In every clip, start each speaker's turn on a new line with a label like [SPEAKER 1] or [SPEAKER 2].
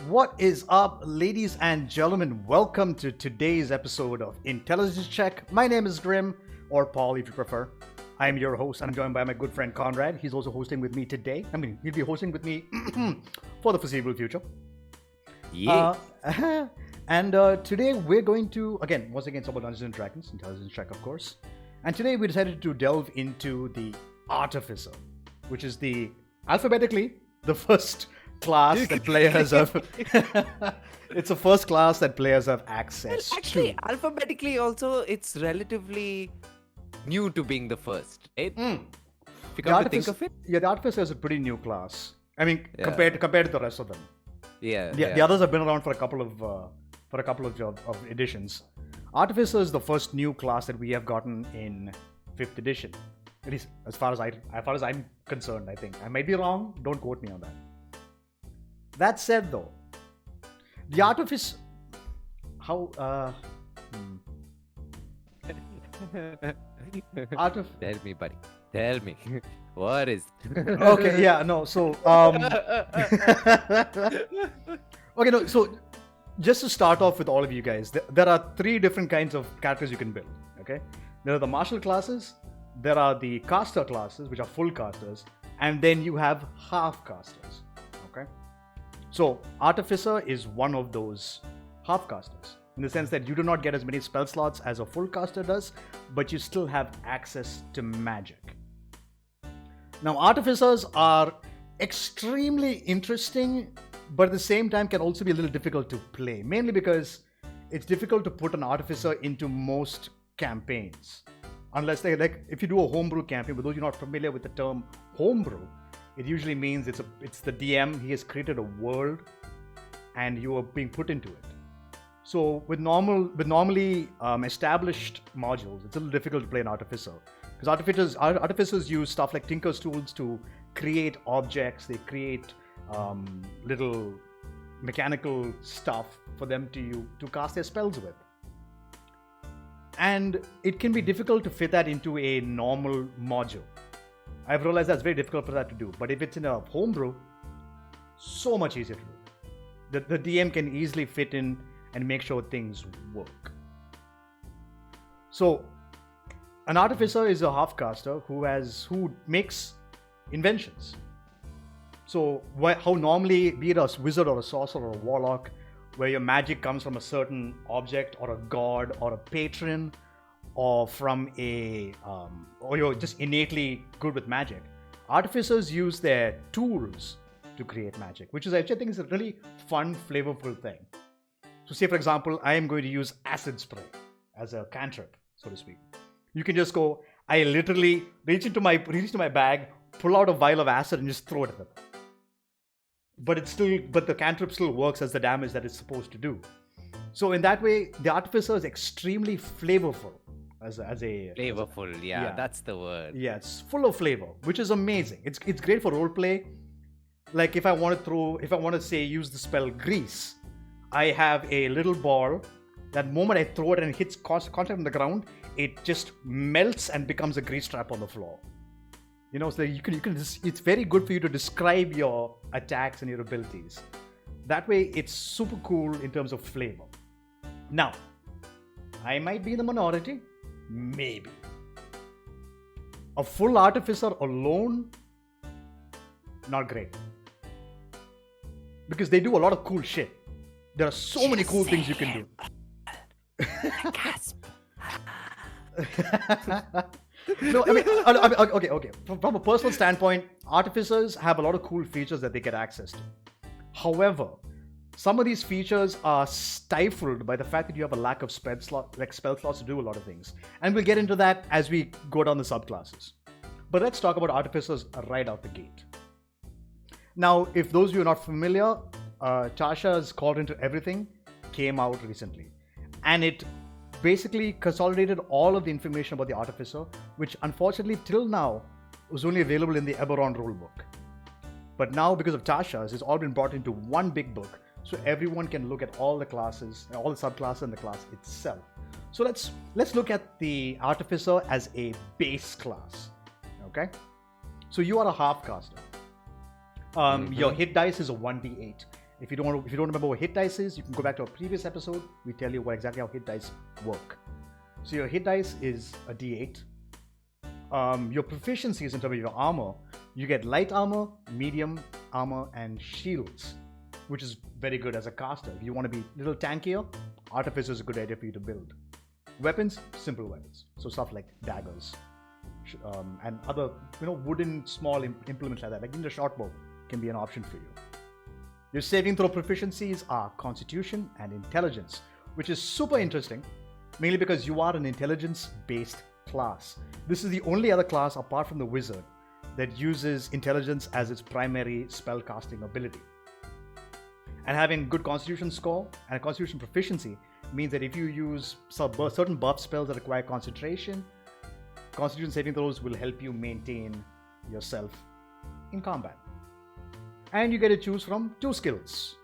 [SPEAKER 1] What is up, ladies and gentlemen? Welcome to today's episode of Inteligense Chek. My name is Grim, or Paul if you prefer. I am your host. I'm joined by my good friend Conrad. He's also hosting with me today. He'll be hosting with me for the foreseeable future.
[SPEAKER 2] Yeah.
[SPEAKER 1] And today we're going to, once again, talk about Dungeons & Dragons, Inteligense Chek, of course. And today we decided to delve into the Artificer, which is alphabetically, the first class that players have. It's the first class that players have access
[SPEAKER 2] Actually,
[SPEAKER 1] to.
[SPEAKER 2] alphabetically also, it's relatively new to being the first, right? If you come to think of it.
[SPEAKER 1] Yeah, the Artificer is a pretty new class. Compared to the rest of them.
[SPEAKER 2] Yeah.
[SPEAKER 1] The others have been around for a couple of editions. Artificer is the first new class that we have gotten in 5th edition. At least as far as I'm concerned, I think. I might be wrong, don't quote me on that. That said though, the Artificer Tell
[SPEAKER 2] me, buddy. Tell me. What is
[SPEAKER 1] okay, yeah, no, so okay, no, so just to start off with all of you guys, there are 3 different kinds of characters you can build, okay? There are the martial classes, there are the caster classes, which are full casters, and then you have half casters, okay? So, Artificer is one of those half casters, in the sense that you do not get as many spell slots as a full caster does, but you still have access to magic. Now, Artificers are extremely interesting, but at the same time can also be a little difficult to play, mainly because it's difficult to put an Artificer into most campaigns. Unless if you do a homebrew campaign, for those you're not familiar with the term homebrew, it usually means it's the DM, he has created a world and you are being put into it. So with normally established modules, it's a little difficult to play an Artificer. Because artificers use stuff like Tinker's tools to create objects, they create little mechanical stuff for them to cast their spells with. And it can be difficult to fit that into a normal module. I've realized that's very difficult for that to do. But if it's in a homebrew, so much easier to do. The DM can easily fit in and make sure things work. So, an Artificer is a half-caster who makes inventions. So, how normally, be it a wizard or a sorcerer or a warlock, where your magic comes from a certain object or a god or a patron, or from or you're just innately good with magic. Artificers use their tools to create magic, which I think is a really fun, flavorful thing. So say, for example, I am going to use acid spray as a cantrip, so to speak. You can just go, I literally reach into my bag, pull out a vial of acid and just throw it at them. But the cantrip still works as the damage that it's supposed to do. So in that way, the Artificer is extremely flavorful
[SPEAKER 2] flavorful. Yeah, that's the word.
[SPEAKER 1] Yeah, it's full of flavor, which is amazing. It's great for roleplay. Like if I want to say use the spell grease, I have a little ball. That moment I throw it and it hits contact on the ground, it just melts and becomes a grease trap on the floor. You know, so you can it's very good for you to describe your attacks and your abilities. That way, it's super cool in terms of flavor. Now, I might be in the minority, maybe. A full Artificer alone, not great. Because they do a lot of cool shit. There are so many cool things you can do.
[SPEAKER 2] Gasp.
[SPEAKER 1] No, okay. From a personal standpoint, Artificers have a lot of cool features that they get access to. However, some of these features are stifled by the fact that you have a lack of spell slots to do a lot of things. And we'll get into that as we go down the subclasses. But let's talk about Artificers right out the gate. Now, if those of you are not familiar, Tasha's Cauldron to Everything came out recently. And it basically consolidated all of the information about the Artificer, which unfortunately till now was only available in the Eberron rulebook. But now, because of Tasha's, it's all been brought into one big book, so everyone can look at all the classes, all the subclasses in the class itself. So let's look at the Artificer as a base class. Okay? So you are a half caster. Your hit dice is a 1d8. If you don't remember what hit dice is, you can go back to our previous episode. We tell you exactly how hit dice work. So your hit dice is a d8. Your proficiencies in terms of your armor, you get light armor, medium armor, and shields, which is very good as a caster. If you want to be a little tankier, Artificer is a good idea for you to build. Weapons, simple weapons. So stuff like daggers and other, wooden small implements like that. Like even the short bow can be an option for you. Your saving throw proficiencies are Constitution and Intelligence, which is super interesting, mainly because you are an intelligence-based class. This is the only other class apart from the wizard that uses intelligence as its primary spell-casting ability. And having good Constitution score and a Constitution proficiency means that if you use certain buff spells that require concentration, Constitution saving throws will help you maintain yourself in combat. And you get to choose from 2 skills: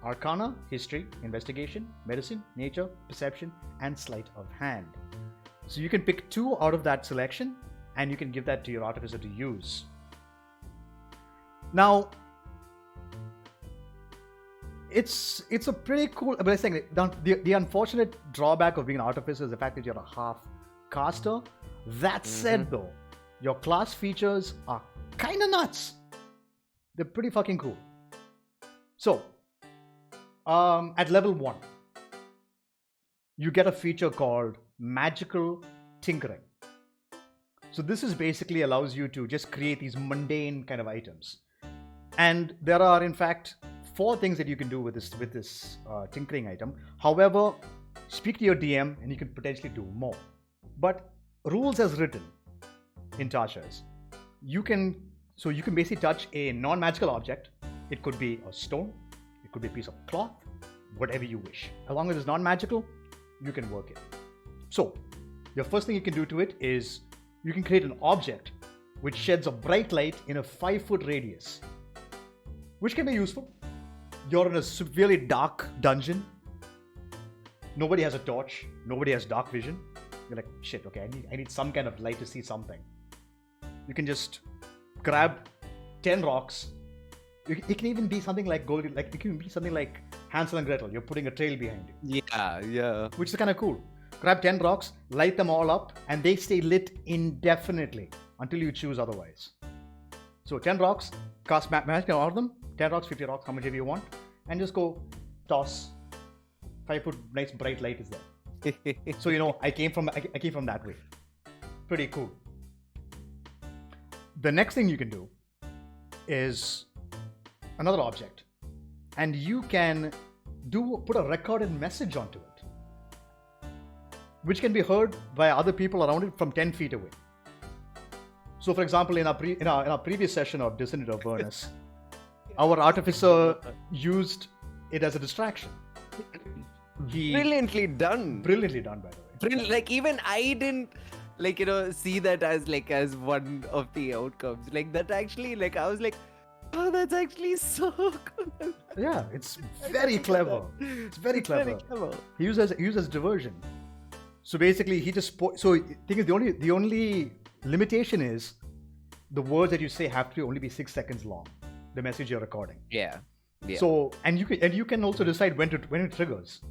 [SPEAKER 1] Arcana, History, Investigation, Medicine, Nature, Perception, and Sleight of Hand. So you can pick 2 out of that selection, and you can give that to your Artificer to use. Now, it's a pretty cool. But I think the unfortunate drawback of being an Artificer is the fact that you're a half caster. That said, though, your class features are kind of nuts. They're pretty fucking cool. So, at level 1, you get a feature called Magical Tinkering. So this is basically allows you to just create these mundane kind of items. And there are, in fact, 4 things that you can do with this tinkering item. However, speak to your DM and you can potentially do more. But rules as written in Tasha's, you can basically touch a non-magical object. It could be a stone, it could be a piece of cloth, whatever you wish. As long as it's non-magical, you can work it. So, your first thing you can do to it is you can create an object which sheds a bright light in a 5-foot radius, which can be useful. You're in a severely dark dungeon. Nobody has a torch. Nobody has dark vision. You're like, shit, okay, I need some kind of light to see something. You can just grab 10 rocks. It can even be something like Goldie, like it can be something like Hansel and Gretel. You're putting a trail behind you.
[SPEAKER 2] Yeah.
[SPEAKER 1] Which is kind of cool. Grab 10 rocks, light them all up, and they stay lit indefinitely until you choose otherwise. So 10 rocks, cast magic on all of them. 10 rocks, 50 rocks, how much ever you want, and just go toss. 5-foot nice bright light is there. So I came from that way. Pretty cool. The next thing you can do is another object, and you can put a recorded message onto it, which can be heard by other people around it from 10 feet away. So, for example, in our previous session of Descendant of Avernus, our Artificer used it as a distraction.
[SPEAKER 2] Brilliantly done.
[SPEAKER 1] Brilliantly done, by the way.
[SPEAKER 2] Like even I didn't see that as one of the outcomes. Like that actually, I was like, oh, that's actually so cool.
[SPEAKER 1] Yeah, it's very clever. It's very clever. He uses diversion. So basically, he just so thing is the only limitation is the words that you say have to only be 6 seconds long. The message you're recording.
[SPEAKER 2] Yeah.
[SPEAKER 1] So and you can also decide when it triggers.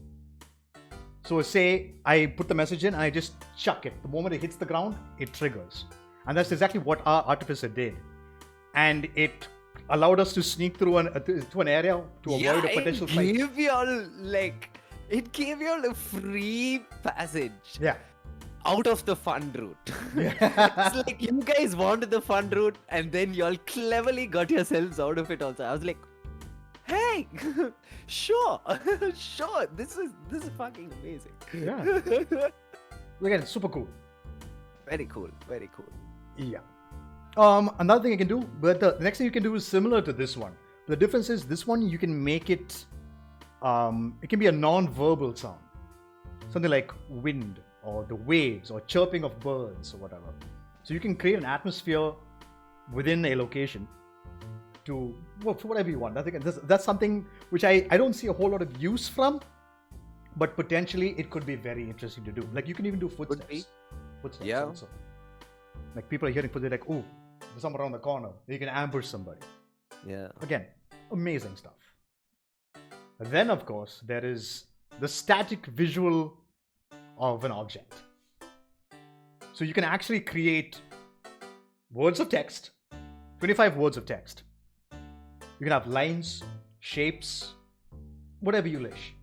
[SPEAKER 1] So say I put the message in and I just chuck it. The moment it hits the ground, it triggers. And that's exactly what our Artificer did. And it allowed us to sneak through an area to avoid a potential fight.
[SPEAKER 2] It gave y'all a free passage.
[SPEAKER 1] Yeah.
[SPEAKER 2] Out of the fun route.
[SPEAKER 1] Yeah.
[SPEAKER 2] It's like you guys wanted the fun route and then y'all cleverly got yourselves out of it also. I was like, hey, sure, this is fucking amazing.
[SPEAKER 1] Yeah. Look at it, super cool.
[SPEAKER 2] Very cool.
[SPEAKER 1] Yeah. Another thing you can do, but the next thing you can do is similar to this one. The difference is this one you can make it. It can be a non-verbal sound, something like wind or the waves or chirping of birds or whatever. So you can create an atmosphere within a location to work for whatever you want. I think that's something which I don't see a whole lot of use from, but potentially it could be very interesting to do. Like you can even do footsteps.
[SPEAKER 2] Yeah.
[SPEAKER 1] Also. Like people are hearing footsteps, like, oh, there's someone around the corner. You can ambush somebody.
[SPEAKER 2] Yeah.
[SPEAKER 1] Again, amazing stuff. Then, of course, there is the static visual of an object. So you can actually create words of text, 25 words of text. You can have lines, shapes, whatever you wish.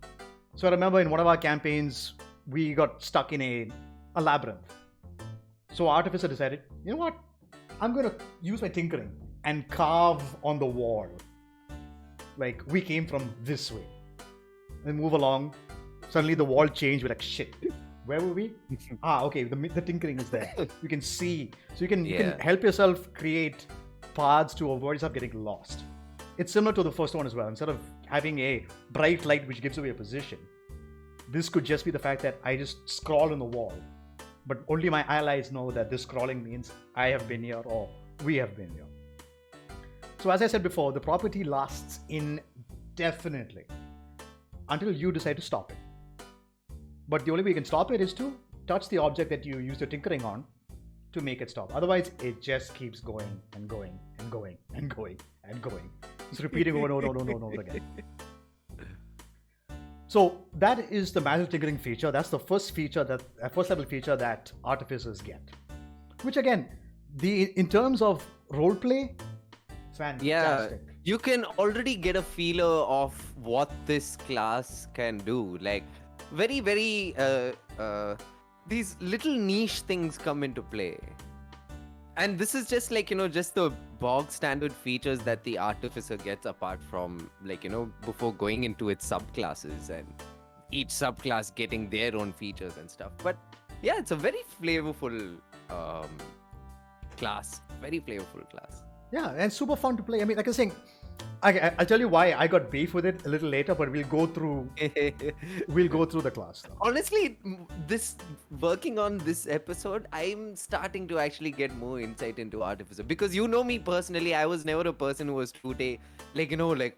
[SPEAKER 1] So I remember in one of our campaigns, we got stuck in a labyrinth. So Artificer decided, you know what? I'm going to use my tinkering and carve on the wall. Like, we came from this way. And move along. Suddenly the wall changed. We're like, shit. Where were we? Okay. The tinkering is there. You can see. So you can help yourself create paths to avoid yourself getting lost. It's similar to the first one as well. Instead of having a bright light which gives away a position, this could just be the fact that I just scroll on the wall. But only my allies know that this scrolling means I have been here or we have been here. So as I said before, the property lasts indefinitely until you decide to stop it. But the only way you can stop it is to touch the object that you used your tinkering on to make it stop. Otherwise, it just keeps going and going and going and going and going. It's repeating over and over again. So that is the magic tinkering feature. That's the first level feature that artificers get. Which again, in terms of roleplay, fantastic.
[SPEAKER 2] Yeah, you can already get a feeler of what this class can do. Like, very, very, these little niche things come into play. And this is just like, just the bog standard features that the Artificer gets apart from, like, before going into its subclasses and each subclass getting their own features and stuff. But yeah, it's a very flavorful class. Very flavorful class.
[SPEAKER 1] Yeah, and super fun to play. I mean, like I was saying, I'll tell you why I got beef with it a little later, but we'll go through the class now.
[SPEAKER 2] Honestly, working on this episode, I'm starting to actually get more insight into Artificer, because me personally, I was never a person who was today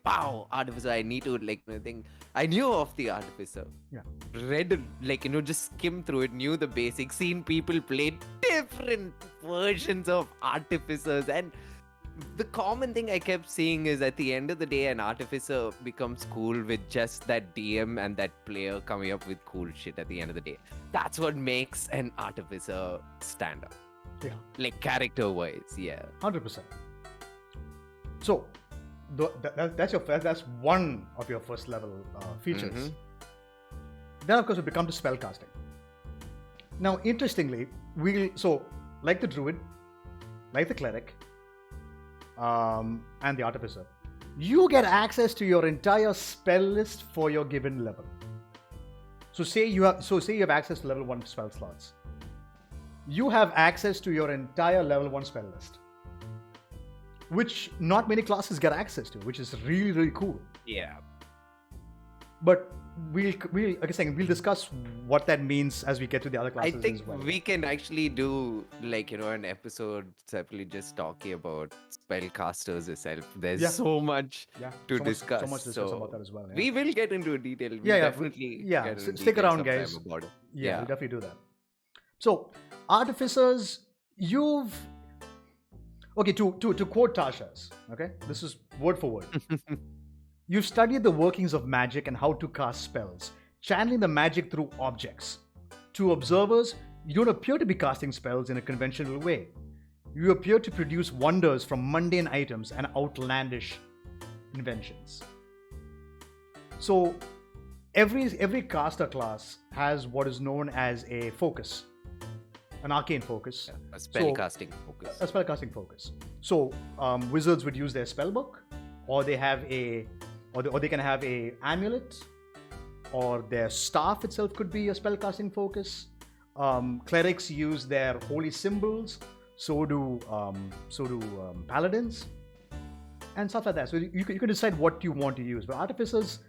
[SPEAKER 2] wow, Artificer, I need to think. I knew of the Artificer.
[SPEAKER 1] Yeah.
[SPEAKER 2] Read just skimmed through it, knew the basics, seen people play different versions of Artificers, and the common thing I kept seeing is at the end of the day, an Artificer becomes cool with just that DM and that player coming up with cool shit at the end of the day. That's what makes an Artificer stand out.
[SPEAKER 1] Yeah.
[SPEAKER 2] Like character-wise, yeah.
[SPEAKER 1] 100%. So, that's one of your first level features.
[SPEAKER 2] Mm-hmm.
[SPEAKER 1] Then, of course, we become to spellcasting. Now, interestingly, like the druid, like the cleric, and the artificer, you get access to your entire spell list for your given level. So say you have access to level 1 spell slots. You have access to your entire level 1 spell list, which not many classes get access to, which is really, really cool.
[SPEAKER 2] Yeah.
[SPEAKER 1] But we'll discuss what that means as we get to the other classes.
[SPEAKER 2] I think
[SPEAKER 1] as well.
[SPEAKER 2] we can actually do an episode separately just talking about spellcasters itself. There's so much to discuss.
[SPEAKER 1] So much to discuss about that as well. Yeah.
[SPEAKER 2] We will get into detail.
[SPEAKER 1] Stick around, guys.
[SPEAKER 2] About it.
[SPEAKER 1] Yeah, we'll definitely do that. So, artificers, to quote Tasha's, okay? This is word for word. You've studied the workings of magic and how to cast spells, channeling the magic through objects. To observers, you don't appear to be casting spells in a conventional way. You appear to produce wonders from mundane items and outlandish inventions. So, every caster class has what is known as a focus, an arcane focus.
[SPEAKER 2] A spellcasting focus.
[SPEAKER 1] A spellcasting focus. So, wizards would use their spellbook, or they can have a amulet, or their staff itself could be a spellcasting focus. Clerics use their holy symbols. So do paladins, and stuff like that. So you can decide what you want to use. But artificers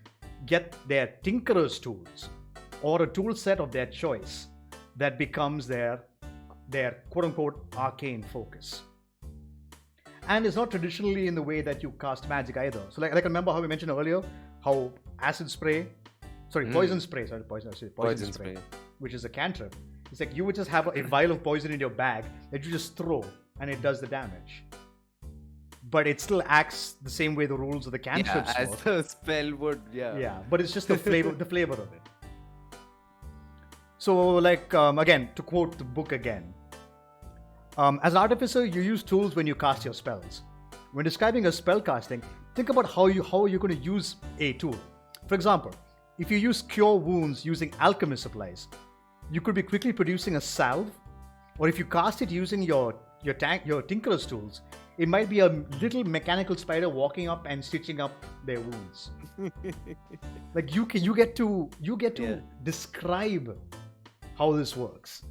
[SPEAKER 1] get their tinkerer's tools, or a tool set of their choice that becomes their quote-unquote arcane focus. And it's not traditionally in the way that you cast magic either. So like remember how we mentioned earlier how poison spray, which is a cantrip. It's like you would just have a vial of poison in your bag that you just throw and it does the damage. but it still acts the same way the rules of the cantrips
[SPEAKER 2] as
[SPEAKER 1] work.
[SPEAKER 2] the spell would.
[SPEAKER 1] Yeah, but it's just the flavor of it. So, like, again, to quote the book again, as an artificer, you use tools when you cast your spells. When describing a spell casting, think about how you're going to use a tool. For example, if you use cure wounds using alchemist supplies, you could be quickly producing a salve, or if you cast it using your tinkerer's tools, it might be a little mechanical spider walking up and stitching up their wounds. Like you get to describe how this works.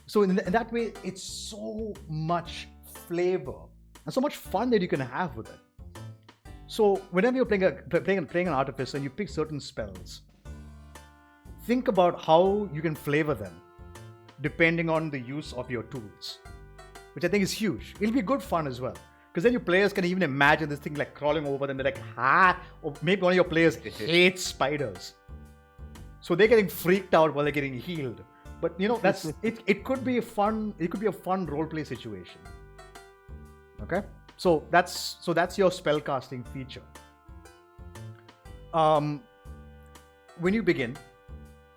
[SPEAKER 1] So in that way, it's so much flavor and so much fun that you can have with it. So whenever you're playing an artificer and you pick certain spells, think about how you can flavor them depending on the use of your tools, which I think is huge. It'll be good fun as well. Because then your players can even imagine this thing like crawling over them. They're like, ha! Or maybe one of your players hates spiders. So they're getting freaked out while they're getting healed. But that's it could be a fun roleplay situation. Okay? So that's your spellcasting feature. When you begin,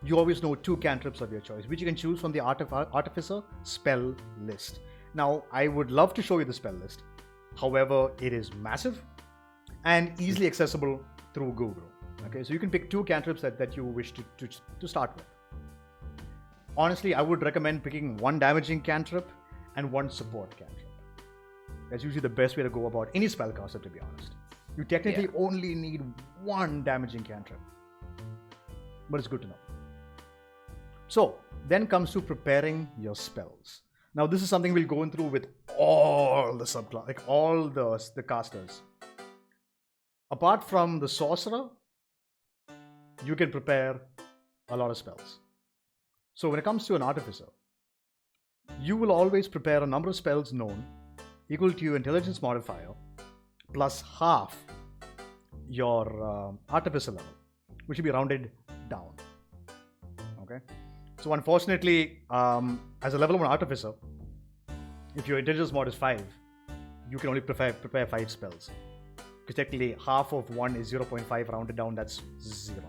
[SPEAKER 1] you always know 2 cantrips of your choice, which you can choose from the Artificer spell list. Now, I would love to show you the spell list. However, it is massive and easily accessible through Google. Okay, so you can pick 2 cantrips that you wish to start with. Honestly, I would recommend picking 1 damaging cantrip and 1 support cantrip. That's usually the best way to go about any spellcaster, to be honest. You technically only need 1 damaging cantrip, but it's good to know. So, then comes to preparing your spells. Now, this is something we'll go through with all the subclass, like all the casters. Apart from the sorcerer, you can prepare a lot of spells. So when it comes to an artificer, you will always prepare a number of spells known equal to your intelligence modifier plus half your artificer level, which will be rounded down. Okay. So unfortunately, as a level 1 artificer, if your intelligence mod is 5, you can only prepare 5 spells. Because technically half of 1 is 0.5 rounded down, that's 0.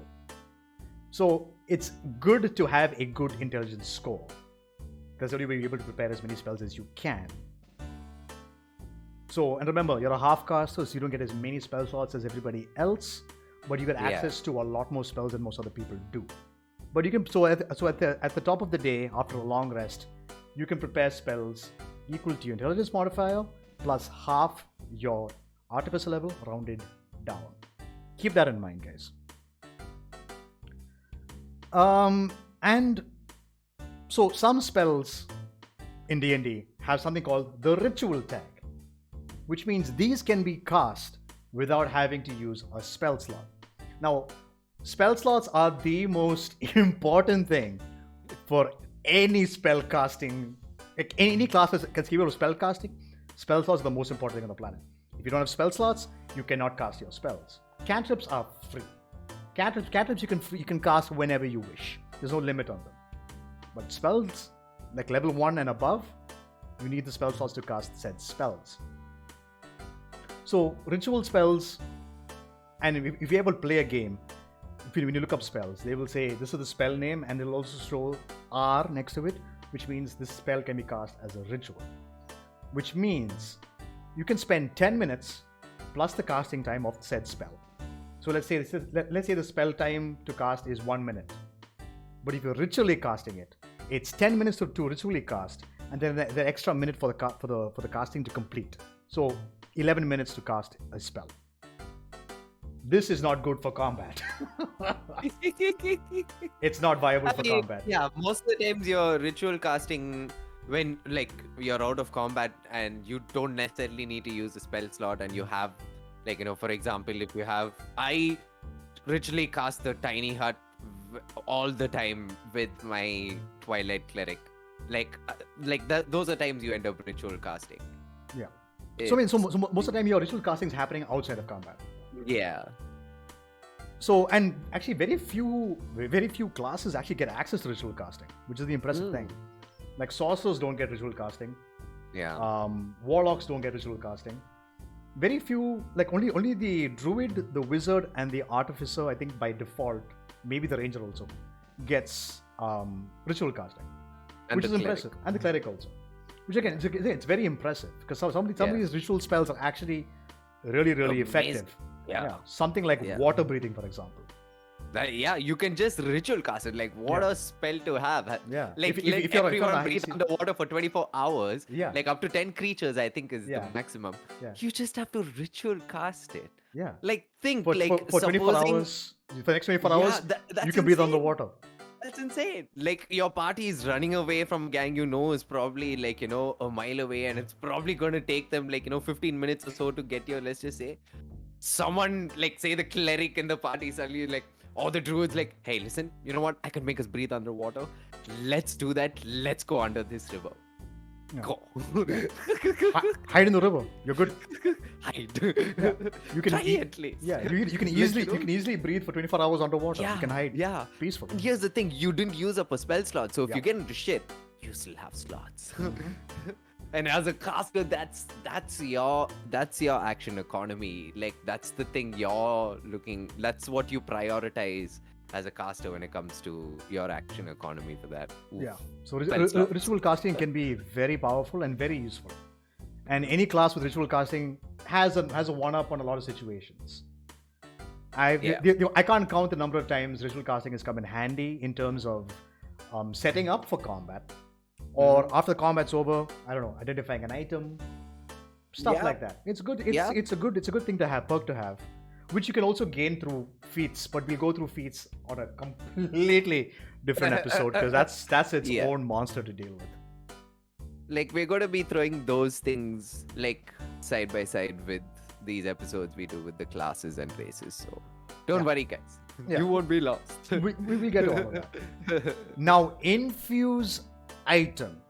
[SPEAKER 1] So it's good to have a good intelligence score. Because then you'll be able to prepare as many spells as you can. So, and remember, you're a half caster, so you don't get as many spell slots as everybody else, but you get access to a lot more spells than most other people do. But you can, at the top of the day, after a long rest, you can prepare spells equal to your intelligence modifier plus half your artificer level rounded down. Keep that in mind, guys. And so some spells in D&D have something called the ritual tag, which means these can be cast without having to use a spell slot. Now, spell slots are the most important thing for any spell casting. Like any class that's capable of spell casting, spell slots are the most important thing on the planet. If you don't have spell slots, you cannot cast your spells. Cantrips are free. Cantrips you can cast whenever you wish. There's no limit on them. But spells, like level 1 and above, you need the spell slots to cast said spells. So ritual spells, and if you ever play a game, when you look up spells, they will say this is the spell name, and they'll also show R next to it, which means this spell can be cast as a ritual. Which means you can spend 10 minutes plus the casting time of said spell. So let's say the spell time to cast is 1 minute. But if you're ritually casting it, it's 10 minutes to ritually cast, and then the extra minute for the casting to complete. So 11 minutes to cast a spell. This is not good for combat. It's not viable for combat.
[SPEAKER 2] Yeah, most of the times your ritual casting, when like you're out of combat and you don't necessarily need to use a spell slot, and you have, like, you know, for example, if you have, I ritually cast the tiny hut all the time with my Twilight Cleric. Those are times you end up ritual casting.
[SPEAKER 1] Yeah. So most of the time your ritual casting is happening outside of combat.
[SPEAKER 2] Yeah.
[SPEAKER 1] So, and actually very few classes actually get access to ritual casting, which is the impressive thing. Like sorcerers don't get ritual casting.
[SPEAKER 2] Yeah.
[SPEAKER 1] Warlocks don't get ritual casting. very few, like only the druid, the wizard, and the artificer, I think by default, maybe the ranger also gets ritual casting,
[SPEAKER 2] And
[SPEAKER 1] which
[SPEAKER 2] the
[SPEAKER 1] is
[SPEAKER 2] cleric.
[SPEAKER 1] impressive, and the cleric also, which again it's very impressive because some of these ritual spells are actually really
[SPEAKER 2] Amazing.
[SPEAKER 1] effective.
[SPEAKER 2] Yeah.
[SPEAKER 1] Something like
[SPEAKER 2] Yeah.
[SPEAKER 1] water breathing, for example.
[SPEAKER 2] Yeah, you can just ritual cast it. Like, what a spell to have.
[SPEAKER 1] Yeah.
[SPEAKER 2] Like,
[SPEAKER 1] If
[SPEAKER 2] let
[SPEAKER 1] you're- if you're
[SPEAKER 2] everyone
[SPEAKER 1] an
[SPEAKER 2] breathe
[SPEAKER 1] IC
[SPEAKER 2] underwater for 24 hours.
[SPEAKER 1] Yeah.
[SPEAKER 2] Like, up to 10 creatures, I think, is
[SPEAKER 1] Yeah.
[SPEAKER 2] the maximum.
[SPEAKER 1] Yeah.
[SPEAKER 2] You just have to ritual cast it.
[SPEAKER 1] Yeah.
[SPEAKER 2] Like, think,
[SPEAKER 1] For,
[SPEAKER 2] like,
[SPEAKER 1] for 24
[SPEAKER 2] supposing...
[SPEAKER 1] hours, for the next 24
[SPEAKER 2] Yeah,
[SPEAKER 1] hours,
[SPEAKER 2] that's
[SPEAKER 1] you can breathe
[SPEAKER 2] insane.
[SPEAKER 1] underwater.
[SPEAKER 2] That's insane. Like, your party is running away from gang you know is probably, like, a mile away, and it's probably going to take them, like, 15 minutes or so to get here, let's just say. Someone, like, say the cleric in the party suddenly, like, or the druid's like, hey, listen, you know what? I can make us breathe underwater. Let's do that. Let's go under this river.
[SPEAKER 1] Yeah.
[SPEAKER 2] Go.
[SPEAKER 1] Hide in the river. You're good.
[SPEAKER 2] Hide.
[SPEAKER 1] You can
[SPEAKER 2] Try
[SPEAKER 1] e-
[SPEAKER 2] at least.
[SPEAKER 1] Yeah, you can
[SPEAKER 2] Like,
[SPEAKER 1] easily breathe for 24 hours underwater.
[SPEAKER 2] Yeah,
[SPEAKER 1] You can hide.
[SPEAKER 2] yeah.
[SPEAKER 1] Peaceful.
[SPEAKER 2] Here's the thing, you didn't use up a spell slot, so if
[SPEAKER 1] Yeah.
[SPEAKER 2] you get into shit, you still have slots.
[SPEAKER 1] Mm-hmm.
[SPEAKER 2] And as a caster, that's your action economy. Like, that's the thing you're looking. That's what you prioritize as a caster when it comes to your action economy for that. Oof.
[SPEAKER 1] Yeah. So
[SPEAKER 2] Spell slots.
[SPEAKER 1] ritual casting can be very powerful and very useful. And any class with ritual casting has a one-up on a lot of situations. I can't count the number of times ritual casting has come in handy in terms of setting up for combat, or after combat's over, I don't know, identifying an item, stuff
[SPEAKER 2] Yeah.
[SPEAKER 1] like that. It's good. It's
[SPEAKER 2] Yeah.
[SPEAKER 1] it's a good thing to have, perk to have, which you can also gain through feats. But we'll go through feats on a completely different episode because that's its
[SPEAKER 2] Yeah.
[SPEAKER 1] own monster to deal with.
[SPEAKER 2] Like, we're going to be throwing those things, like, side by side with these episodes we do with the classes and races. So don't
[SPEAKER 1] Yeah.
[SPEAKER 2] worry, guys.
[SPEAKER 1] Yeah.
[SPEAKER 2] You won't be lost.
[SPEAKER 1] we will get to all of that. Now, infuse item.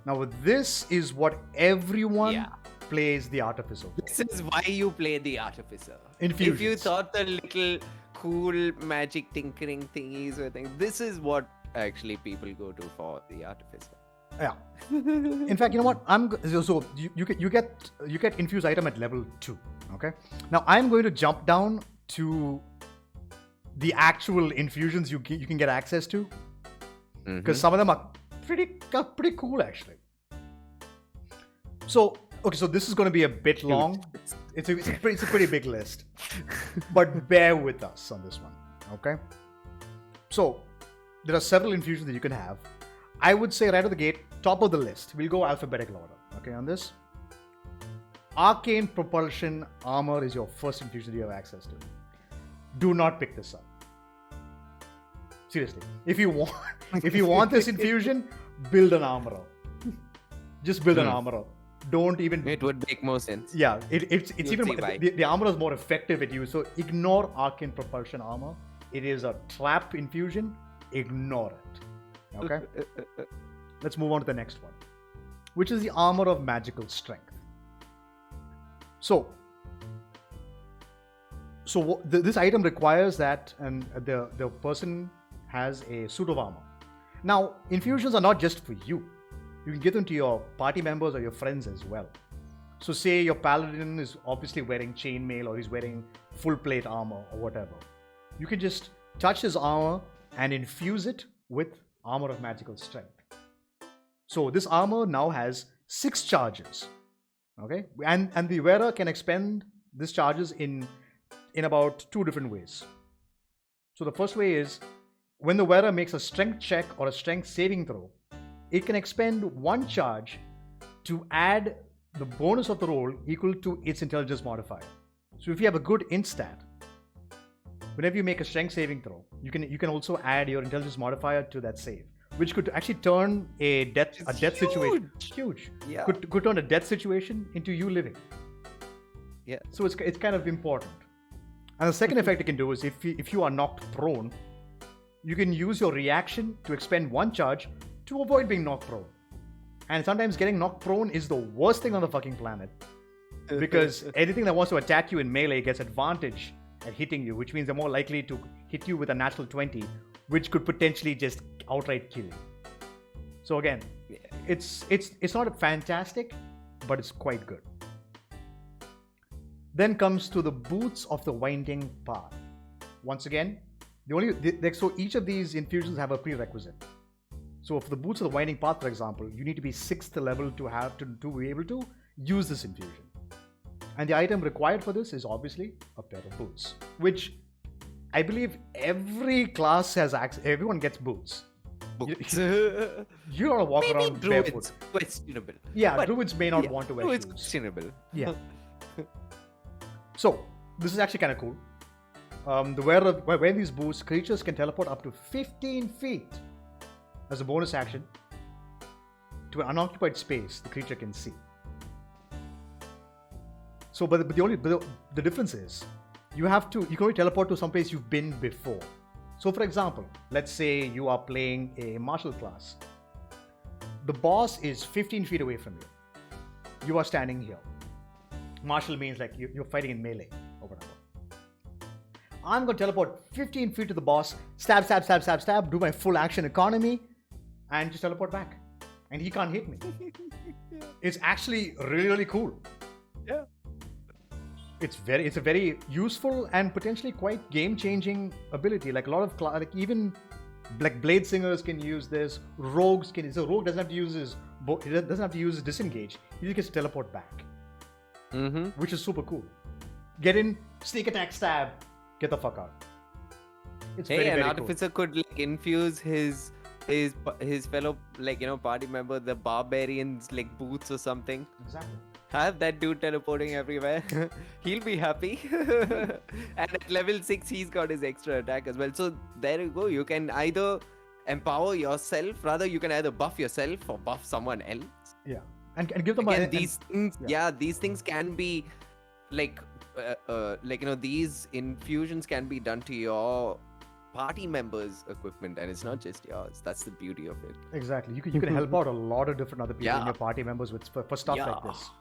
[SPEAKER 1] Now, this is what everyone
[SPEAKER 2] Yeah.
[SPEAKER 1] plays the Artificer for.
[SPEAKER 2] This is why you play the Artificer.
[SPEAKER 1] Infusions.
[SPEAKER 2] If you thought the little cool magic tinkering thingies were things, this is what actually people go to for the Artificer.
[SPEAKER 1] Yeah. In fact, you know what? So you get infuse item at level 2. Okay. Now I'm going to jump down to the actual infusions you can get access to, because some of them are pretty cool actually. So okay, so this is going to be a bit long. It's a pretty big list, but bear with us on this one. Okay. So there are several infusions that you can have. I would say right at the gate, top of the list. We'll go alphabetical order. Okay, on this. Arcane Propulsion Armor is your first infusion that you have access to. Do not pick this up. Seriously. If you want this infusion, build an armorer. Just build an armorer. Don't even.
[SPEAKER 2] It would make more sense.
[SPEAKER 1] Yeah, it's
[SPEAKER 2] You'll
[SPEAKER 1] even
[SPEAKER 2] see why.
[SPEAKER 1] the armor is more effective at you. So ignore Arcane Propulsion Armor. It is a trap infusion. Ignore it. Okay. Let's move on to the next one, which is the Armor of Magical Strength. So this item requires that and the person has a suit of armor. Now, infusions are not just for you. You can give them to your party members or your friends as well. So say your paladin is obviously wearing chainmail or he's wearing full plate armor or whatever. You can just touch his armor and infuse it with Armor of Magical Strength. So this armor now has 6 charges. Okay? And the wearer can expend these charges in about 2 different ways. So the first way is when the wearer makes a strength check or a strength saving throw, it can expend 1 charge to add the bonus of the roll equal to its intelligence modifier. So if you have a good int stat, whenever you make a strength saving throw, you can also add your intelligence modifier to that save, which could actually turn a death situation. Huge.
[SPEAKER 2] Yeah.
[SPEAKER 1] Could turn a death situation into you living.
[SPEAKER 2] Yeah.
[SPEAKER 1] So it's kind of important. And the second effect you can do is if you are knocked prone, you can use your reaction to expend 1 charge to avoid being knocked prone. And sometimes getting knocked prone is the worst thing on the fucking planet, because anything that wants to attack you in melee gets advantage at hitting you, which means they're more likely to hit you with a natural 20, which could potentially just outright kill you. So again, it's not fantastic, but it's quite good. Then comes to the boots of the winding path. Once again, so each of these infusions have a prerequisite. So for the boots of the winding path, for example, you need to be 6th level to be able to use this infusion. And the item required for this is obviously a pair of boots, which I believe every class has access. Everyone gets boots.
[SPEAKER 2] Boots.
[SPEAKER 1] You don't walk
[SPEAKER 2] Maybe
[SPEAKER 1] around
[SPEAKER 2] druids,
[SPEAKER 1] barefoot.
[SPEAKER 2] questionable.
[SPEAKER 1] Yeah,
[SPEAKER 2] But
[SPEAKER 1] druids may not want to wear
[SPEAKER 2] druids
[SPEAKER 1] shoes.
[SPEAKER 2] questionable.
[SPEAKER 1] Yeah. So this is actually kind of cool. Wearing these boots, creatures can teleport up to 15 feet as a bonus action to an unoccupied space the creature can see. So, but the difference is you can only teleport to some place you've been before. So, for example, let's say you are playing a martial class. The boss is 15 feet away from you. You are standing here. Martial means like you're fighting in melee or whatever. I'm going to teleport 15 feet to the boss, stab, do my full action economy, and just teleport back. And he can't hit me. It's actually really, really cool.
[SPEAKER 2] Yeah.
[SPEAKER 1] It's a very useful and potentially quite game-changing ability. Like a lot of even like blade singers can use this. Rogues can. So rogue doesn't have to use his disengage. He just gets to teleport back, which is super cool. Get in, sneak attack, stab, get the fuck out. It's
[SPEAKER 2] Hey,
[SPEAKER 1] very,
[SPEAKER 2] an
[SPEAKER 1] very
[SPEAKER 2] artificer could like infuse his fellow party member, the barbarians, like boots or something.
[SPEAKER 1] cool. Exactly.
[SPEAKER 2] Have that dude teleporting everywhere. He'll be happy. And at level 6, he's got his extra attack as well. So there you go. You can either empower yourself, rather you can either buff yourself or buff someone else.
[SPEAKER 1] Yeah, and give them
[SPEAKER 2] Again, these things,
[SPEAKER 1] yeah.
[SPEAKER 2] these things can be like these infusions can be done to your party members' equipment, and it's not just yours. That's the beauty of it.
[SPEAKER 1] Exactly. You can help out a lot of different other people in
[SPEAKER 2] Yeah.
[SPEAKER 1] your party members for stuff like
[SPEAKER 2] Yeah.
[SPEAKER 1] this.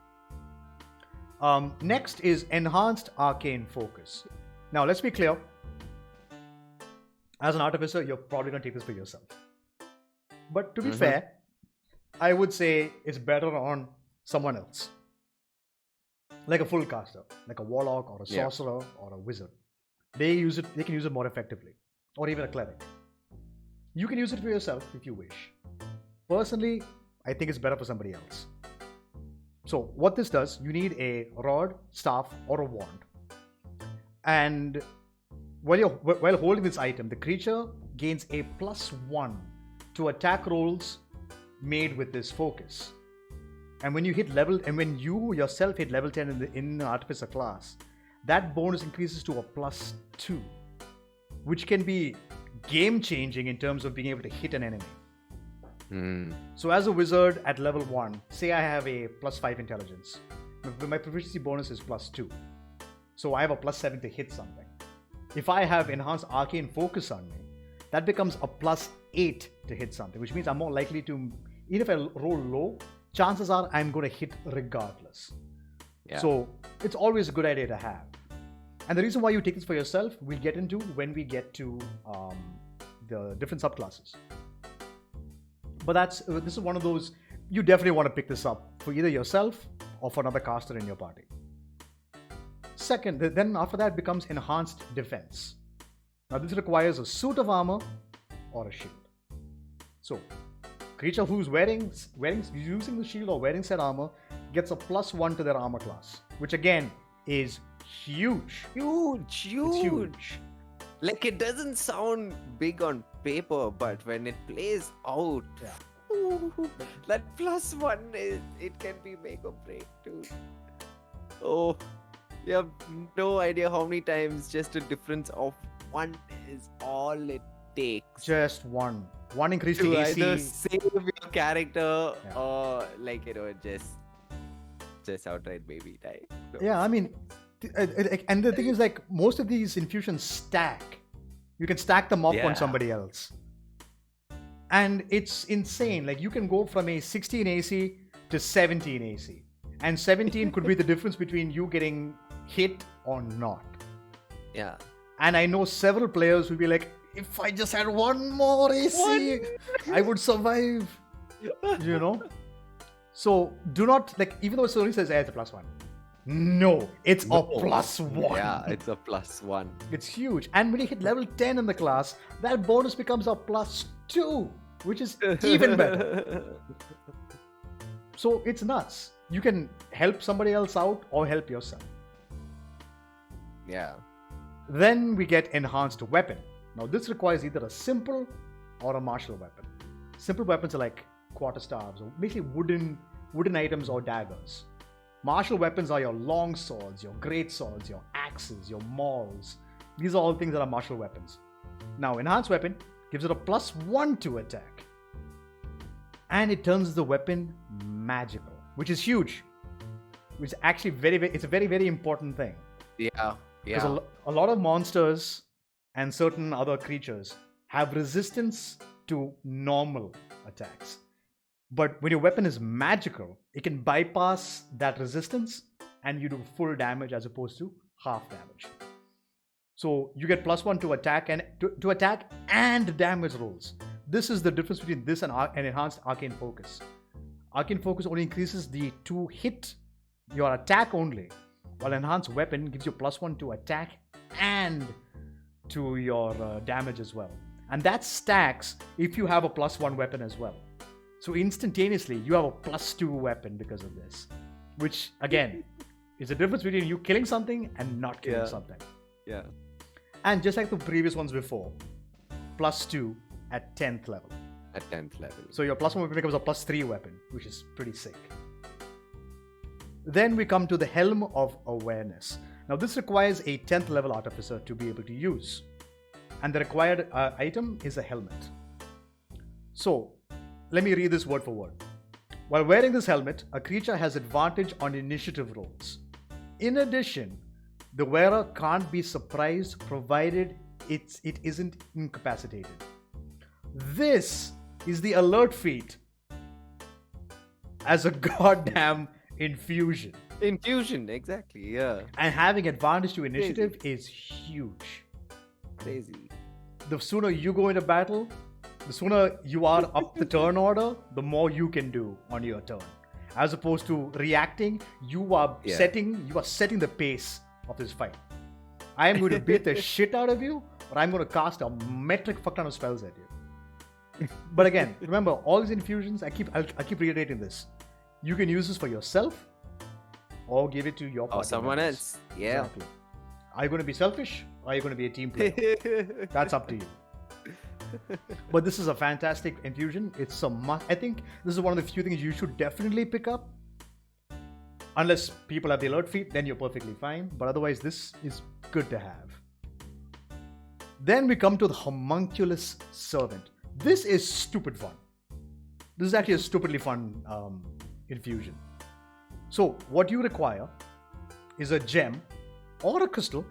[SPEAKER 1] Next is enhanced arcane focus. Now let's be clear. As an artificer, you're probably going to take this for yourself. But to be fair, I would say it's better on someone else. Like a full caster, like a warlock or a sorcerer or a wizard. They can use it more effectively. Or even a cleric. You can use it for yourself if you wish. Personally, I think it's better for somebody else. So what this does, you need a rod, staff, or a wand. And while holding this item, the creature gains a +1 to attack rolls made with this focus. And when you yourself hit level 10 in the Artificer class, that bonus increases to a +2, which can be game-changing in terms of being able to hit an enemy. So as a wizard at level 1, say I have a +5 intelligence. My proficiency bonus is +2. So I have a +7 to hit something. If I have enhanced arcane focus on me, that becomes a +8 to hit something, which means I'm more likely to, even if I roll low, chances are I'm going to hit regardless.
[SPEAKER 2] Yeah.
[SPEAKER 1] So it's always a good idea to have. And the reason why you take this for yourself, we'll get into when we get to the different subclasses. But this is one of those, you definitely want to pick this up for either yourself or for another caster in your party. Second, then after that becomes enhanced defense. Now this requires a suit of armor or a shield. So, creature who's using the shield or wearing said armor gets a +1 to their armor class, which again is huge.
[SPEAKER 2] Huge.
[SPEAKER 1] It's huge.
[SPEAKER 2] Like, it doesn't sound big on paper, but when it plays out, that +1 it can be make or break, dude. Oh, you have no idea how many times just a difference of 1 is all it takes.
[SPEAKER 1] Just one increase
[SPEAKER 2] To
[SPEAKER 1] to AC.
[SPEAKER 2] either save your character or just outright baby die. So,
[SPEAKER 1] Yeah, I mean, and the thing is, like, most of these infusions stack. You can stack them up on somebody else. And it's insane. Like, you can go from a 16 AC to 17 AC. And 17 could be the difference between you getting hit or not.
[SPEAKER 2] Yeah.
[SPEAKER 1] And I know several players who'll be like, if I just had one more AC, I would survive. You know? So do not, like, even though it only says it's a +1, No, it's
[SPEAKER 2] No.
[SPEAKER 1] a +1.
[SPEAKER 2] Yeah, it's a +1.
[SPEAKER 1] It's huge. And when you hit level 10 in the class, that bonus becomes a +2, which is even better. So it's nuts. You can help somebody else out or help yourself.
[SPEAKER 2] Yeah.
[SPEAKER 1] Then we get enhanced weapon. Now this requires either a simple or a martial weapon. Simple weapons are like quarterstaves or basically wooden items or daggers. Martial weapons are your long swords, your great swords, your axes, your mauls. These are all things that are martial weapons. Now enhanced weapon gives it a +1 to attack. And it turns the weapon magical, which is huge. Which is actually it's a very, very important thing.
[SPEAKER 2] Yeah.
[SPEAKER 1] Because
[SPEAKER 2] Yeah.
[SPEAKER 1] a lot of monsters and certain other creatures have resistance to normal attacks. But when your weapon is magical, it can bypass that resistance and you do full damage as opposed to half damage. So you get +1 to attack and to attack and damage rolls. This is the difference between this and enhanced arcane focus. Arcane focus only increases to hit your attack only, while enhanced weapon gives you +1 to attack and to your damage as well. And that stacks if you have a +1 weapon as well. So instantaneously you have a +2 weapon because of this, which again is the difference between you killing something and not killing something.
[SPEAKER 2] Yeah.
[SPEAKER 1] And just like the previous ones before, +2 at 10th level.
[SPEAKER 2] At 10th level.
[SPEAKER 1] So your +1 weapon becomes a +3 weapon, which is pretty sick. Then we come to the Helm of Awareness. Now this requires a 10th level Artificer to be able to use. And the required item is a helmet. So let me read this word for word. While wearing this helmet, a creature has advantage on initiative rolls. In addition, the wearer can't be surprised provided it isn't incapacitated. This is the alert feat as a goddamn infusion.
[SPEAKER 2] Infusion, exactly, yeah.
[SPEAKER 1] And having advantage to initiative is huge.
[SPEAKER 2] Crazy.
[SPEAKER 1] The sooner you go into battle, the sooner you are up the turn order, the more you can do on your turn. As opposed to reacting, you are setting the pace of this fight. I am going to beat the shit out of you, or I'm going to cast a metric fuck ton of spells at you. But again, remember, all these infusions, I keep reiterating this. You can use this for yourself, or give it to your partner.
[SPEAKER 2] Or someone else. Yeah.
[SPEAKER 1] Exactly. Are you going to be selfish, or are you going to be a team player? That's up to you. But this is a fantastic infusion. It's a must. I think this is one of the few things you should definitely pick up. Unless people have the alert feat, then you're perfectly fine. But otherwise, this is good to have. Then we come to the Homunculus Servant. This is stupid fun. This is actually a stupidly fun infusion. So what you require is a gem or a crystal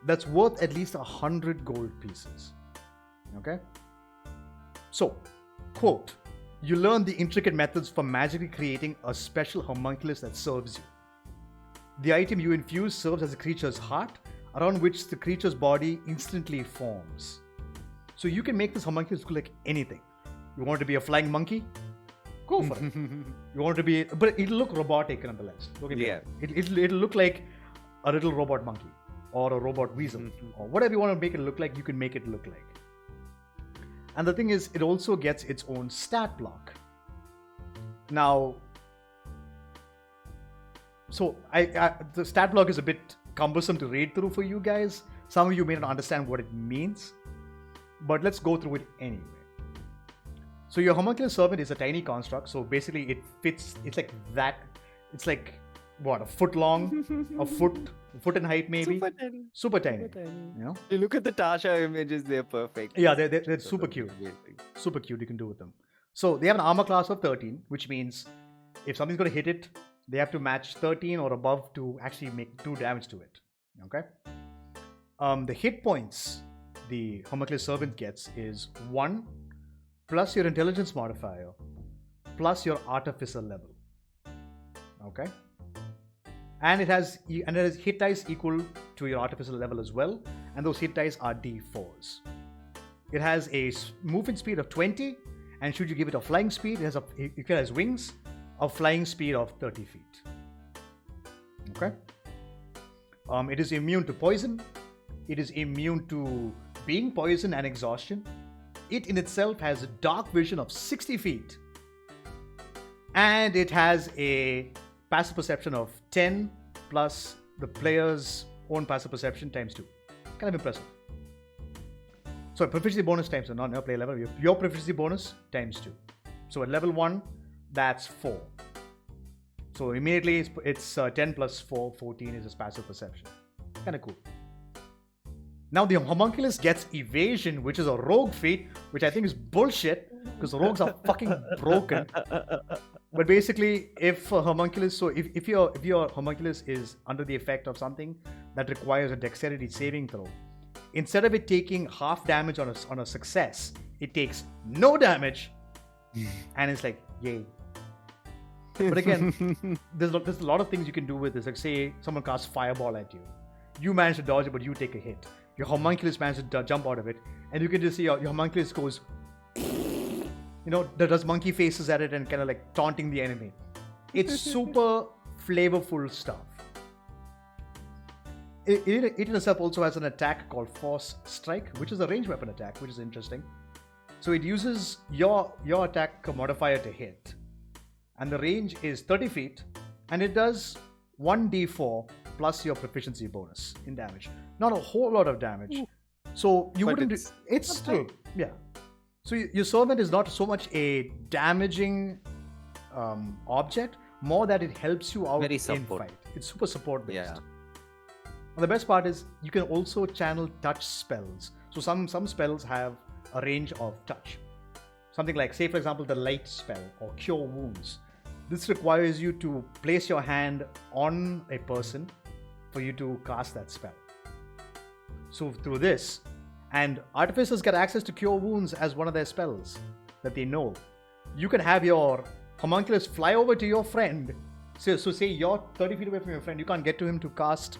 [SPEAKER 1] that's worth at least 100 gold pieces. Okay? So, quote, you learn the intricate methods for magically creating a special homunculus that serves you. The item you infuse serves as a creature's heart, around which the creature's body instantly forms. So you can make this homunculus look like anything. You want it to be a flying monkey? Go for it. You want it to be, but it'll look robotic nonetheless.
[SPEAKER 2] Yeah.
[SPEAKER 1] It'll look like a little robot monkey or a robot weasel or whatever you want to make it look like, you can make it look like. And the thing is, it also gets its own stat block. Now, so the stat block is a bit cumbersome to read through for you guys. Some of you may not understand what it means, but let's go through it anyway. So your homunculus servant is a tiny construct. So basically it fits, it's like that. It's like, what, a foot long, a foot in height maybe? Super tiny. You know?
[SPEAKER 2] You look at the Tasha images, they're perfect.
[SPEAKER 1] Yeah, they're super cute. Super cute you can do with them. So they have an armor class of 13, which means if something's going to hit it, they have to match 13 or above to actually make 2 damage to it. Okay? The hit points the homunculus servant gets is 1 plus your intelligence modifier plus your artificer level. Okay? And it has hit dice equal to your artificer level as well, and those hit dice are D4s. It has a movement speed of 20, and should you give it a flying speed, it has wings of flying speed of 30 feet. Okay. It is immune to poison. It is immune to being poisoned and exhaustion. It in itself has a dark vision of 60 feet. And it has a passive perception of 10 plus the player's own passive perception times 2. Kind of impressive. So proficiency bonus times 2, not your player level. Your proficiency bonus times 2. So at level 1, that's 4. So immediately it's 10 plus 4, 14 is his passive perception. Kind of cool. Now the homunculus gets evasion, which is a rogue feat, which I think is bullshit because rogues are fucking broken. But basically, if a homunculus, so if your homunculus is under the effect of something that requires a dexterity saving throw, instead of it taking half damage on a success, it takes no damage, and it's like yay. But again, there's a lot of things you can do with this. Like say someone casts fireball at you, you manage to dodge it, but you take a hit. Your homunculus manages to jump out of it, and you can just see your homunculus goes, does monkey faces at it and kind of like taunting the enemy. It's super flavorful stuff. It in itself also has an attack called Force Strike, which is a ranged weapon attack, which is interesting. So it uses your attack modifier to hit, and the range is 30 feet, and it does 1d4 plus your proficiency bonus in damage. Not a whole lot of damage. Ooh. So you wouldn't. It's still yeah. So your servant is not so much a damaging object, more that it helps you out in fight. It's super support based. Yeah. And the best part is you can also channel touch spells. So some spells have a range of touch. Something like, say for example, the light spell or cure wounds. This requires you to place your hand on a person for you to cast that spell. So through this, and artificers get access to cure wounds as one of their spells that they know. You can have your homunculus fly over to your friend. So say you're 30 feet away from your friend, you can't get to him to cast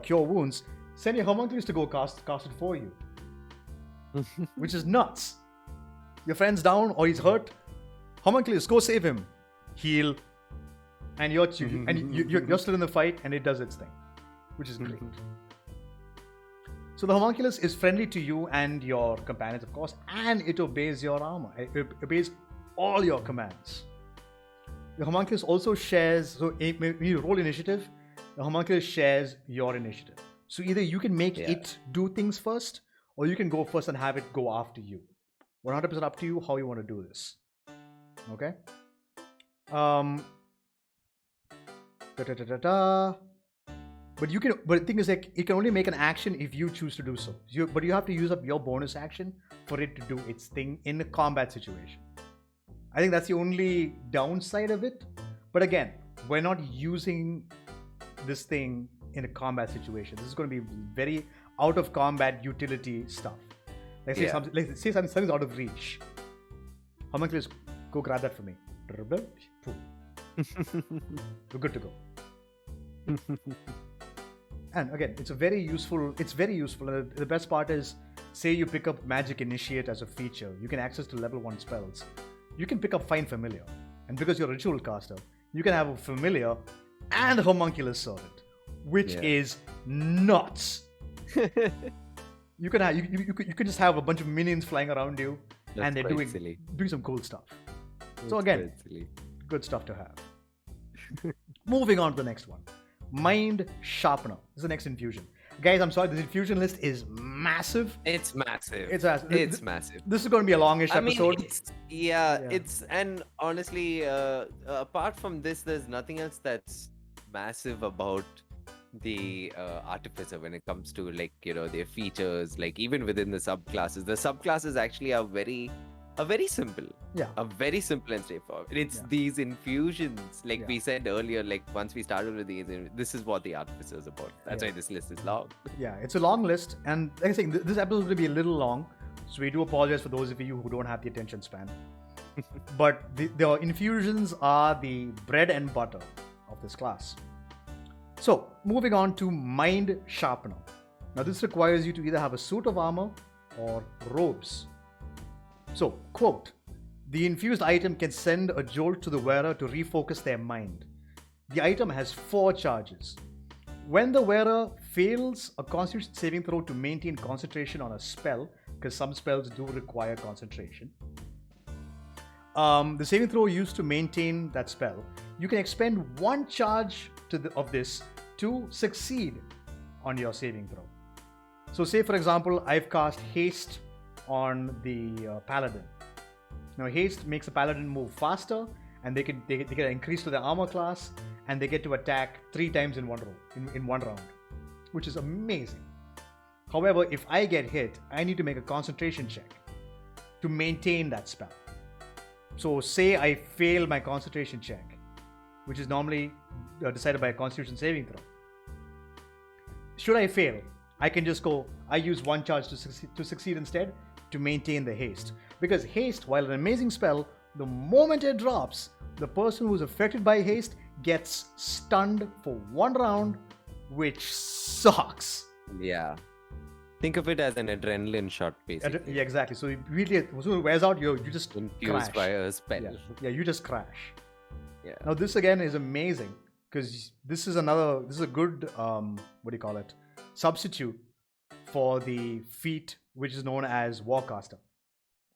[SPEAKER 1] cure wounds. Send your homunculus to go cast it for you, which is nuts. Your friend's down or he's hurt. Homunculus, go save him. Heal, and you're still in the fight, and it does its thing, which is great. So the homunculus is friendly to you and your companions, of course, and it obeys your armor. It obeys all your commands. The homunculus also shares, so when you roll initiative, the homunculus shares your initiative. So either you can make it do things first, or you can go first and have it go after you. 100% up to you how you want to do this. Okay? But the thing is, like, it can only make an action if you choose to do so. But you have to use up your bonus action for it to do its thing in a combat situation. I think that's the only downside of it. But again, we're not using this thing in a combat situation. This is going to be very out of combat utility stuff. Like say something's out of reach. Homunculus, go grab that for me. We're good to go. And again, it's very useful. And the best part is, say you pick up Magic Initiate as a feature, you can access to level 1 spells. You can pick up Find Familiar. And because you're a ritual caster, you can have a familiar and a homunculus servant, which is nuts. You can just have a bunch of minions flying around you, and they're doing some cool stuff. So again, good stuff to have. Moving on to the next one. Mind Sharpener. This is the next infusion. Guys, I'm sorry, this infusion list is massive.
[SPEAKER 2] It's massive.
[SPEAKER 1] It's massive. This is going to be a longish episode.
[SPEAKER 2] And honestly, apart from this, there's nothing else that's massive about the Artificer when it comes to, like, their features. Like, even within the subclasses actually are very simple.
[SPEAKER 1] Yeah.
[SPEAKER 2] A very simple and straightforward. It's these infusions, like we said earlier, like once we started with these, this is what the Artificer is about. That's why this list is long.
[SPEAKER 1] Yeah, it's a long list. And like I say, this episode will be a little long. So we do apologize for those of you who don't have the attention span. But the infusions are the bread and butter of this class. So, moving on to Mind Sharpener. Now, this requires you to either have a suit of armor or robes. So, quote, the infused item can send a jolt to the wearer to refocus their mind. the item has 4 charges. When the wearer fails a Constitution saving throw to maintain concentration on a spell, because some spells do require concentration, the saving throw used to maintain that spell, you can expend 1 charge of this to succeed on your saving throw. So say for example, I've cast Haste on the Paladin. Now Haste makes a Paladin move faster, and they get an increase to their armor class, and they get to attack 3 times in one round, which is amazing. However, if I get hit, I need to make a concentration check to maintain that spell. So say I fail my concentration check, which is normally decided by a Constitution saving throw. Should I fail, I can just go, I use 1 charge to succeed instead to maintain the haste. Because haste, while an amazing spell, the moment it drops, the person who's affected by haste gets stunned for 1 round, which sucks.
[SPEAKER 2] Yeah. Think of it as an adrenaline shot, basically.
[SPEAKER 1] Yeah, exactly. So immediately, as soon as it wears out, you just
[SPEAKER 2] Infused
[SPEAKER 1] crash.
[SPEAKER 2] by a spell.
[SPEAKER 1] Yeah, you just crash.
[SPEAKER 2] Yeah.
[SPEAKER 1] Now this again is amazing because this is a good substitute for the feat which is known as Warcaster,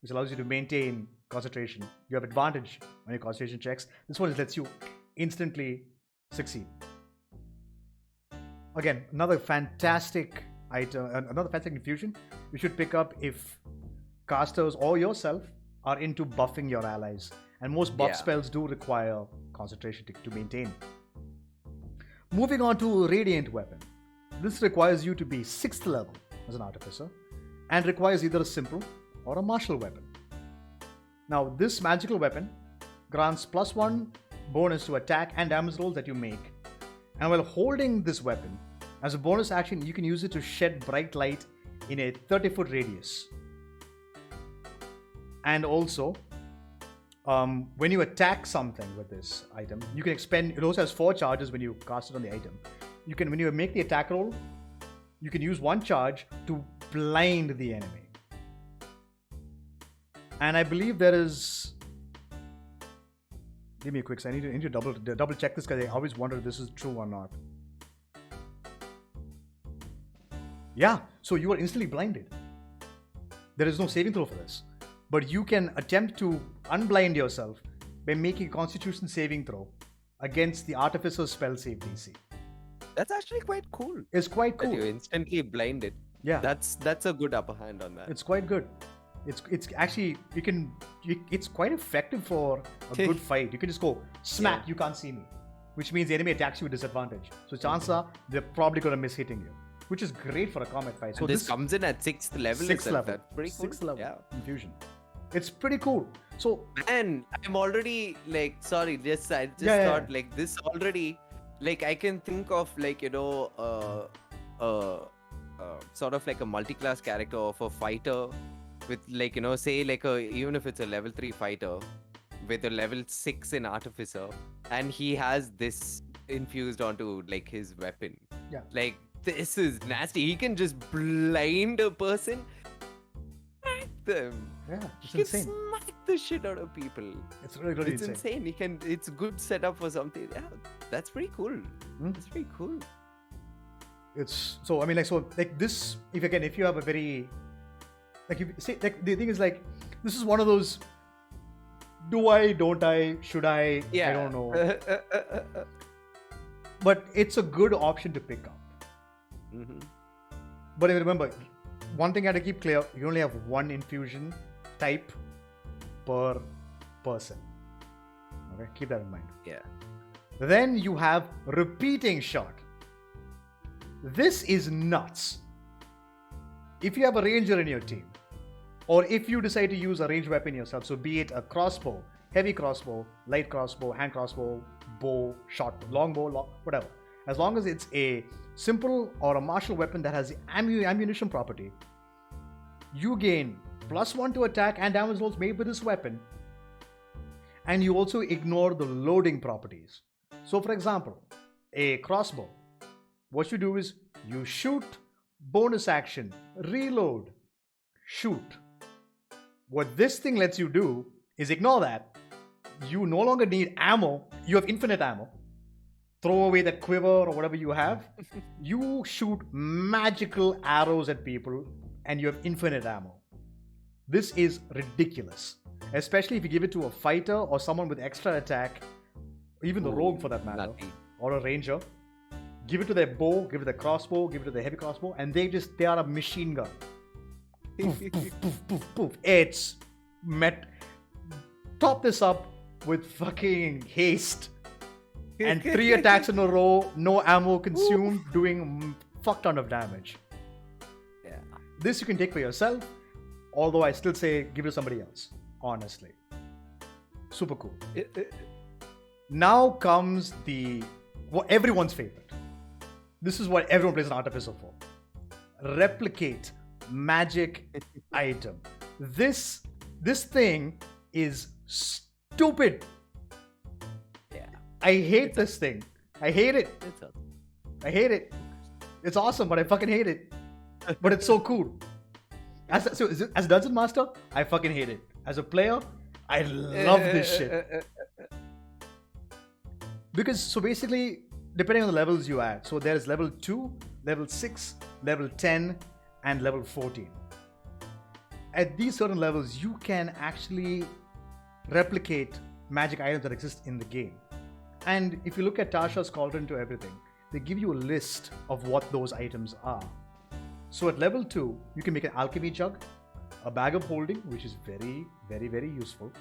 [SPEAKER 1] which allows you to maintain concentration. You have advantage on your concentration checks. This one lets you instantly succeed. Again, another fantastic item, another fantastic infusion you should pick up if casters or yourself are into buffing your allies. And most buff spells do require concentration to maintain. Moving on to Radiant Weapon. This requires you to be 6th level as an Artificer and requires either a simple or a martial weapon. Now, this magical weapon grants +1 bonus to attack and damage rolls that you make. And while holding this weapon, as a bonus action, you can use it to shed bright light in a 30-foot radius. And also, when you attack something with this item, you can expend, it also has 4 charges when you cast it on the item. You can, when you make the attack roll, you can use 1 charge to blind the enemy. And I believe there is, give me a quick second, I need to double check this because I always wonder if this is true or not. Yeah, so you are instantly blinded. There is no saving throw for this. But you can attempt to unblind yourself by making a Constitution saving throw against the Artificer's spell save DC.
[SPEAKER 2] That's actually quite cool.
[SPEAKER 1] It's quite cool.
[SPEAKER 2] That you instantly blinded.
[SPEAKER 1] Yeah.
[SPEAKER 2] That's a good upper hand on that.
[SPEAKER 1] It's quite good. It's actually, it's quite effective for a good fight. You can just go, smack, you can't see me. Which means the enemy attacks you with disadvantage. So chances are, they're probably going to miss hitting you. Which is great for a combat fight. So
[SPEAKER 2] this comes in at 6th level.
[SPEAKER 1] 6th level.
[SPEAKER 2] That's pretty cool.
[SPEAKER 1] 6th level infusion. It's pretty cool. So,
[SPEAKER 2] and I'm already like, sorry, I just thought like this already, like I can think of like, you know, sort of like a multi-class character of a fighter with like, you know, say like even if it's a level 3 fighter with a level 6 in Artificer, and he has this infused onto like his weapon.
[SPEAKER 1] Yeah.
[SPEAKER 2] Like, this is nasty. He can just blind a person, smack them.
[SPEAKER 1] Yeah, it's
[SPEAKER 2] he
[SPEAKER 1] insane.
[SPEAKER 2] Can smack the shit out of people.
[SPEAKER 1] It's really
[SPEAKER 2] it's insane. He can. It's good setup for something. Yeah, that's pretty cool. That's pretty cool.
[SPEAKER 1] It's so. I mean, like this. If you have a very, like, you say, like the thing is like, this is one of those. Do I? Don't I? Should I?
[SPEAKER 2] Yeah.
[SPEAKER 1] I don't know. But it's a good option to pick up. But remember, one thing I have to keep clear: you only have 1 infusion type per person. Okay, keep that in mind.
[SPEAKER 2] Yeah.
[SPEAKER 1] Then you have repeating shot. This is nuts. If you have a ranger in your team, or if you decide to use a ranged weapon yourself, so be it a crossbow, heavy crossbow, light crossbow, hand crossbow, bow, short, long bow, whatever. As long as it's a simple or a martial weapon that has the ammunition property, you gain +1 to attack and damage rolls made with this weapon, and you also ignore the loading properties. So for example, a crossbow, what you do is you shoot, bonus action, reload, shoot. What this thing lets you do is ignore that. You no longer need ammo, you have infinite ammo. throw away that quiver or whatever you have. You shoot magical arrows at people and you have infinite ammo. This is ridiculous. Especially if you give it to a fighter or someone with extra attack, even the rogue for that matter, or a ranger. Give it to their bow, give it to their crossbow, give it to their heavy crossbow, and they are a machine gun. Poof, poof, poof, poof, poof. It's top this up with fucking haste and 3 attacks in a row, no ammo consumed, doing fuck ton of damage.
[SPEAKER 2] Yeah.
[SPEAKER 1] This you can take for yourself, although I still say give it to somebody else, honestly. Super cool. Now comes everyone's favorite. This is what everyone plays an Artificer for. Replicate magic item. This thing is stupid.
[SPEAKER 2] Yeah.
[SPEAKER 1] I hate this thing. I hate it.
[SPEAKER 2] It's awesome.
[SPEAKER 1] I hate it. It's awesome, but I fucking hate it. But it's so cool. As Dungeon Master, I fucking hate it. As a player, I love this shit. Because, so basically, depending on the levels you add, so there's level 2, level 6, level 10, and level 14. At these certain levels, you can actually replicate magic items that exist in the game. And if you look at Tasha's Cauldron to Everything, they give you a list of what those items are. So at level 2, you can make an alchemy jug, a bag of holding, which is very, very, very useful,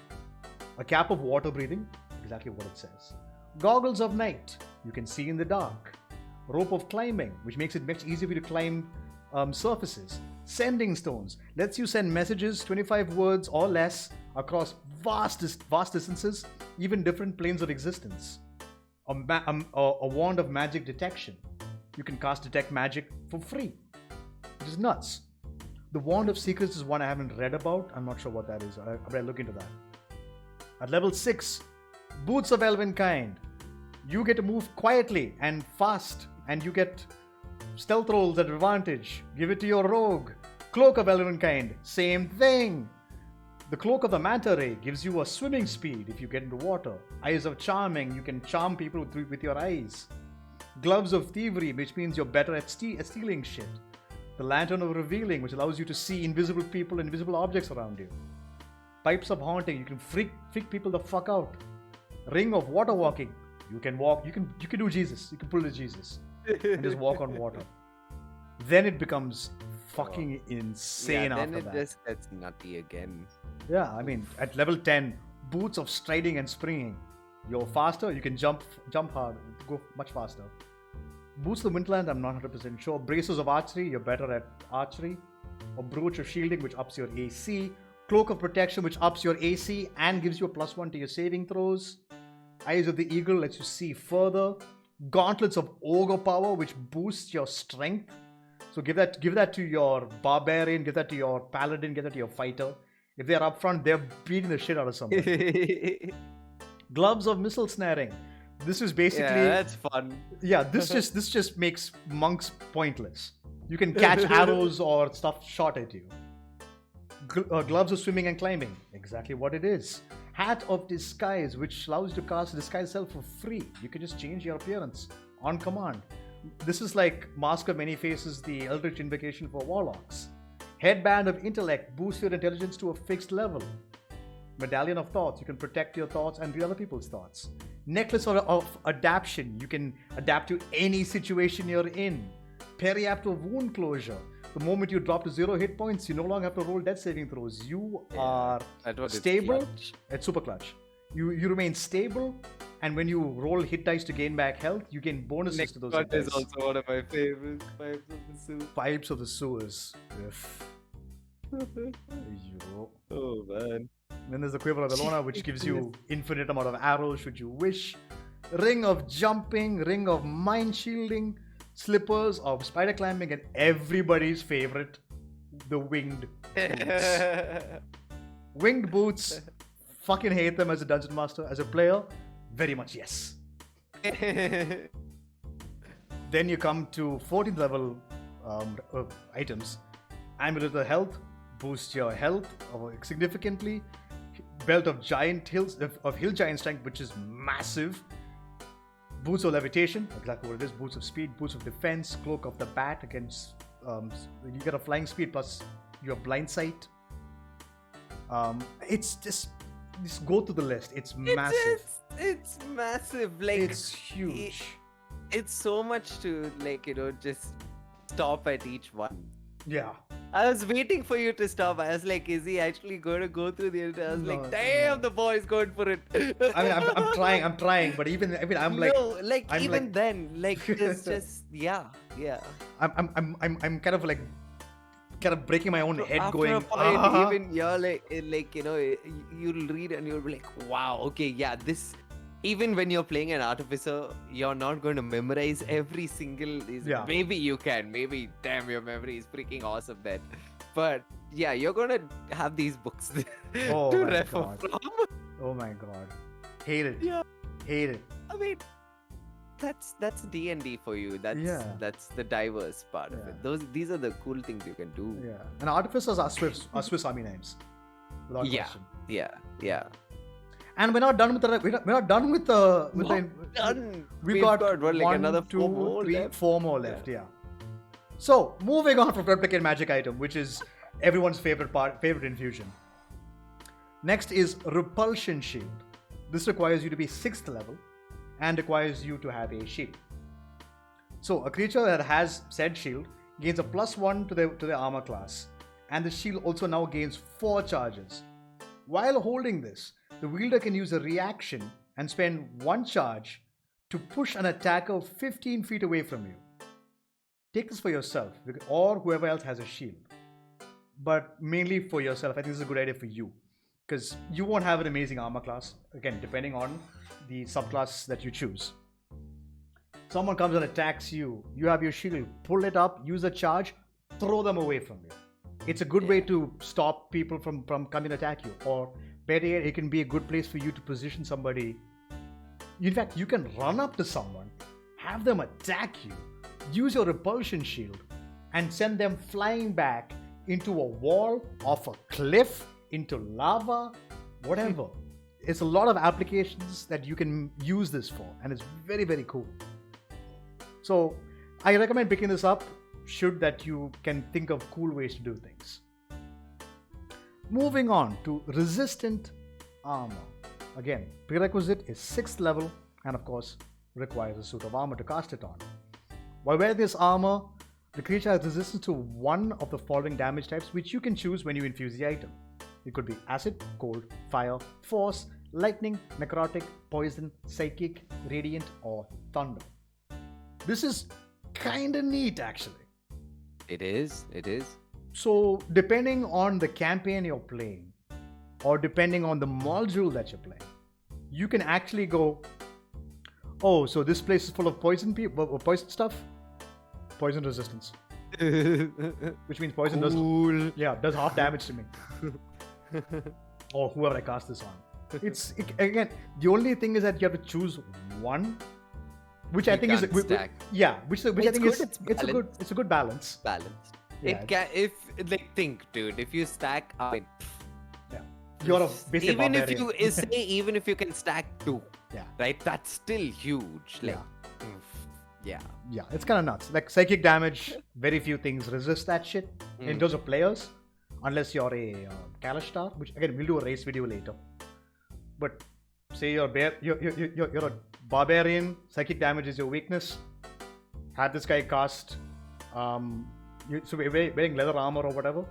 [SPEAKER 1] a cap of water breathing, exactly what it says, goggles of night, you can see in the dark, rope of climbing, which makes it much easier for you to climb surfaces, sending stones, lets you send messages 25 words or less across vast distances, even different planes of existence, a wand of magic detection, you can cast detect magic for free, which is nuts. The Wand of Secrets is one I haven't read about. I'm not sure what that is. I better look into that. At level 6, Boots of Elvenkind. You get to move quietly and fast, and you get stealth rolls at advantage. Give it to your rogue. Cloak of Elvenkind. Same thing. The Cloak of the Manta Ray gives you a swimming speed if you get into water. Eyes of Charming. You can charm people with your eyes. Gloves of Thievery, which means you're better at stealing shit. The Lantern of Revealing, which allows you to see invisible people and invisible objects around you. Pipes of Haunting, you can freak people the fuck out. Ring of Water Walking, you can walk, you can do Jesus, you can pull the Jesus and just walk on water. Then it becomes fucking insane after that.
[SPEAKER 2] Then it just gets nutty again.
[SPEAKER 1] Yeah, I mean, at level 10, Boots of Striding and Springing. You're faster, you can jump hard, go much faster. Boots of the Winterland, I'm not 100% sure. Braces of Archery, you're better at archery. A Brooch of Shielding, which ups your AC. Cloak of Protection, which ups your AC and gives you a +1 to your saving throws. Eyes of the Eagle lets you see further. Gauntlets of Ogre Power, which boosts your strength. So give that to your Barbarian, give that to your Paladin, give that to your Fighter. If they're up front, they're beating the shit out of somebody. Gloves of Missile Snaring. This is basically...
[SPEAKER 2] Yeah, that's fun.
[SPEAKER 1] Yeah, this just makes monks pointless. You can catch arrows or stuff shot at you. Gloves of Swimming and Climbing. Exactly what it is. Hat of Disguise, which allows you to cast Disguise Self for free. You can just change your appearance on command. This is like Mask of Many Faces, the Eldritch Invocation for Warlocks. Headband of Intellect boosts your intelligence to a fixed level. Medallion of Thoughts, you can protect your thoughts and read other people's thoughts. Necklace of Adaption, you can adapt to any situation you're in. Periapt of Wound Closure, the moment you drop to 0 hit points, you no longer have to roll death saving throws. You are stable. It's super clutch. You remain stable, and when you roll hit dice to gain back health, you gain bonuses to those hit dice.
[SPEAKER 2] Is also one of my favorites. Pipes of the Sewers.
[SPEAKER 1] Pipes of the Sewers.
[SPEAKER 2] Oh man.
[SPEAKER 1] Then there's the Quiver of Elona, which gives you infinite amount of arrows should you wish. Ring of Jumping, Ring of Mind Shielding, Slippers of Spider Climbing, and everybody's favorite, the Winged Boots. Winged Boots, fucking hate them as a Dungeon Master. As a player, very much yes. Then you come to 14th level items. Amulet of Health, boost your health significantly. Belt of Hill Giant Strength, which is massive. boots of levitation, exactly what it is. Boots of speed, boots of defense, cloak of the bat against. You get a flying speed plus you have blind sight. It's just go through the list. It's massive.
[SPEAKER 2] It's massive. Like
[SPEAKER 1] It's huge.
[SPEAKER 2] It's so much to just stop at each one.
[SPEAKER 1] Yeah.
[SPEAKER 2] I was waiting for you to stop. I was like, is he actually going to go through the entire? I was like, damn, the boy's going for it.
[SPEAKER 1] I mean, I'm trying, but even I'm like,
[SPEAKER 2] no,
[SPEAKER 1] I'm
[SPEAKER 2] even
[SPEAKER 1] like-
[SPEAKER 2] then, it's just yeah.
[SPEAKER 1] I'm kind of like, breaking my own head,
[SPEAKER 2] After
[SPEAKER 1] going.
[SPEAKER 2] a point,
[SPEAKER 1] "Ah."
[SPEAKER 2] even you're you'll read and you'll be like, wow, okay, yeah, this. Even when you're playing an Artificer, you're not going to memorize every single.
[SPEAKER 1] Yeah.
[SPEAKER 2] Maybe you can. Maybe, damn, your memory is freaking awesome then. But yeah, you're going to have these books
[SPEAKER 1] Oh
[SPEAKER 2] to
[SPEAKER 1] my
[SPEAKER 2] refer
[SPEAKER 1] God.
[SPEAKER 2] from.
[SPEAKER 1] Oh my god, hate it.
[SPEAKER 2] Yeah.
[SPEAKER 1] Hate it.
[SPEAKER 2] I mean, that's D&D for you. That's the diverse part of
[SPEAKER 1] Yeah.
[SPEAKER 2] it. These are the cool things you can do.
[SPEAKER 1] Yeah, and artificers are Swiss Army knives, without
[SPEAKER 2] Yeah.
[SPEAKER 1] question.
[SPEAKER 2] Yeah.
[SPEAKER 1] And we're not done with the. We're not done with the.
[SPEAKER 2] Done.
[SPEAKER 1] We've got
[SPEAKER 2] what, like
[SPEAKER 1] one,
[SPEAKER 2] another
[SPEAKER 1] two,
[SPEAKER 2] four more
[SPEAKER 1] three,
[SPEAKER 2] left?
[SPEAKER 1] four more left. Yeah. So moving on from replicate magic item, which is everyone's favorite infusion. Next is repulsion shield. This requires you to be 6th level, and requires you to have a shield. So a creature that has said shield gains a +1 to their armor class, and the shield also now gains 4 charges. While holding this, the wielder can use a reaction and spend 1 charge to push an attacker 15 feet away from you. Take this for yourself or whoever else has a shield, but mainly for yourself. I think this is a good idea for you because you won't have an amazing armor class, again, depending on the subclass that you choose. Someone comes and attacks you, you have your shield, pull it up, use a charge, throw them away from you. It's a good way to stop people from coming to attack you. Or better yet, it can be a good place for you to position somebody. In fact, you can run up to someone, have them attack you, use your repulsion shield, and send them flying back into a wall, off a cliff, into lava, whatever. It's a lot of applications that you can use this for, and it's very, very cool. So I recommend picking this up should that you can think of cool ways to do things. Moving on to resistant armor. Again, prerequisite is 6th level and of course requires a suit of armor to cast it on. While wearing this armor, the creature has resistance to one of the following damage types, which you can choose when you infuse the item. It could be acid, cold, fire, force, lightning, necrotic, poison, psychic, radiant, or thunder. This is kinda neat actually.
[SPEAKER 2] It is.
[SPEAKER 1] So, depending on the campaign you're playing, or depending on the module that you're playing, you can actually go, oh, so this place is full of poison stuff? Poison resistance. Which means poison does half damage to me. Or whoever I cast this on. Again, the only thing is that you have to choose one, which I think is
[SPEAKER 2] stack.
[SPEAKER 1] which I think is it's a good balance.
[SPEAKER 2] Balanced.
[SPEAKER 1] Yeah.
[SPEAKER 2] It can think, dude. If you stack, I mean,
[SPEAKER 1] Yeah. You're basically
[SPEAKER 2] even if
[SPEAKER 1] barbarian.
[SPEAKER 2] you say even if you can stack 2,
[SPEAKER 1] Yeah.
[SPEAKER 2] right? That's still huge. Like, yeah.
[SPEAKER 1] Yeah, it's kind of nuts. Like psychic damage, very few things resist that shit in terms of players, unless you're a Kalashtar, which again we'll do a race video later. But say you're a barbarian, psychic damage is your weakness. Had this guy cast, so wearing leather armor or whatever,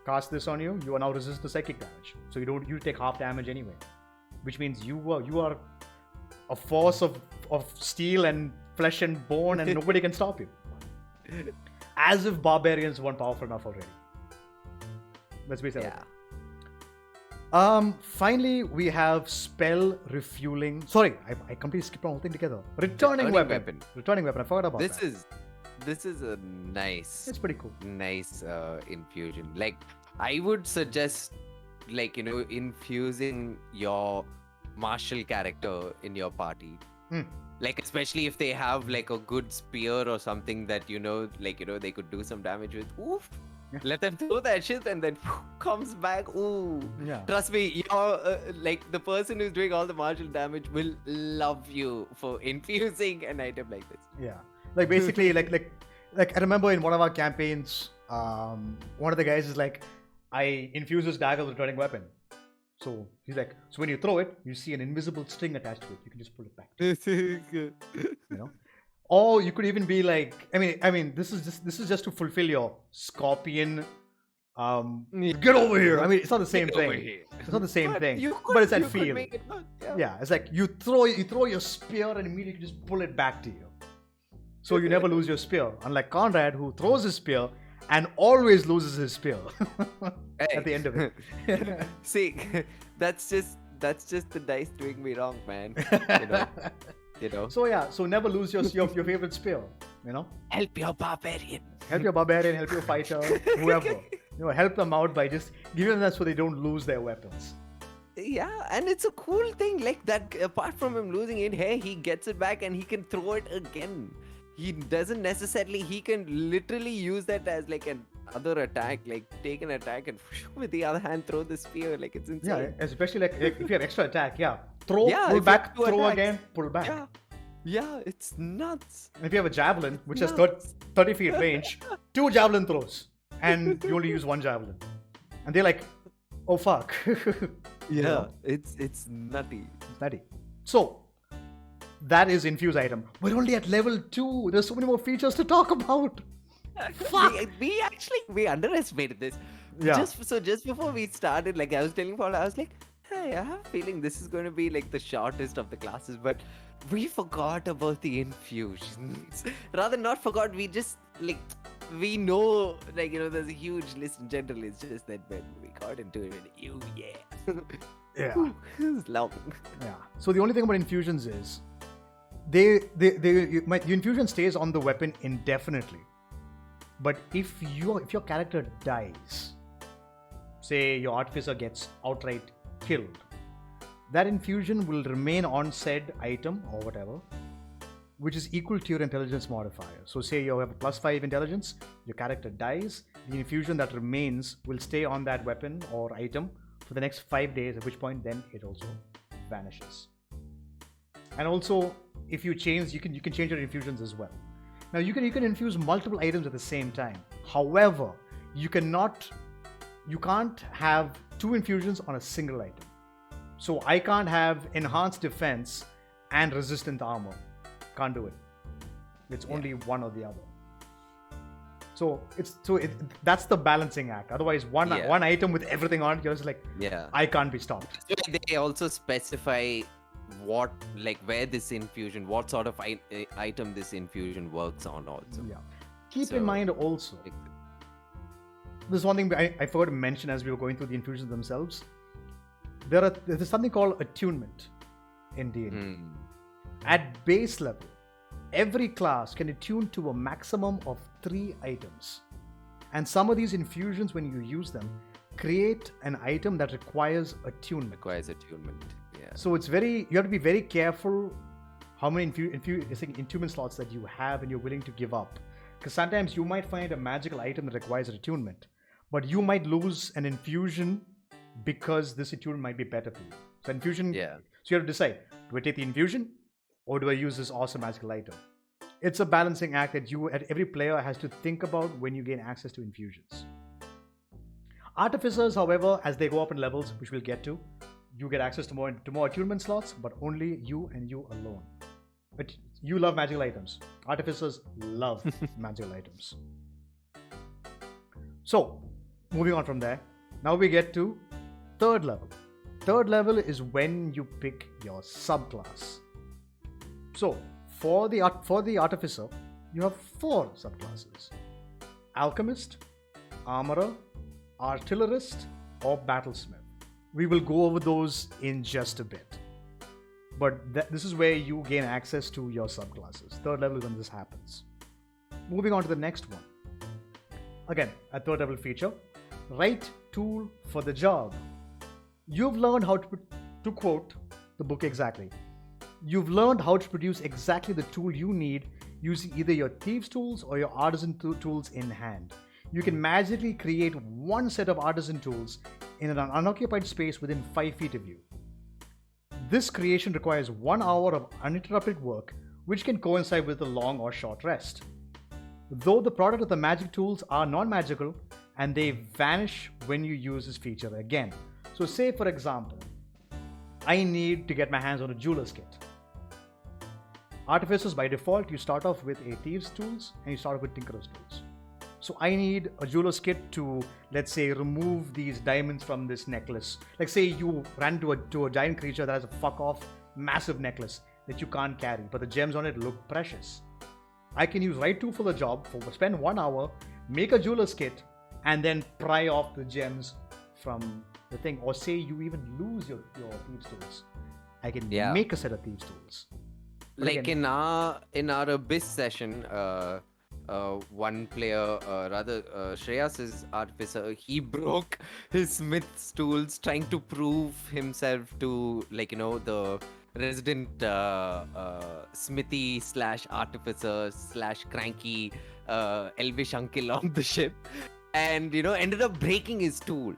[SPEAKER 1] cast this on you, you are now resistant to psychic damage. So you take half damage anyway, which means you are a force of steel and flesh and bone, and nobody can stop you. As if barbarians weren't powerful enough already. Let's be serious.
[SPEAKER 2] Yeah.
[SPEAKER 1] Finally, we have spell refueling. Sorry, I completely skipped the whole thing together. Returning weapon. Returning weapon. I forgot about that.
[SPEAKER 2] This is a nice.
[SPEAKER 1] It's pretty cool.
[SPEAKER 2] Nice infusion. Like, I would suggest, infusing your martial character in your party. Like, especially if they have like a good spear or something that they could do some damage with. Oof. Let them throw that shit and then comes back. Ooh.
[SPEAKER 1] Yeah.
[SPEAKER 2] Trust me, you're like the person who's doing all the martial damage will love you for infusing an item like this.
[SPEAKER 1] Yeah. Like basically, like I remember in one of our campaigns, one of the guys is like, I infuse this dagger with a returning weapon. So he's like, so when you throw it, you see an invisible string attached to it. You can just pull it back. You know. Or you could even be like, I mean, this is just to fulfill your scorpion. Get over here. I mean, it's not the same thing. It's not the same thing. But it's that feel. Yeah, it's like you throw your spear and immediately just pull it back to you. So you never lose your spear. Unlike Conrad, who throws his spear and always loses his spear at the end of it.
[SPEAKER 2] See, that's just the dice doing me wrong, man. You know.
[SPEAKER 1] So yeah, so never lose your favorite spear. You know.
[SPEAKER 2] Help your barbarian.
[SPEAKER 1] Help your barbarian. Help your fighter. Whoever. Help them out by just giving them that so they don't lose their weapons.
[SPEAKER 2] Yeah, and it's a cool thing like that. Apart from him losing it, hey, he gets it back and he can throw it again. He doesn't necessarily. He can literally use that as like another attack, like take an attack and with the other hand throw the spear. Like it's insane.
[SPEAKER 1] Yeah, especially like if you have extra attack. Yeah, throw, pull back, throw attacks. Again, pull back.
[SPEAKER 2] Yeah, it's nuts.
[SPEAKER 1] And if you have a javelin, which has 30 feet range, 2 javelin throws, and you only use 1 javelin, and they're like, oh fuck.
[SPEAKER 2] Yeah, it's nutty.
[SPEAKER 1] It's nutty. So that is infuse item. We're only at level 2. There's so many more features to talk about. Fuck.
[SPEAKER 2] We underestimated this.
[SPEAKER 1] Yeah.
[SPEAKER 2] Just before we started, like I was telling Paul, I was like, hey, I have a feeling this is going to be like the shortest of the classes, but we forgot about the infusions. Rather not forgot, we just like we know like there's a huge list in general. It's just that when we got into it,
[SPEAKER 1] yeah,
[SPEAKER 2] it's long.
[SPEAKER 1] Yeah. So the only thing about infusions is the infusion stays on the weapon indefinitely. But if your character dies, say your Artificer gets outright killed, that infusion will remain on said item or whatever, which is equal to your intelligence modifier. So say you have a +5 intelligence, your character dies, the infusion that remains will stay on that weapon or item for the next 5 days, at which point then it also vanishes. And also, if you change, you can change your infusions as well. Now you can infuse multiple items at the same time. However, you can't have 2 infusions on a single item. So I can't have enhanced defense and resistant armor. Can't do it. It's only one or the other. So that's the balancing act. Otherwise, one item with everything on it, you're just like, I can't be stopped.
[SPEAKER 2] They also specify where this infusion, what sort of item this infusion works on also.
[SPEAKER 1] Yeah. Keep in mind also, there's one thing I forgot to mention as we were going through the infusions themselves. There's something called attunement in D&D. At base level, every class can attune to a maximum of 3 items. And some of these infusions, when you use them, create an item that requires attunement. Yeah. So you have to be very careful how many attunement slots that you have and you're willing to give up. Because sometimes you might find a magical item that requires attunement, but you might lose an infusion because this attunement might be better for you. So infusion, so you have to decide, do I take the infusion or do I use this awesome magical item? It's a balancing act that every player has to think about when you gain access to infusions. Artificers, however, as they go up in levels, which we'll get to, you get access to more attunement slots, but only you and you alone. But you love magical items. Artificers love magical items. So, moving on from there, now we get to 3rd level. 3rd level is when you pick your subclass. So, for the Artificer, you have 4 subclasses: Alchemist, Armorer, Artillerist, or Battlesmith. We will go over those in just a bit. But this is where you gain access to your subclasses. 3rd level is when this happens. Moving on to the next one. Again, a 3rd level feature. Right tool for the job. You've learned how to quote the book exactly. You've learned how to produce exactly the tool you need using either your thieves' tools or your artisan tools in hand. you can magically create one set of artisan tools in an unoccupied space within 5 feet of you. This creation requires 1 hour of uninterrupted work, which can coincide with a long or short rest. Though the product of the magic tools are non-magical and they vanish when you use this feature again. So say for example, I need to get my hands on a jeweler's kit. Artificers by default, you start off with a thieves tools and you start off with tinkerer's tools. So I need a jeweler's kit to, let's say, remove these diamonds from this necklace. Like say you ran to a giant creature that has a fuck off massive necklace that you can't carry, but the gems on it look precious. I can use right tool for the job, spend 1 hour, make a jeweler's kit, and then pry off the gems from the thing. Or say you even lose your thieves tools. I can make a set of thieves tools. But
[SPEAKER 2] Like
[SPEAKER 1] again,
[SPEAKER 2] in our Abyss session, one player, Shreyas's Artificer, he broke his smith's tools trying to prove himself to, the resident smithy / artificer / cranky elvish uncle on the ship, and ended up breaking his tools.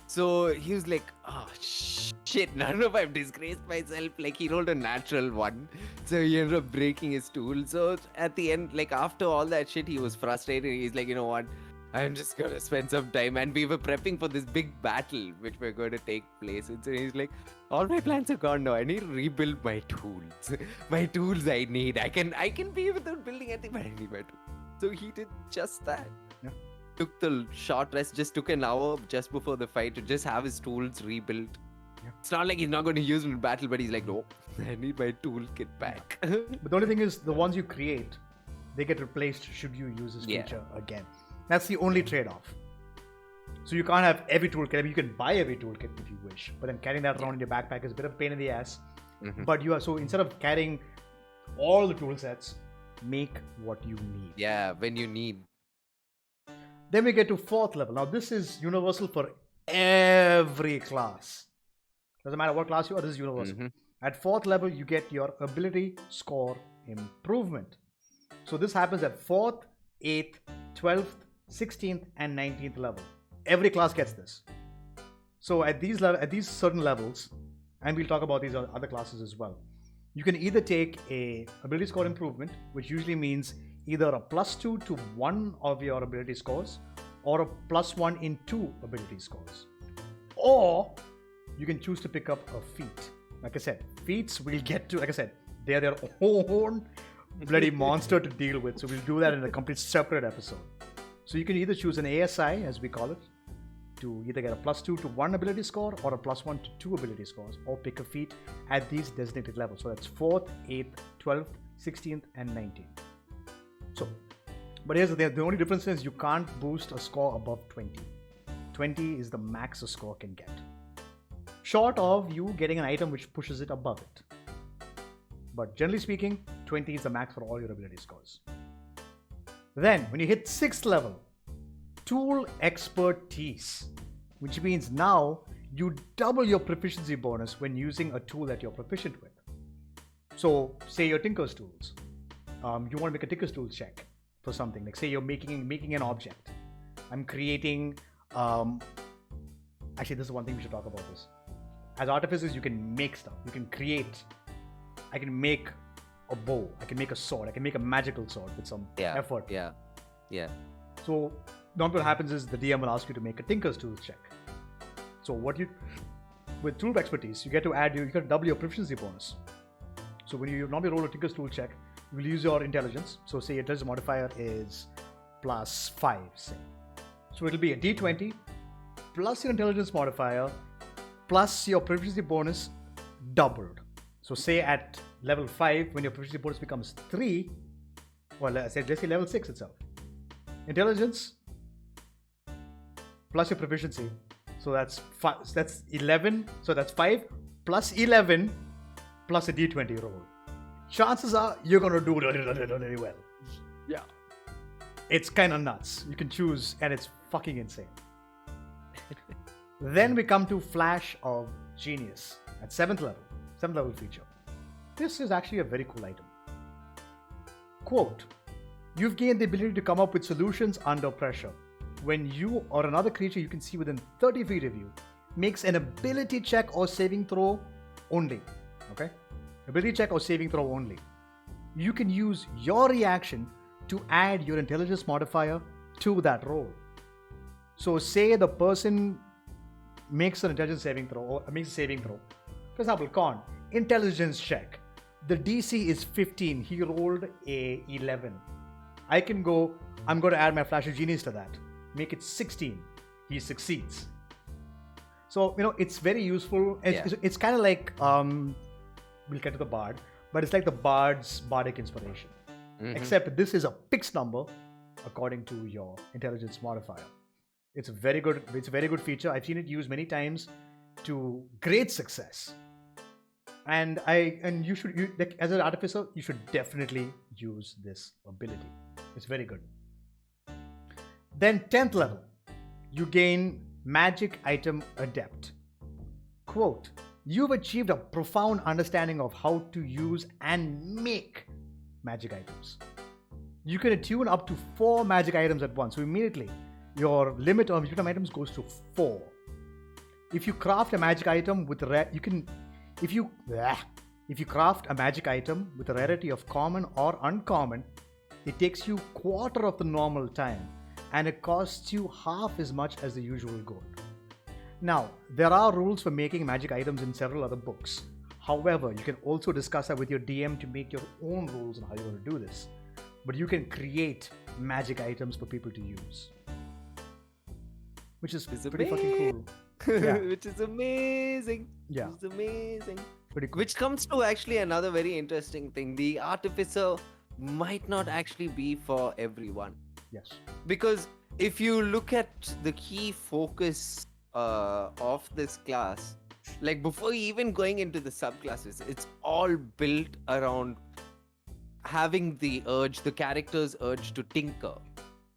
[SPEAKER 2] So he was like, oh shit, none of I've disgraced myself. Like he rolled a natural 1. So he ended up breaking his tool. So at the end, after all that shit, he was frustrated. He's like, you know what? I'm just gonna spend some time. And we were prepping for this big battle which we're going to take place. And so he's like, all my plans are gone now. I need to rebuild my tools. My tools I need. I can be without building anything, but I need my tools. So he did just that.
[SPEAKER 1] Yeah.
[SPEAKER 2] Took the short rest, just took an hour just before the fight to just have his tools rebuilt.
[SPEAKER 1] Yeah.
[SPEAKER 2] It's not like he's not going to use them in battle, but he's like, no, I need my toolkit back.
[SPEAKER 1] but the only thing is, the ones you create, they get replaced should you use this feature again. That's the only trade-off. So you can't have every toolkit. I mean, you can buy every toolkit if you wish, but then carrying that around in your backpack is a bit of a pain in the ass.
[SPEAKER 2] Mm-hmm.
[SPEAKER 1] But so instead of carrying all the tool sets, make what you need.
[SPEAKER 2] Yeah, when you need.
[SPEAKER 1] Then we get to 4th level. Now this is universal for every class. Doesn't matter what class you are, this is universal.
[SPEAKER 2] Mm-hmm.
[SPEAKER 1] At 4th level, you get your ability score improvement. So this happens at 4th, 8th, 12th, 16th, and 19th level. Every class gets this. So at these certain levels, and we'll talk about these other classes as well, you can either take a ability score improvement, which usually means either a +2 to 1 of your ability scores or a +1 in 2 ability scores. Or you can choose to pick up a feat. Like I said, feats we'll get to, like I said, they're their own bloody monster to deal with. So we'll do that in a complete separate episode. So you can either choose an ASI, as we call it, to either get a +2 to 1 ability score or a +1 to 2 ability scores, or pick a feat at these designated levels. So that's 4th, 8th, 12th, 16th, and 19th. So, but here's the thing, the only difference is you can't boost a score above 20. 20 is the max a score can get. Short of you getting an item which pushes it above it. But generally speaking, 20 is the max for all your ability scores. Then, when you hit 6th level, Tool Expertise, which means now you double your proficiency bonus when using a tool that you're proficient with. So, say your Tinker's tools. You want to make a Tinker's tools check for something. Like say you're making an object. I'm creating. Actually, this is one thing we should talk about. This as artificers, you can make stuff. You can create. I can make a bow. I can make a sword. I can make a magical sword with some effort.
[SPEAKER 2] Yeah.
[SPEAKER 1] So normally what happens is the DM will ask you to make a Tinker's tools check. So with tool expertise, you get to add you got to double your proficiency bonus. So when you normally roll a Tinker's tool check, you will use your intelligence. So say your intelligence modifier is +5, say. So it'll be a d20 plus your intelligence modifier plus your proficiency bonus doubled. So say at level 5, when your proficiency bonus becomes 3, well, let's say level 6 itself. Intelligence plus your proficiency. So that's 11. So that's 5 plus 11 plus a d20 roll. Chances are you're going to do really well.
[SPEAKER 2] Yeah.
[SPEAKER 1] It's kind of nuts. You can choose, and it's fucking insane. Then we come to Flash of Genius at 7th level feature. This is actually a very cool item. Quote, you've gained the ability to come up with solutions under pressure. when you or another creature you can see within 30 feet of you makes an ability check or saving throw only. Okay? Ability check or saving throw only. You can use your reaction to add your intelligence modifier to that roll. So say the person makes an intelligence saving throw or makes a saving throw. For example, Con, intelligence check. The DC is 15. He rolled a 11. I'm going to add my flash of genius to that. Make it 16. He succeeds. So, it's very useful. It's kind of like, we'll get to the bard, but it's like the bard's bardic inspiration. Mm-hmm. Except this is a fixed number according to your intelligence modifier. It's a very good feature. I've seen it used many times to great success. And you should, like, as an artificer, you should definitely use this ability. It's very good. Then 10th level, you gain Magic Item Adept. Quote, you've achieved a profound understanding of how to use and make magic items. You can attune up to 4 magic items at once. So immediately, your limit of magic items goes to 4. If you craft a magic item with if you craft a magic item with a rarity of common or uncommon, it takes you quarter of the normal time, and it costs you half as much as the usual gold. Now, there are rules for making magic items in several other books. However, you can also discuss that with your DM to make your own rules on how you're going to do this. But you can create magic items for people to use. Which is pretty fucking cool. Yeah.
[SPEAKER 2] Which is amazing.
[SPEAKER 1] Yeah.
[SPEAKER 2] Which is amazing.
[SPEAKER 1] Pretty cool.
[SPEAKER 2] Which comes to actually another very interesting thing. The Artificer might not actually be for everyone.
[SPEAKER 1] Yes.
[SPEAKER 2] Because if you look at the key focus of this class, like before even going into the subclasses, it's all built around having the character's urge to tinker,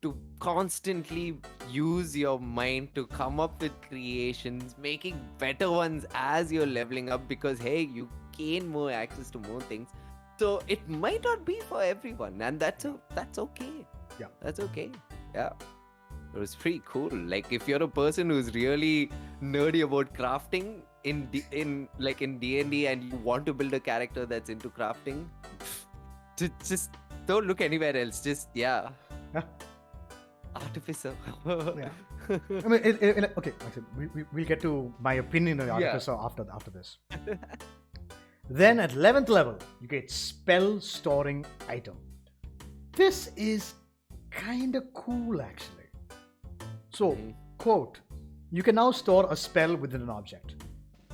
[SPEAKER 2] to constantly use your mind to come up with creations, making better ones as you're leveling up, because hey, you gain more access to more things. So it might not be for everyone, and that's okay.
[SPEAKER 1] Yeah,
[SPEAKER 2] that's okay. Yeah, it was pretty cool. Like if you're a person who's really nerdy about crafting in D&D and you want to build a character that's into crafting, just don't look anywhere else. Just Artificer.
[SPEAKER 1] Yeah. I mean, okay. We'll get to my opinion on Artificer after this. Then at 11th level, you get Spell Storing Item. This is kind of cool, actually. So, quote, you can now store a spell within an object.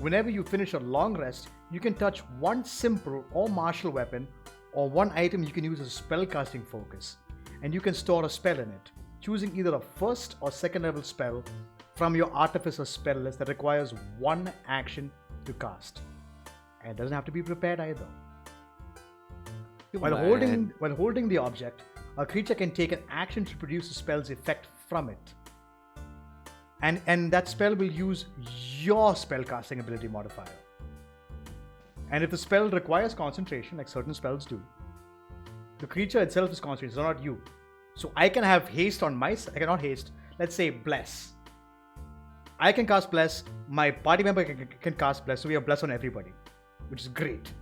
[SPEAKER 1] Whenever you finish a long rest, you can touch one simple or martial weapon or one item you can use as a spellcasting focus, and you can store a spell in it, choosing either a first or second level spell from your Artificer spell list that requires one action to cast. And it doesn't have to be prepared either. While holding the object, a creature can take an action to produce a spell's effect from it. And that spell will use your spellcasting ability modifier. And if the spell requires concentration, like certain spells do, the creature itself is concentrated, so not you. So I can have haste on I cannot haste, let's say bless. I can cast bless, my party member can cast bless, so we have bless on everybody, which is great.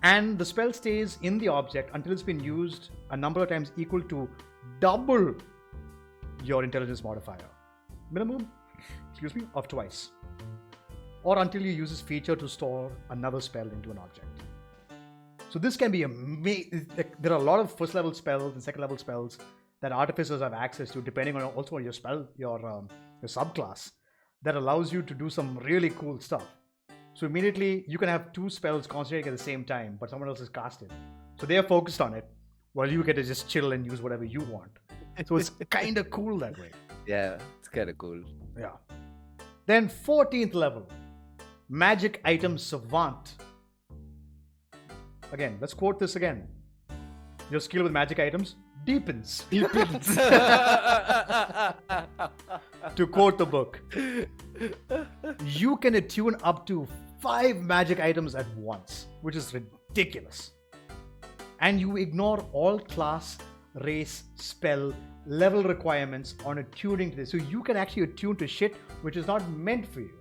[SPEAKER 1] And the spell stays in the object until it's been used a number of times equal to double your intelligence modifier. Minimum, of twice. Or until you use this feature to store another spell into an object. So this can be amazing. There are a lot of first level spells and second level spells that artificers have access to, depending on also your spell, your subclass, that allows you to do some really cool stuff. So immediately you can have two spells concentrating at the same time, but someone else is casted. So they are focused on it, while you get to just chill and use whatever you want. So it's kind of cool that way.
[SPEAKER 2] Yeah, it's kind of cool.
[SPEAKER 1] Yeah. Then 14th level, Magic Item Savant. Again, let's quote this again. Your skill with magic items deepens. To quote the book, you can attune up to 5 magic items at once, which is ridiculous. And you ignore all class, race, spell, level requirements on attuning to this. So you can actually attune to shit which is not meant for you.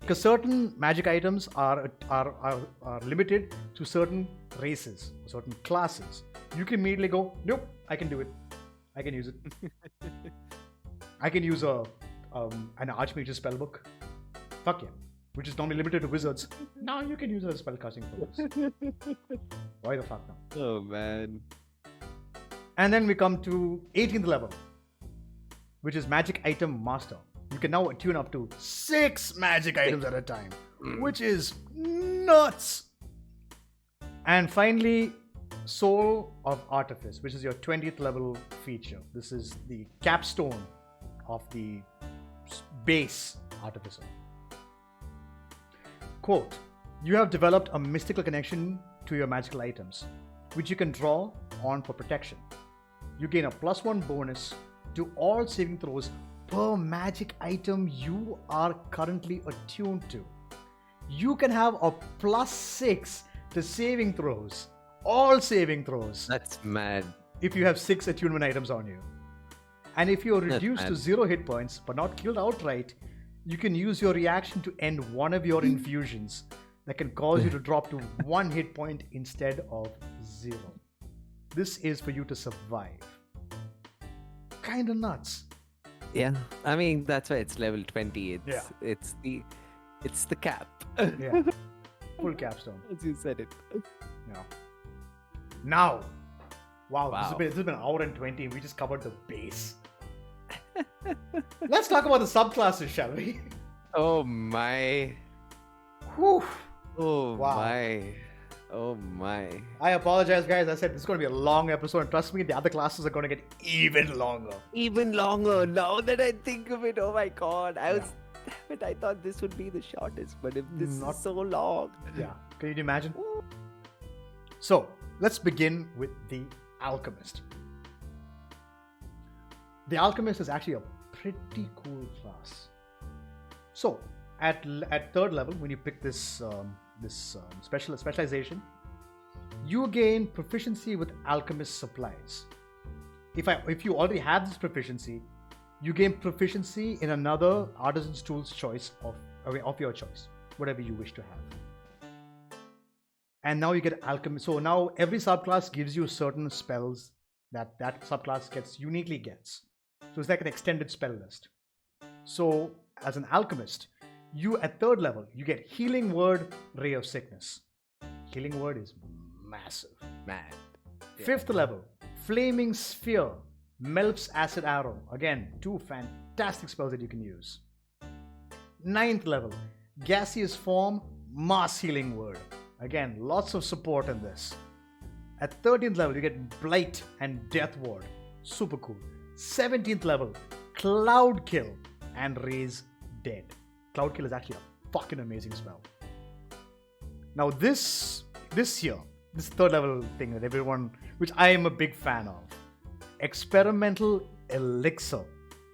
[SPEAKER 1] Because certain magic items are limited to certain races, certain classes. You can immediately go, nope, I can do it. I can use it. I can use an Archmage's spellbook. Fuck yeah. Which is normally limited to wizards. Now you can use it as spellcasting for this. Why the fuck now?
[SPEAKER 2] Oh man.
[SPEAKER 1] And then we come to 18th level, which is Magic Item Master. You can now attune up to 6 magic items at a time, which is nuts. And finally, Soul of Artifice, which is your 20th level feature. This is the capstone of the base Artificer. Quote, you have developed a mystical connection to your magical items, which you can draw on for protection. You gain a +1 bonus to all saving throws per magic item you are currently attuned to. You can have a +6 to saving throws, all saving throws.
[SPEAKER 2] That's mad.
[SPEAKER 1] If you have 6 attunement items on you. And if you're reduced to 0 hit points but not killed outright, you can use your reaction to end one of your infusions that can cause you to drop to 1 hit point instead of 0. This is for you to survive. Kinda nuts.
[SPEAKER 2] Yeah, I mean that's why it's level 20.
[SPEAKER 1] Yeah.
[SPEAKER 2] It's the cap.
[SPEAKER 1] Yeah. Full capstone.
[SPEAKER 2] As you said it.
[SPEAKER 1] Yeah. Now. Wow.
[SPEAKER 2] Wow.
[SPEAKER 1] This has been an hour and 20. We just covered the base. Let's talk about the subclasses, shall we?
[SPEAKER 2] Oh my.
[SPEAKER 1] Whew.
[SPEAKER 2] Oh
[SPEAKER 1] Wow.
[SPEAKER 2] my. Oh my.
[SPEAKER 1] I apologize, guys. I said this is going to be a long episode, and trust me, the other classes are going to get even longer.
[SPEAKER 2] Even longer now that I think of it. Oh my god. Damn it, I thought this would be the shortest, but if this is so long.
[SPEAKER 1] Yeah. Can you imagine? So, let's begin with the Alchemist. The Alchemist is actually a pretty cool class. So, at 3rd level, when you pick this specialization, you gain proficiency with alchemist supplies. If you already have this proficiency, you gain proficiency in another artisan's tool's choice of your choice, whatever you wish to have. And now you get alchemist. So now every subclass gives you certain spells that subclass uniquely gets. So it's like an extended spell list. So as an alchemist, you at 3rd level, you get Healing Word, Ray of Sickness. Healing Word is massive.
[SPEAKER 2] Man.
[SPEAKER 1] 5th level, Flaming Sphere, Melf's Acid Arrow. Again, 2 fantastic spells that you can use. 9th level, Gaseous Form, Mass Healing Word. Again, lots of support in this. At 13th level, you get Blight and Death Ward. Super cool. 17th level, Cloud Kill and Raise Dead. Cloud Kill is actually a fucking amazing spell. Now this year, this 3rd level thing that everyone, which I am a big fan of, Experimental Elixir.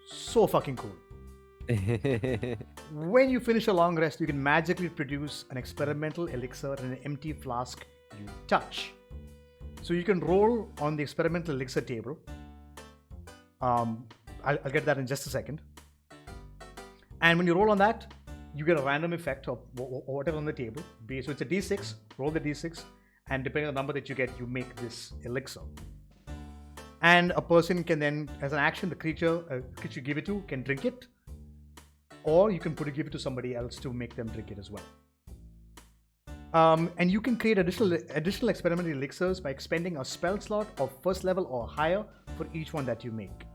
[SPEAKER 1] So fucking cool. When you finish a long rest, you can magically produce an experimental elixir in an empty flask you touch. So you can roll on the experimental elixir table. I'll get that in just a second. And when you roll on that, you get a random effect of whatever on the table. So it's a d6, roll the d6, and depending on the number that you get, you make this elixir. And a person can then, as an action, the creature you give it to can drink it, or you can give it to somebody else to make them drink it as well. And you can create additional experimental elixirs by expending a spell slot of 1st level or higher for each one that you make.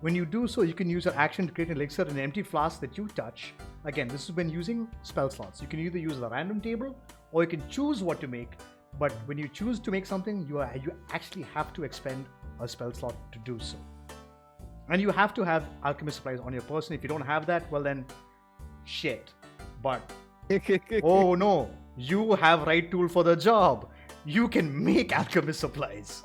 [SPEAKER 1] When you do so, you can use your action to create an elixir in an empty flask that you touch. Again, this is when using spell slots. You can either use the random table, or you can choose what to make. But when you choose to make something, you actually have to expend a spell slot to do so. And you have to have alchemist supplies on your person. If you don't have that, well then, shit. But, oh no, you have right tool for the job. You can make alchemist supplies.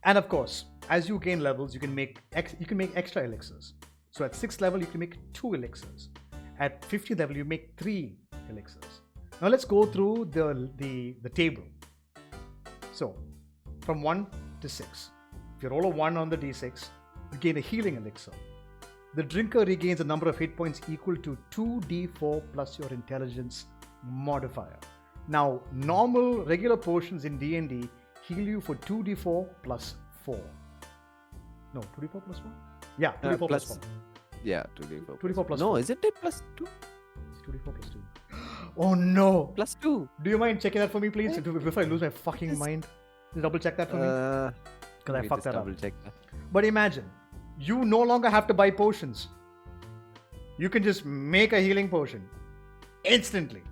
[SPEAKER 1] And of course, as you gain levels, you can make extra elixirs. So at 6th level, you can make 2 elixirs. At 50th level, you make 3 elixirs. Now let's go through the table. So, from 1 to 6. If you roll a 1 on the d6, you gain a healing elixir. The drinker regains a number of hit points equal to 2d4 plus your intelligence modifier. Now, normal, regular potions in D&D heal you for 2d4 plus 4. No, 2d4 plus 4? Yeah, 2d4 plus 4.
[SPEAKER 2] Yeah, 2d4.
[SPEAKER 1] 2d4 plus
[SPEAKER 2] no,
[SPEAKER 1] 4.
[SPEAKER 2] isn't it plus 2?
[SPEAKER 1] It's 2d4 plus 2. Oh no!
[SPEAKER 2] Plus 2.
[SPEAKER 1] Do you mind checking that for me, please? Before I lose my fucking mind. Just double check that for me. Because I fucked that up.
[SPEAKER 2] Check that.
[SPEAKER 1] But imagine, you no longer have to buy potions. You can just make a healing potion. Instantly.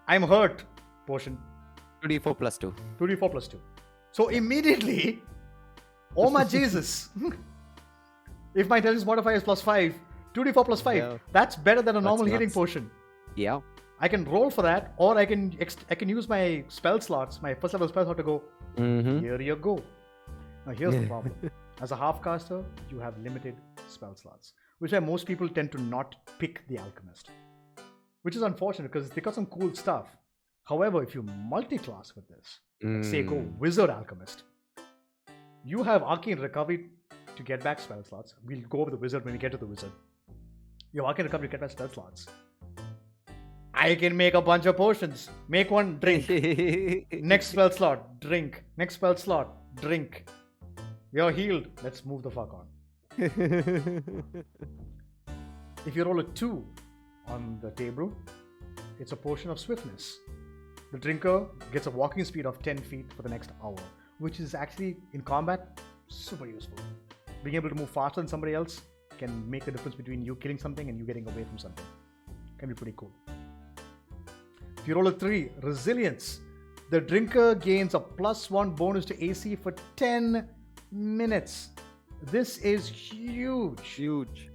[SPEAKER 1] I'm hurt. Potion.
[SPEAKER 2] 2d4 plus 2.
[SPEAKER 1] 2d4 plus 2. So immediately, oh my Jesus. If my intelligence modifier is plus 5, 2d4 plus 5,
[SPEAKER 2] Yeah.
[SPEAKER 1] that's better than a normal
[SPEAKER 2] That's
[SPEAKER 1] healing
[SPEAKER 2] nuts.
[SPEAKER 1] potion.
[SPEAKER 2] Yeah.
[SPEAKER 1] I can roll for that, or I can use my spell slots, my first level spell slot to go, here you go. Now here's the problem. As a half caster, you have limited spell slots, which is why most people tend to not pick the alchemist. Which is unfortunate because they got some cool stuff. However, if you multi-class with this, say go wizard alchemist, you have arcane recovery to get back spell slots. We'll go over the wizard when we get to the wizard. You have arcane recovery to get back spell slots. I can make a bunch of potions. Make one, drink. Next spell slot, drink. Next spell slot, drink. You're healed. Let's move the fuck on. If you roll a 2 on the table, it's a potion of swiftness. The drinker gets a walking speed of 10 feet for the next hour, which is actually, in combat, super useful. Being able to move faster than somebody else can make the difference between you killing something and you getting away from something. Can be pretty cool. If you roll a 3, resilience. The drinker gains a +1 bonus to AC for 10 minutes. This is huge.
[SPEAKER 2] Huge.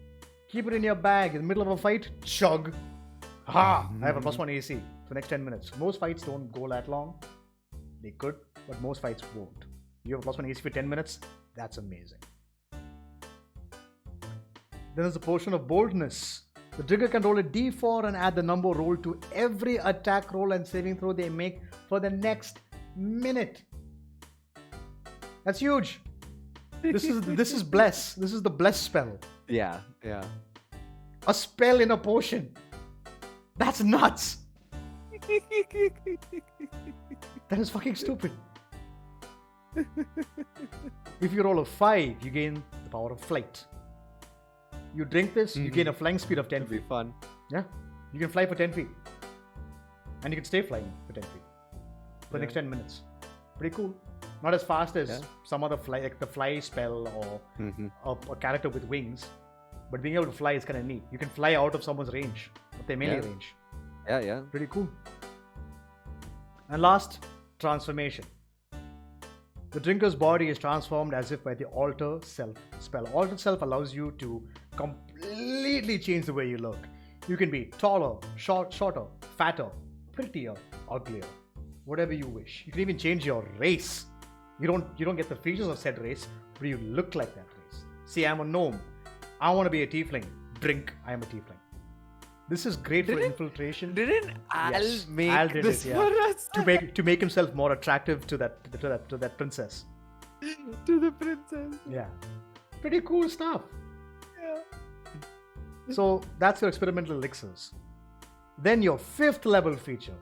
[SPEAKER 1] Keep it in your bag. In the middle of a fight, chug. Ha! I have a +1 AC for the next 10 minutes. Most fights don't go that long. They could, but most fights won't. You have a +1 AC for 10 minutes. That's amazing. Then there's the potion of boldness. The drinker can roll a d4 and add the number rolled to every attack roll and saving throw they make for the next minute. That's huge. This is bless. This is the bless spell.
[SPEAKER 2] Yeah, yeah.
[SPEAKER 1] A spell in a potion. That's nuts. That is fucking stupid. If you roll a 5, you gain the power of flight. You drink this, you gain a flying speed of 10
[SPEAKER 2] It'll be
[SPEAKER 1] feet.
[SPEAKER 2] fun.
[SPEAKER 1] Yeah. You can fly for 10 feet. And you can stay flying for 10 feet. For the next 10 minutes. Pretty cool. Not as fast as some other fly, like the fly spell or a character with wings. But being able to fly is kind of neat. You can fly out of someone's range, of their melee range.
[SPEAKER 2] Yeah, yeah.
[SPEAKER 1] Pretty cool. And last, transformation. The drinker's body is transformed as if by the Alter Self spell. Alter Self allows you to completely change the way you look. You can be taller, shorter, fatter, prettier, uglier, whatever you wish. You can even change your race. You don't get the features of said race, but you look like that race. See, I'm a gnome. I want to be a tiefling. Drink, I am a tiefling. This is great for infiltration.
[SPEAKER 2] Didn't Al make
[SPEAKER 1] Al did
[SPEAKER 2] this
[SPEAKER 1] it,
[SPEAKER 2] for us?
[SPEAKER 1] to make himself more attractive to that princess.
[SPEAKER 2] To the princess.
[SPEAKER 1] Yeah. Pretty cool stuff.
[SPEAKER 2] Yeah.
[SPEAKER 1] So that's your experimental elixirs. Then your 5th level feature.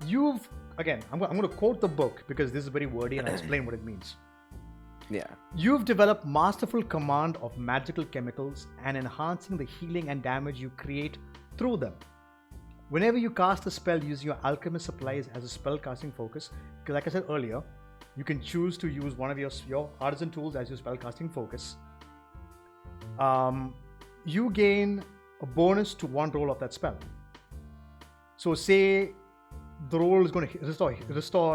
[SPEAKER 1] I'm going to quote the book because this is very wordy and I'll explain what it means.
[SPEAKER 2] Yeah.
[SPEAKER 1] You've developed masterful command of magical chemicals and enhancing the healing and damage you create through them. Whenever you cast a spell using your alchemist supplies as a spell casting focus, because like I said earlier, you can choose to use one of your artisan tools as your spell casting focus. You gain a bonus to one roll of that spell. So say the roll is going to restore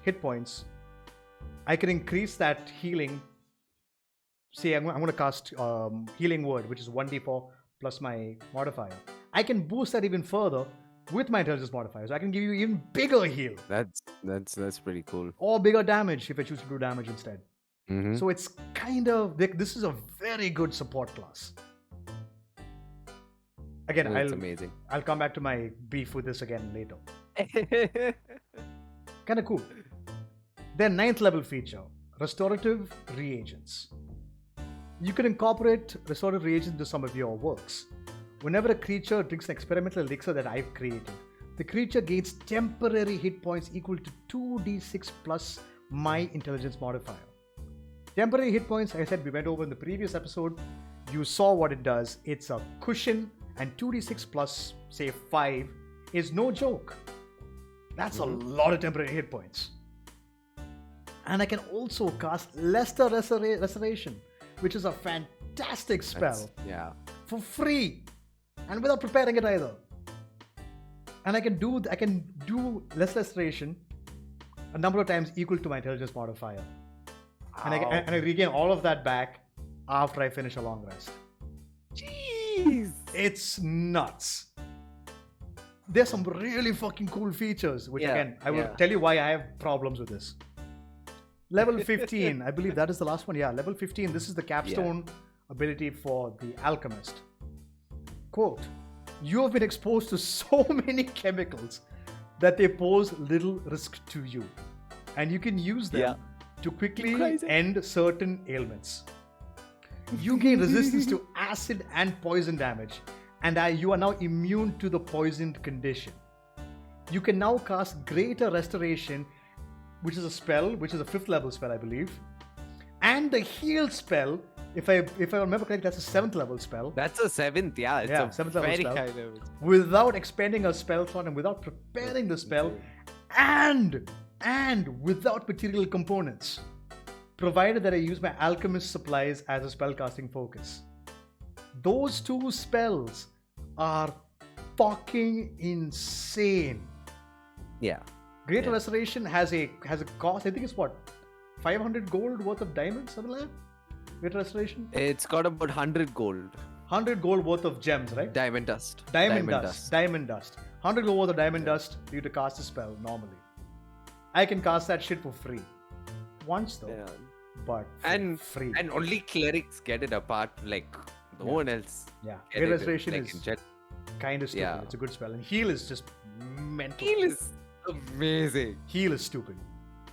[SPEAKER 1] hit points. I can increase that healing. Say I'm going to cast Healing Word, which is 1d4 plus my modifier. I can boost that even further with my intelligence modifier. So I can give you even bigger heal.
[SPEAKER 2] That's pretty cool.
[SPEAKER 1] Or bigger damage if I choose to do damage instead. So it's kind of, this is a very good support class. Again,
[SPEAKER 2] That's amazing.
[SPEAKER 1] I'll come back to my beef with this again later. Kind of cool. Their 9th level feature, restorative reagents. You can incorporate restorative reagents into some of your works. Whenever a creature drinks an experimental elixir that I've created, the creature gains temporary hit points equal to 2d6 plus my intelligence modifier. Temporary hit points, like I said, we went over in the previous episode. You saw what it does. It's a cushion, and 2d6 plus, say, 5 is no joke. That's a lot of temporary hit points. And I can also cast Lesser Restoration, which is a fantastic spell for free and without preparing it either. And I can do Lesser Restoration a number of times equal to my intelligence modifier. And I regain all of that back after I finish a long rest.
[SPEAKER 2] Jeez!
[SPEAKER 1] It's nuts. There's some really fucking cool features, which again, I will tell you why I have problems with this. Level 15, I believe that is the last one. Yeah, level 15, this is the capstone ability for the alchemist. Quote, you have been exposed to so many chemicals that they pose little risk to you. And you can use them to quickly end certain ailments. You gain resistance to acid and poison damage, and you are now immune to the poisoned condition. You can now cast Greater Restoration, which is a spell, which is a 5th level spell, I believe. And the Heal spell, if I remember correctly, that's a 7th level spell.
[SPEAKER 2] That's a 7th, It's a
[SPEAKER 1] 7th level
[SPEAKER 2] very
[SPEAKER 1] spell.
[SPEAKER 2] high level.
[SPEAKER 1] Without expending a spell slot and without preparing the spell, and without material components, provided that I use my alchemist supplies as a spellcasting focus. Those 2 spells are fucking insane.
[SPEAKER 2] Yeah.
[SPEAKER 1] Greater Restoration has a cost. I think it's what, 500 gold worth of diamonds, something like that. Greater Restoration.
[SPEAKER 2] It's got about 100 gold.
[SPEAKER 1] 100 gold worth of gems, right?
[SPEAKER 2] Diamond dust.
[SPEAKER 1] Diamond dust. 100 gold worth of diamond dust for you to cast a spell normally. I can cast that shit for free. Once though, but free.
[SPEAKER 2] And only clerics get it apart. Like no one else.
[SPEAKER 1] Yeah. Greater Restoration is kind of stupid.
[SPEAKER 2] Yeah.
[SPEAKER 1] It's a good spell, and Heal is just mental.
[SPEAKER 2] Heal is amazing.
[SPEAKER 1] Heal is stupid.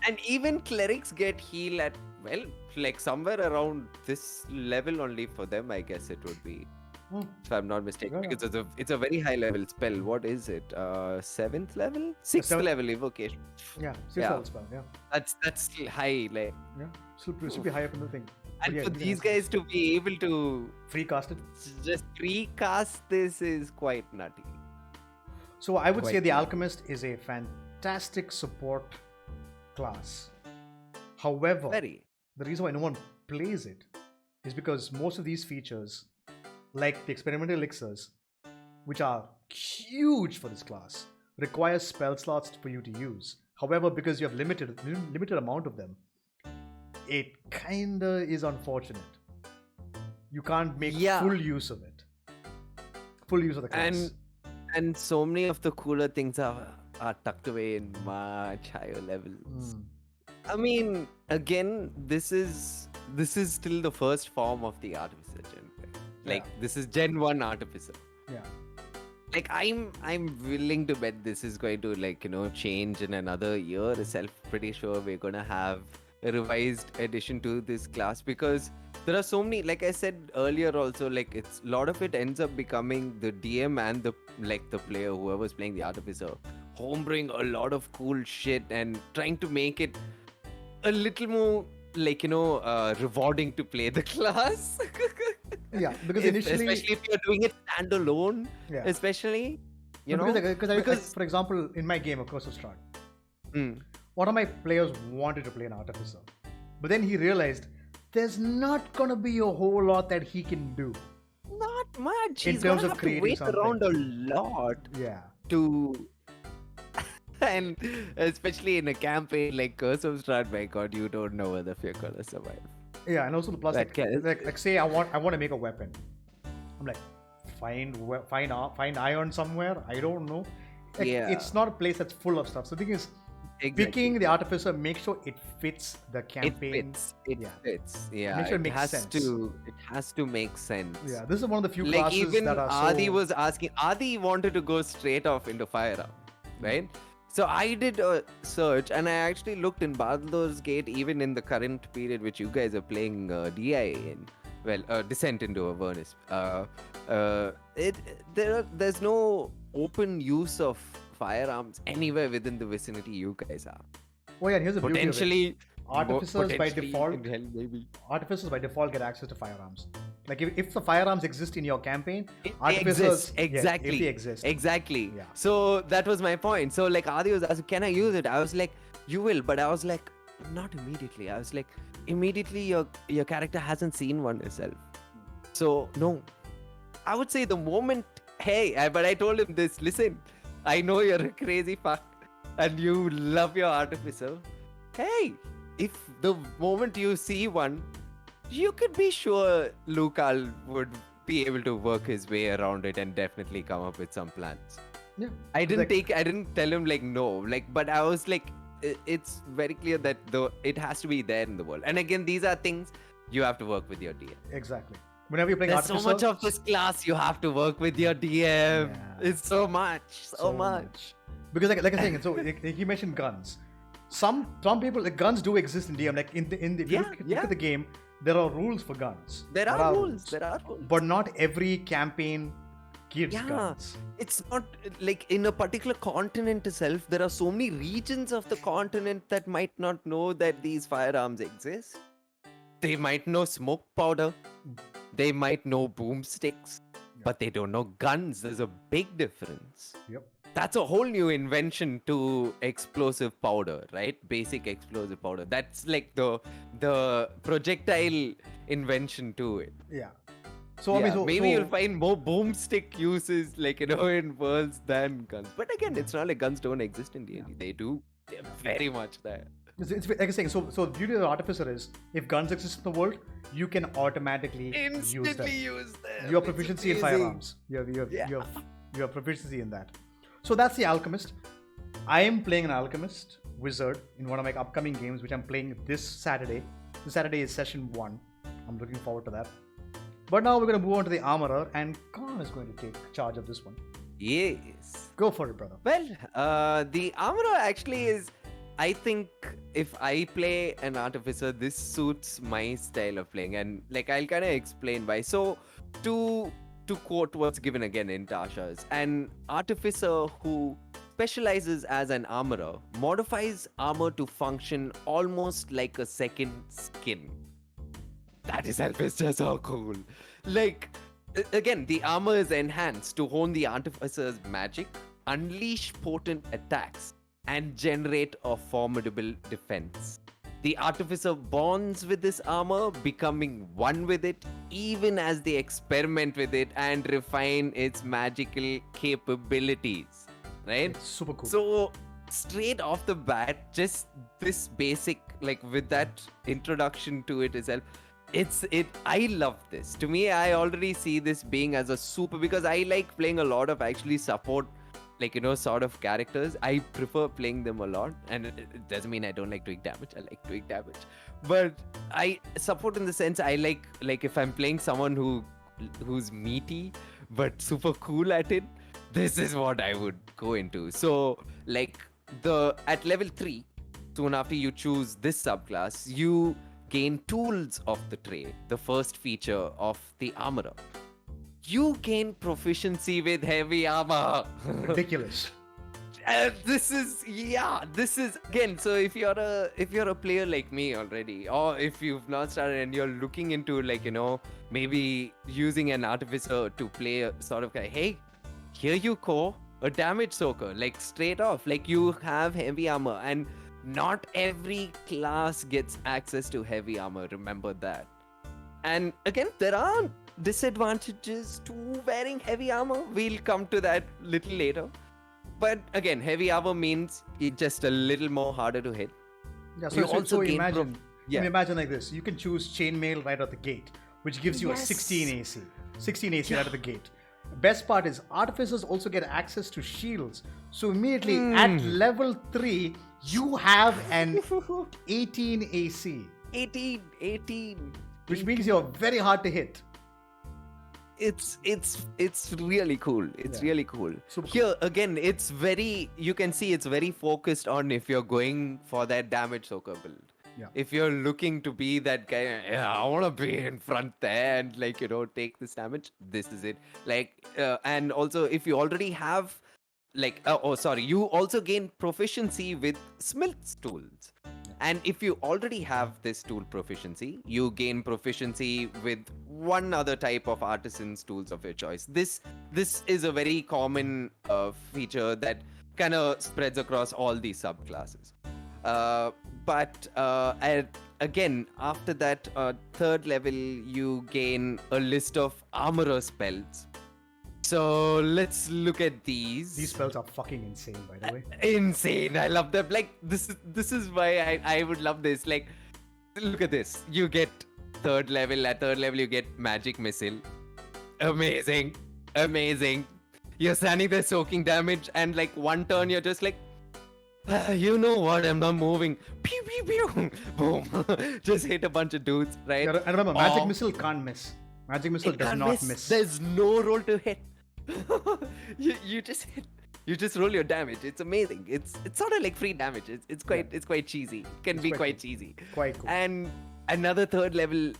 [SPEAKER 2] And even clerics get heal at, well, like somewhere around this level only for them, I guess it would be. If I'm not mistaken.
[SPEAKER 1] Yeah.
[SPEAKER 2] Because it's a very high level spell. What is it? 7th level? 6th level evocation.
[SPEAKER 1] Yeah, 6th level spell, yeah.
[SPEAKER 2] That's still high, like.
[SPEAKER 1] Yeah, still be higher from the thing.
[SPEAKER 2] And for these guys to be able to
[SPEAKER 1] free cast it,
[SPEAKER 2] just recast this is quite nutty.
[SPEAKER 1] So I would say the Alchemist is a fantastic support class. However, the reason why no one plays it is because most of these features, like the experimental elixirs, which are huge for this class, require spell slots for you to use. However, because you have limited amount of them, it kinda is unfortunate. You can't make full use of it. Full use of the class.
[SPEAKER 2] And so many of the cooler things are tucked away in much higher levels. I mean, again, this is still the first form of the Artificer Gen. Like this is Gen 1 Artificer.
[SPEAKER 1] Yeah.
[SPEAKER 2] Like I'm willing to bet this is going to, like, you know, change in another year itself. Pretty sure we're gonna have a revised addition to this class, because there are so many, like I said earlier also, like it's a lot of it ends up becoming the DM and the player, whoever's playing the Artificer, homebrewing a lot of cool shit and trying to make it a little more, like, you know, rewarding to play the class.
[SPEAKER 1] Yeah, because initially,
[SPEAKER 2] especially if you're doing it standalone, especially, you know,
[SPEAKER 1] because for example, in my game of Curse of Strahd, one of my players wanted to play an Artificer, but then he realized there's not gonna be a whole lot that he can do.
[SPEAKER 2] Not much.
[SPEAKER 1] In
[SPEAKER 2] He's
[SPEAKER 1] terms
[SPEAKER 2] gonna
[SPEAKER 1] of
[SPEAKER 2] have
[SPEAKER 1] creating
[SPEAKER 2] to wait
[SPEAKER 1] something.
[SPEAKER 2] around a lot.
[SPEAKER 1] Yeah.
[SPEAKER 2] To and especially in a campaign like Curse of Strahd, my God, you don't know whether you're gonna survive.
[SPEAKER 1] Yeah, and also the plus, like say I want to make a weapon. I'm like, find iron somewhere. I don't know. Like, it's not a place that's full of stuff. So the thing is, picking the Artificer, make sure it fits the campaign.
[SPEAKER 2] It fits. Yeah.
[SPEAKER 1] Make sure it makes sense.
[SPEAKER 2] It has to make sense.
[SPEAKER 1] Yeah, this is one of the few
[SPEAKER 2] like
[SPEAKER 1] classes
[SPEAKER 2] even
[SPEAKER 1] that are
[SPEAKER 2] Adi was asking. Adi wanted to go straight off into Fire Arm, right? So I did a search and I actually looked in Baldur's Gate, even in the current period which you guys are playing DIA in. Well, Descent into Avernus. There's no open use of firearms anywhere within the vicinity you guys are.
[SPEAKER 1] Oh yeah, here's the beauty of it.
[SPEAKER 2] Potentially,
[SPEAKER 1] Artificers by default,
[SPEAKER 2] in hell, maybe.
[SPEAKER 1] artificers by default get access to firearms. Like if the firearms exist in your campaign,
[SPEAKER 2] It
[SPEAKER 1] artificers
[SPEAKER 2] exists, exactly.
[SPEAKER 1] if they exist.
[SPEAKER 2] Exactly.
[SPEAKER 1] Yeah.
[SPEAKER 2] So that was my point. So like Adi was asking, can I use it? I was like, you will, but I was like, not immediately. I was like, immediately your character hasn't seen one herself. So no. I would say the moment, but I told him this, listen, I know you're a crazy fuck and you love your artificer. Hey, if the moment you see one, you could be sure Lucal would be able to work his way around it and definitely come up with some plans.
[SPEAKER 1] Yeah.
[SPEAKER 2] I didn't tell him like no, like, but I was like, it's very clear that it has to be there in the world. And again, these are things you have to work with your DM.
[SPEAKER 1] Exactly. Whenever you're playing
[SPEAKER 2] There's
[SPEAKER 1] artificer,
[SPEAKER 2] so much of this class you have to work with your DM.
[SPEAKER 1] Yeah.
[SPEAKER 2] It's so much.
[SPEAKER 1] Because like I was saying, so he mentioned guns. Some people, the guns do exist in DM. Like if you look at the game, there are rules for guns.
[SPEAKER 2] There are rules.
[SPEAKER 1] But not every campaign gives guns.
[SPEAKER 2] It's not like in a particular continent itself, there are so many regions of the continent that might not know that these firearms exist. They might know smoke powder. They might know boomsticks, but they don't know guns. There's a big difference.
[SPEAKER 1] Yep.
[SPEAKER 2] That's a whole new invention to explosive powder, right? Basic explosive powder. That's like the projectile invention to it.
[SPEAKER 1] Yeah. So I mean,
[SPEAKER 2] maybe you'll find more boomstick uses like in worlds than guns. But again, it's not like guns don't exist in D&D. They do. They're very much there.
[SPEAKER 1] It's like I was saying, so the beauty of the artificer is if guns exist in the world, you can automatically
[SPEAKER 2] instantly use them.
[SPEAKER 1] Your proficiency in firearms. You have proficiency in that. So that's the alchemist. I am playing an alchemist wizard in one of my upcoming games, which I'm playing this Saturday. This Saturday is session 1. I'm looking forward to that. But now we're going to move on to the armorer, and Khan is going to take charge of this one.
[SPEAKER 2] Yes.
[SPEAKER 1] Go for it, brother.
[SPEAKER 2] Well, the armorer actually is. I think if I play an artificer, this suits my style of playing, and like I'll kind of explain why. So, to quote what's given again in Tasha's, an artificer who specializes as an armorer modifies armor to function almost like a second skin. That itself is just so cool. Like, again, the armor is enhanced to hone the artificer's magic, unleash potent attacks, and generate a formidable defense. The artificer bonds with this armor, becoming one with it, even as they experiment with it and refine its magical capabilities. Right?
[SPEAKER 1] It's super cool.
[SPEAKER 2] So, straight off the bat, just this basic, like with that introduction to it itself, I love this. To me, I already see this being as a super, because I like playing a lot of actually support, like, sort of characters. I prefer playing them a lot, and it doesn't mean I don't like doing damage. I like doing damage, but I support in the sense I like if I'm playing someone who's meaty but super cool at it, this is what I would go into. So like at level 3, soon after you choose this subclass, you gain tools of the trade, the first feature of the armorer. You gain proficiency with heavy armor.
[SPEAKER 1] Ridiculous.
[SPEAKER 2] This is again. So if you're a player like me already, or if you've not started and you're looking into maybe using an artificer to play a sort of guy, hey, here you go, a damage soaker, like straight off, like you have heavy armor, and not every class gets access to heavy armor. Remember that. And again, there are disadvantages to wearing heavy armor. We'll come to that little later. But again, heavy armor means it's just a little more harder to hit.
[SPEAKER 1] Yeah, so imagine like this. You can choose chainmail right out the gate, which gives you a 16 AC. 16 AC right out the gate. Best part is artificers also get access to shields. So immediately at level 3, you have an 18 AC.
[SPEAKER 2] 18.
[SPEAKER 1] Which means you're very hard to hit.
[SPEAKER 2] it's really cool. It's
[SPEAKER 1] Yeah.
[SPEAKER 2] really cool.
[SPEAKER 1] Super cool.
[SPEAKER 2] Here again, it's very, you can see it's very focused on if you're going for that damage soaker build.
[SPEAKER 1] Yeah.
[SPEAKER 2] If you're looking to be that guy, yeah, I want to be in front there and like take this damage. This is it. Like and also if you already have like sorry, you also gain proficiency with smith's tools. And if you already have this tool proficiency, you gain proficiency with one other type of artisan's tools of your choice. This is a very common feature that kind of spreads across all these subclasses. Again, after that third level, you gain a list of armorer spells. So let's look at these.
[SPEAKER 1] These spells are fucking insane, by the way.
[SPEAKER 2] Insane. I love them. Like this is why I would love this. Like, look at this. You get third level. At third level, you get magic missile. Amazing. Amazing. You're standing there soaking damage, and like one turn, you're just like, you know what? I'm not moving. Pew pew pew. Boom. Just hit a bunch of dudes, right?
[SPEAKER 1] Yeah, and remember, magic missile can't miss. Magic missile
[SPEAKER 2] It
[SPEAKER 1] does
[SPEAKER 2] can't
[SPEAKER 1] not miss.
[SPEAKER 2] There's no roll to hit. you just hit. You just roll your damage. It's amazing. It's sort of like free damage. It's quite cheesy. It can be quite cheesy.
[SPEAKER 1] Quite cool.
[SPEAKER 2] And another third level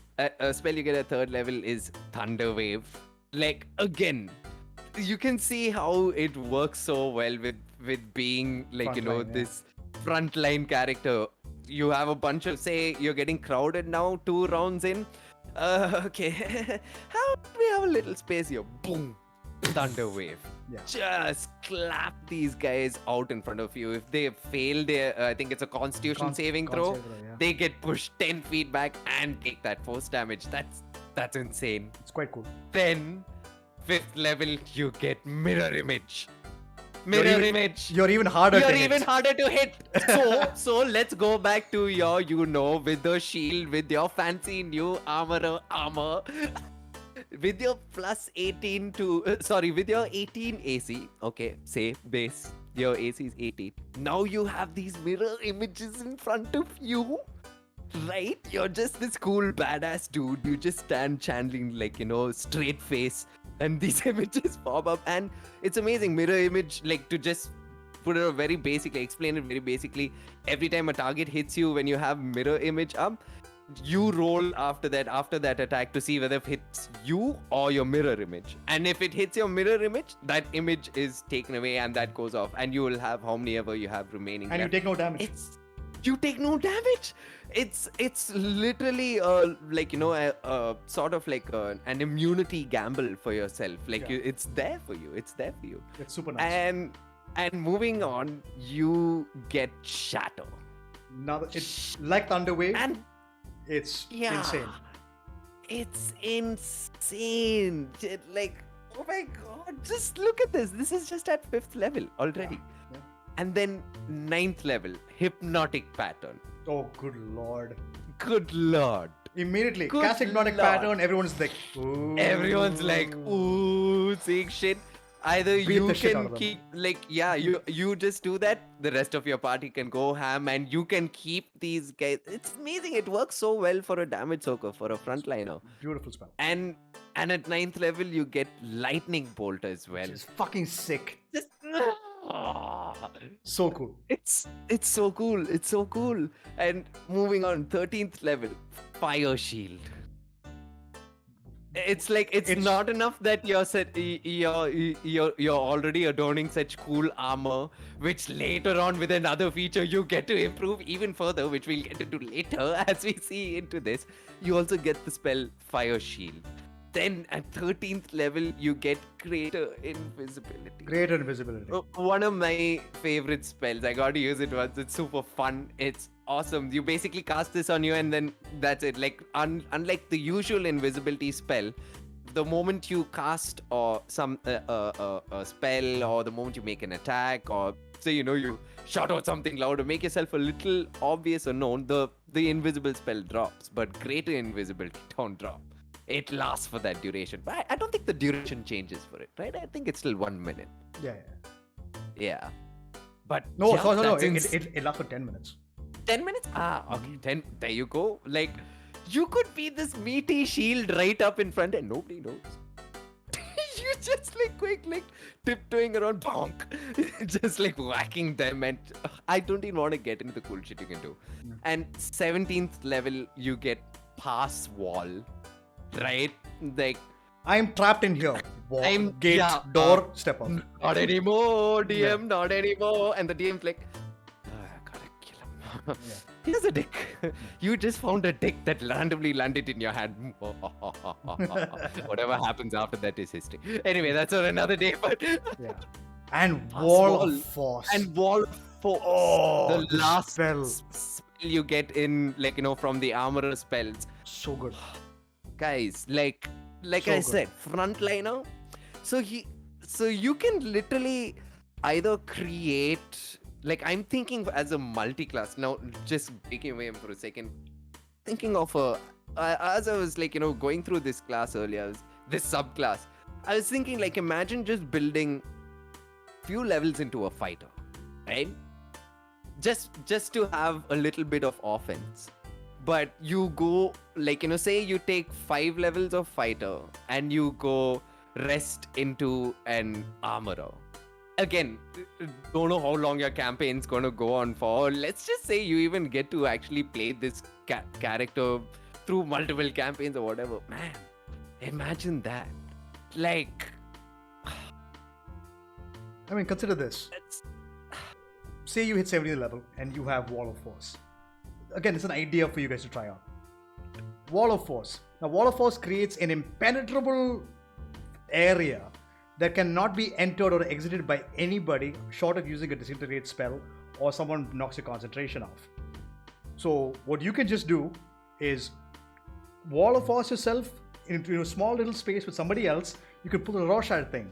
[SPEAKER 2] spell you get at third level is Thunder Wave. Like again, you can see how it works so well with being like
[SPEAKER 1] Frontline,
[SPEAKER 2] this frontline character. You have a bunch of, say you're getting crowded now 2 rounds in. Okay, how do we have a little space here? Boom, Thunder Wave.
[SPEAKER 1] Yeah.
[SPEAKER 2] Just clap these guys out in front of you. If they fail their, I think it's a Constitution saving throw,
[SPEAKER 1] yeah.
[SPEAKER 2] they get pushed 10 feet back and take that force damage. That's insane.
[SPEAKER 1] It's quite cool.
[SPEAKER 2] Then, 5th level, you get Mirror Image.
[SPEAKER 1] You're
[SPEAKER 2] Mirror
[SPEAKER 1] even-
[SPEAKER 2] Image.
[SPEAKER 1] You're even harder to
[SPEAKER 2] You're
[SPEAKER 1] hit.
[SPEAKER 2] even harder to hit. So let's go back to your, with the shield, with your fancy new armor. With your plus 18 to, with your 18 AC, okay, say base, your AC is 18. Now you have these mirror images in front of you, right? You're just this cool badass dude. You just stand channeling like, straight face, and these images pop up, and it's amazing. Mirror image, like to just put it very basically, explain it very basically, every time a target hits you when you have mirror image up, you roll after that attack to see whether it hits you or your mirror image. And if it hits your mirror image, that image is taken away and that goes off, and you will have how many ever you have remaining.
[SPEAKER 1] And
[SPEAKER 2] left.
[SPEAKER 1] you take no damage.
[SPEAKER 2] You take no damage. It's literally sort of like an immunity gamble for yourself. Like it's there for you. It's there for you.
[SPEAKER 1] It's super nice.
[SPEAKER 2] And moving on, you get Shatter.
[SPEAKER 1] Now it's like Thunder Wave.
[SPEAKER 2] And
[SPEAKER 1] it's insane.
[SPEAKER 2] It's insane. Like, oh my god, just look at this. This is just at 5th level already.
[SPEAKER 1] Yeah.
[SPEAKER 2] And then 9th level, Hypnotic Pattern.
[SPEAKER 1] Oh, good lord.
[SPEAKER 2] Good lord.
[SPEAKER 1] Immediately,
[SPEAKER 2] Good
[SPEAKER 1] cast Hypnotic
[SPEAKER 2] lord.
[SPEAKER 1] Pattern, everyone's like, ooh.
[SPEAKER 2] Everyone's like, ooh, seeing shit. Either
[SPEAKER 1] Beat
[SPEAKER 2] you
[SPEAKER 1] the shit out
[SPEAKER 2] can
[SPEAKER 1] of them.
[SPEAKER 2] keep, like, you just do that. The rest of your party can go ham, and you can keep these guys. It's amazing. It works so well for a damage soaker, for a frontliner.
[SPEAKER 1] Beautiful spell.
[SPEAKER 2] And at 9th level, you get Lightning Bolt as well.
[SPEAKER 1] It's fucking sick.
[SPEAKER 2] Just,
[SPEAKER 1] So cool.
[SPEAKER 2] it's so cool. It's so cool. And moving on, 13th level, Fire Shield. It's like it's not enough that you're already adorning such cool armor, which later on with another feature you get to improve even further, which we'll get into later as we see into this. You also get the spell Fire Shield. Then at 13th level you get Greater Invisibility.
[SPEAKER 1] Greater invisibility.
[SPEAKER 2] One of my favorite spells. I got to use it once. It's super fun. It's awesome. You basically cast this on you and then that's it. Like unlike the usual invisibility spell, the moment you cast or some a spell, or the moment you make an attack, or say you shout out something loud or make yourself a little obvious or known, the invisible spell drops, but Greater Invisibility don't drop. It lasts for that duration. But I don't think the duration changes for it, right? I think it's still 1 minute.
[SPEAKER 1] Yeah.
[SPEAKER 2] Yeah. But
[SPEAKER 1] No,
[SPEAKER 2] yeah,
[SPEAKER 1] no.
[SPEAKER 2] that's
[SPEAKER 1] It lasts for 10 minutes.
[SPEAKER 2] 10 minutes? Okay. 10. There you go. Like, you could be this meaty shield right up in front and nobody knows. just like quick, like tiptoeing around, bonk, just like whacking them. And I don't even want to get into the cool shit you can do. And 17th level, you get pass wall, right? Like,
[SPEAKER 1] I'm trapped in here. Wall,
[SPEAKER 2] I'm-
[SPEAKER 1] gate,
[SPEAKER 2] yeah,
[SPEAKER 1] door, step up.
[SPEAKER 2] not anymore, DM, not anymore. And the DM's like, I gotta kill him.
[SPEAKER 1] Yeah.
[SPEAKER 2] Here's a dick. You just found a dick that randomly landed in your hand. Whatever happens after that is history. Anyway, that's on another day. But
[SPEAKER 1] Yeah. And
[SPEAKER 2] Pass
[SPEAKER 1] wall
[SPEAKER 2] wall.
[SPEAKER 1] of force.
[SPEAKER 2] and wall of force,
[SPEAKER 1] Oh,
[SPEAKER 2] the last
[SPEAKER 1] spell.
[SPEAKER 2] spell you get in, like, from the armorer spells.
[SPEAKER 1] So good.
[SPEAKER 2] Guys, like
[SPEAKER 1] So
[SPEAKER 2] I
[SPEAKER 1] good.
[SPEAKER 2] said, frontliner. So you can literally either create, like, I'm thinking as a multi-class now. Just breaking away for a second, thinking of as I was like going through this class earlier, this subclass, I was thinking, like, imagine just building few levels into a fighter, right? Just to have a little bit of offense. But you go, like, say you take 5 levels of fighter and you go rest into an armorer. Again, don't know how long your campaign's gonna go on for. Let's just say you even get to actually play this character through multiple campaigns or whatever. Man, imagine that. Like,
[SPEAKER 1] I mean, consider this.
[SPEAKER 2] that's
[SPEAKER 1] Say you hit 70th level and you have wall of force. Again, it's an idea for you guys to try out. Wall of force. Now, wall of force creates an impenetrable area that cannot be entered or exited by anybody short of using a disintegrate spell or someone knocks your concentration off. So what you can just do is wall of force yourself into a small little space with somebody else. You can pull the Rorschach thing.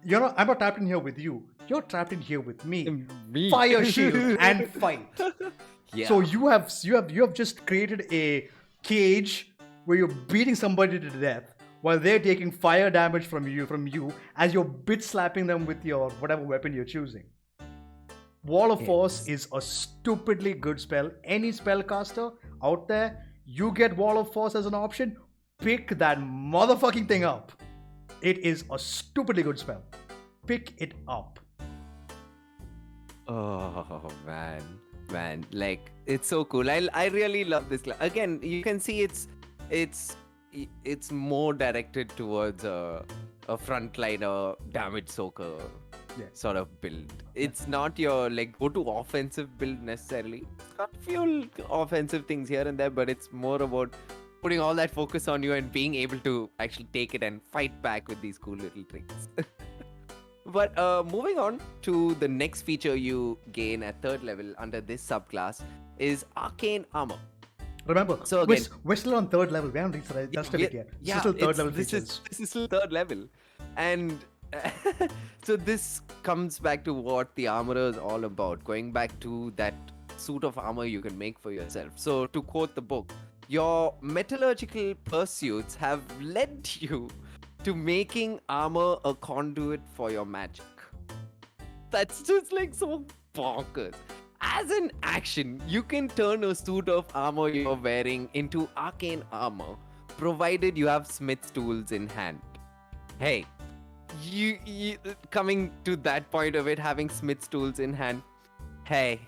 [SPEAKER 1] I'm not trapped in here with you. You're trapped in here with me.
[SPEAKER 2] me.
[SPEAKER 1] Fire shield and fight.
[SPEAKER 2] Yeah.
[SPEAKER 1] So you have just created a cage where you're beating somebody to death while they're taking fire damage from you as you're bit slapping them with your whatever weapon you're choosing. Wall of Force is a stupidly good spell. Any spellcaster out there, you get Wall of Force as an option, pick that motherfucking thing up. It is a stupidly good spell. Pick it up.
[SPEAKER 2] Oh man, like, it's so cool. I really love this class. Again, you can see it's more directed towards a frontliner damage soaker sort of build. It's not your, like, go to offensive build necessarily. It's got a few offensive things here and there, but it's more about putting all that focus on you and being able to actually take it and fight back with these cool little tricks. But moving on to the next feature you gain at 3rd level under this subclass is Arcane Armor.
[SPEAKER 1] Remember,
[SPEAKER 2] So again,
[SPEAKER 1] we're still on 3rd level. We haven't reached just it yet.
[SPEAKER 2] Yeah,
[SPEAKER 1] still 3rd level
[SPEAKER 2] this
[SPEAKER 1] features.
[SPEAKER 2] is still 3rd level. And so this comes back to what the armorer is all about, going back to that suit of armor you can make for yourself. So to quote the book, your metallurgical pursuits have led you to making armor a conduit for your magic. That's just like so bonkers. As an action, you can turn a suit of armor you're wearing into arcane armor, provided you have smith's tools in hand. Hey, you coming to that point of it, having smith's tools in hand. Hey,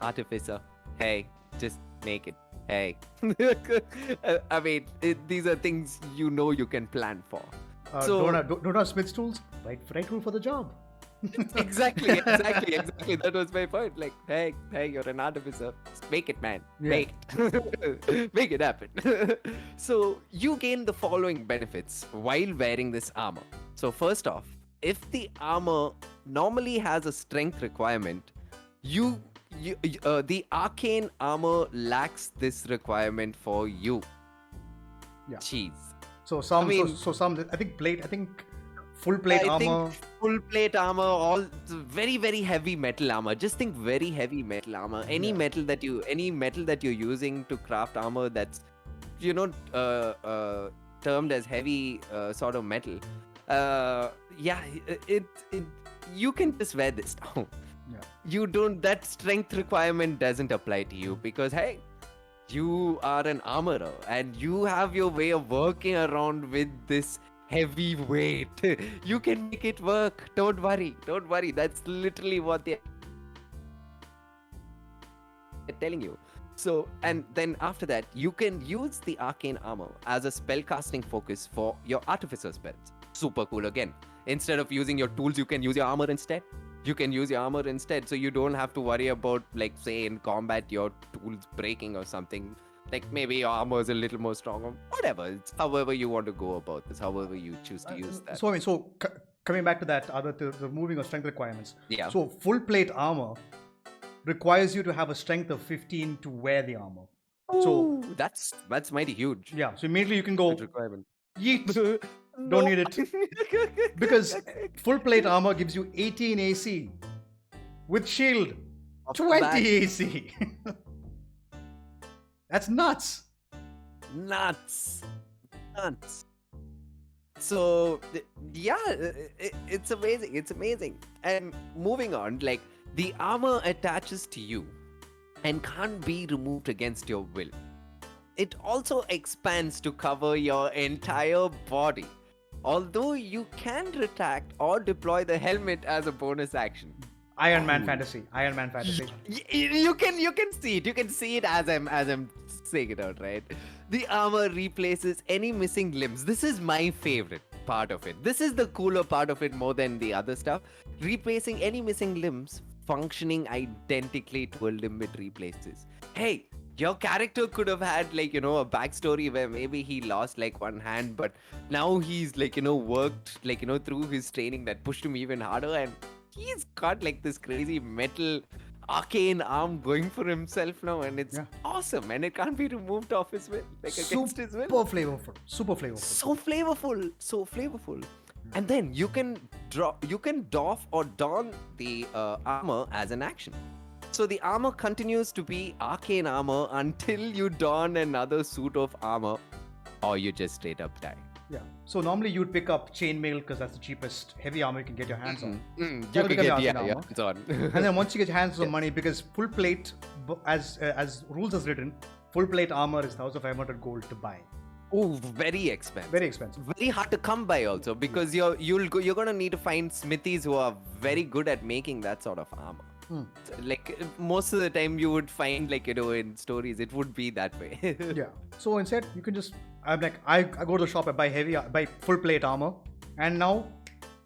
[SPEAKER 2] Artificer. Hey, just make it. Hey. I mean, these are things you can plan for.
[SPEAKER 1] Don't have Smith's tools? Right tool for the job.
[SPEAKER 2] Exactly. That was my point. Like, hey, you're an artificer. Just make it, man.
[SPEAKER 1] Yeah.
[SPEAKER 2] Make it. Make it happen. So you gain the following benefits while wearing this armor. So first off, if the armor normally has a strength requirement, the arcane armor lacks this requirement for you.
[SPEAKER 1] Yeah.
[SPEAKER 2] Jeez.
[SPEAKER 1] So I think full plate
[SPEAKER 2] I
[SPEAKER 1] armor.
[SPEAKER 2] think full plate armor, all very, very heavy metal armor. Just think very heavy metal armor. Any metal that you're using to craft armor that's termed as heavy sort of metal. You can just wear this now.
[SPEAKER 1] Yeah.
[SPEAKER 2] That strength requirement doesn't apply to you because, hey, you are an armorer and you have your way of working around with this heavyweight. You can make it work. Don't worry. Don't worry. That's literally what they're telling you. So, and then after that, you can use the arcane armor as a spellcasting focus for your artificer spells. Super cool again. Instead of using your tools, you can use your armor instead. You can use your armor instead, so you don't have to worry about, like, say in combat, your tools breaking or something. Like maybe your armor is a little more strong or whatever. It's however you want to go about this, however you choose to use that.
[SPEAKER 1] So I mean, coming back to that, the moving or strength requirements.
[SPEAKER 2] Yeah.
[SPEAKER 1] So full plate armor requires you to have a strength of 15 to wear the armor. So
[SPEAKER 2] that's mighty huge.
[SPEAKER 1] yeah. So immediately you can go
[SPEAKER 2] Good requirement.
[SPEAKER 1] yeet. Don't need it. Because full plate armor gives you 18 AC. With shield, 20 AC. That's nuts.
[SPEAKER 2] Nuts. So yeah, it's amazing. It's amazing. And moving on, like, the armor attaches to you and can't be removed against your will. It also expands to cover your entire body. Although you can retract or deploy the helmet as a bonus action.
[SPEAKER 1] Iron Man fantasy.
[SPEAKER 2] You can see it. You can see it as I'm saying it out, right? The armor replaces any missing limbs. This is my favorite part of it. This is the cooler part of it more than the other stuff. Replacing any missing limbs functioning identically to a limb it replaces. Hey, your character could have had, like, a backstory where maybe he lost, like, one hand, but now he's, like, worked, like, through his training that pushed him even harder, and he's got, like, this crazy metal arcane arm going for himself now, and it's awesome, and it can't be removed off his will, like, against his will.
[SPEAKER 1] Super flavorful.
[SPEAKER 2] So flavorful. And then you can doff or don the armor as an action. So the armor continues to be arcane armor until you don another suit of armor, or you just straight up die.
[SPEAKER 1] Yeah. So normally you'd pick up chainmail because that's the cheapest heavy armor you can get your hands on.
[SPEAKER 2] You can get hands on.
[SPEAKER 1] And then once you get your hands on money, because full plate, as rules as written, full plate armor is 1,500 gold to buy.
[SPEAKER 2] Oh, very expensive. Very hard to come by also, because you're gonna need to find smithies who are very good at making that sort of armor. So, like, most of the time you would find, like, in stories it would be that way.
[SPEAKER 1] Yeah. So instead you can just, I go to the shop, I buy full plate armor, and now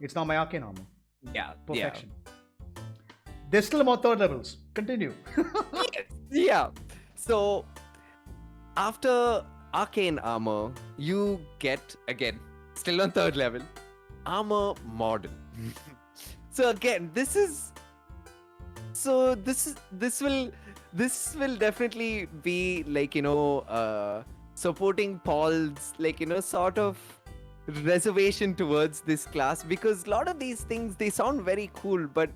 [SPEAKER 1] it's my arcane armor.
[SPEAKER 2] Yeah.
[SPEAKER 1] Perfection. There's still more third levels. Continue.
[SPEAKER 2] Yeah. So after arcane armor, you get, again, still on third level, armor model. So again, this will definitely be, like, supporting Paul's, like, sort of reservation towards this class, because a lot of these things, they sound very cool, but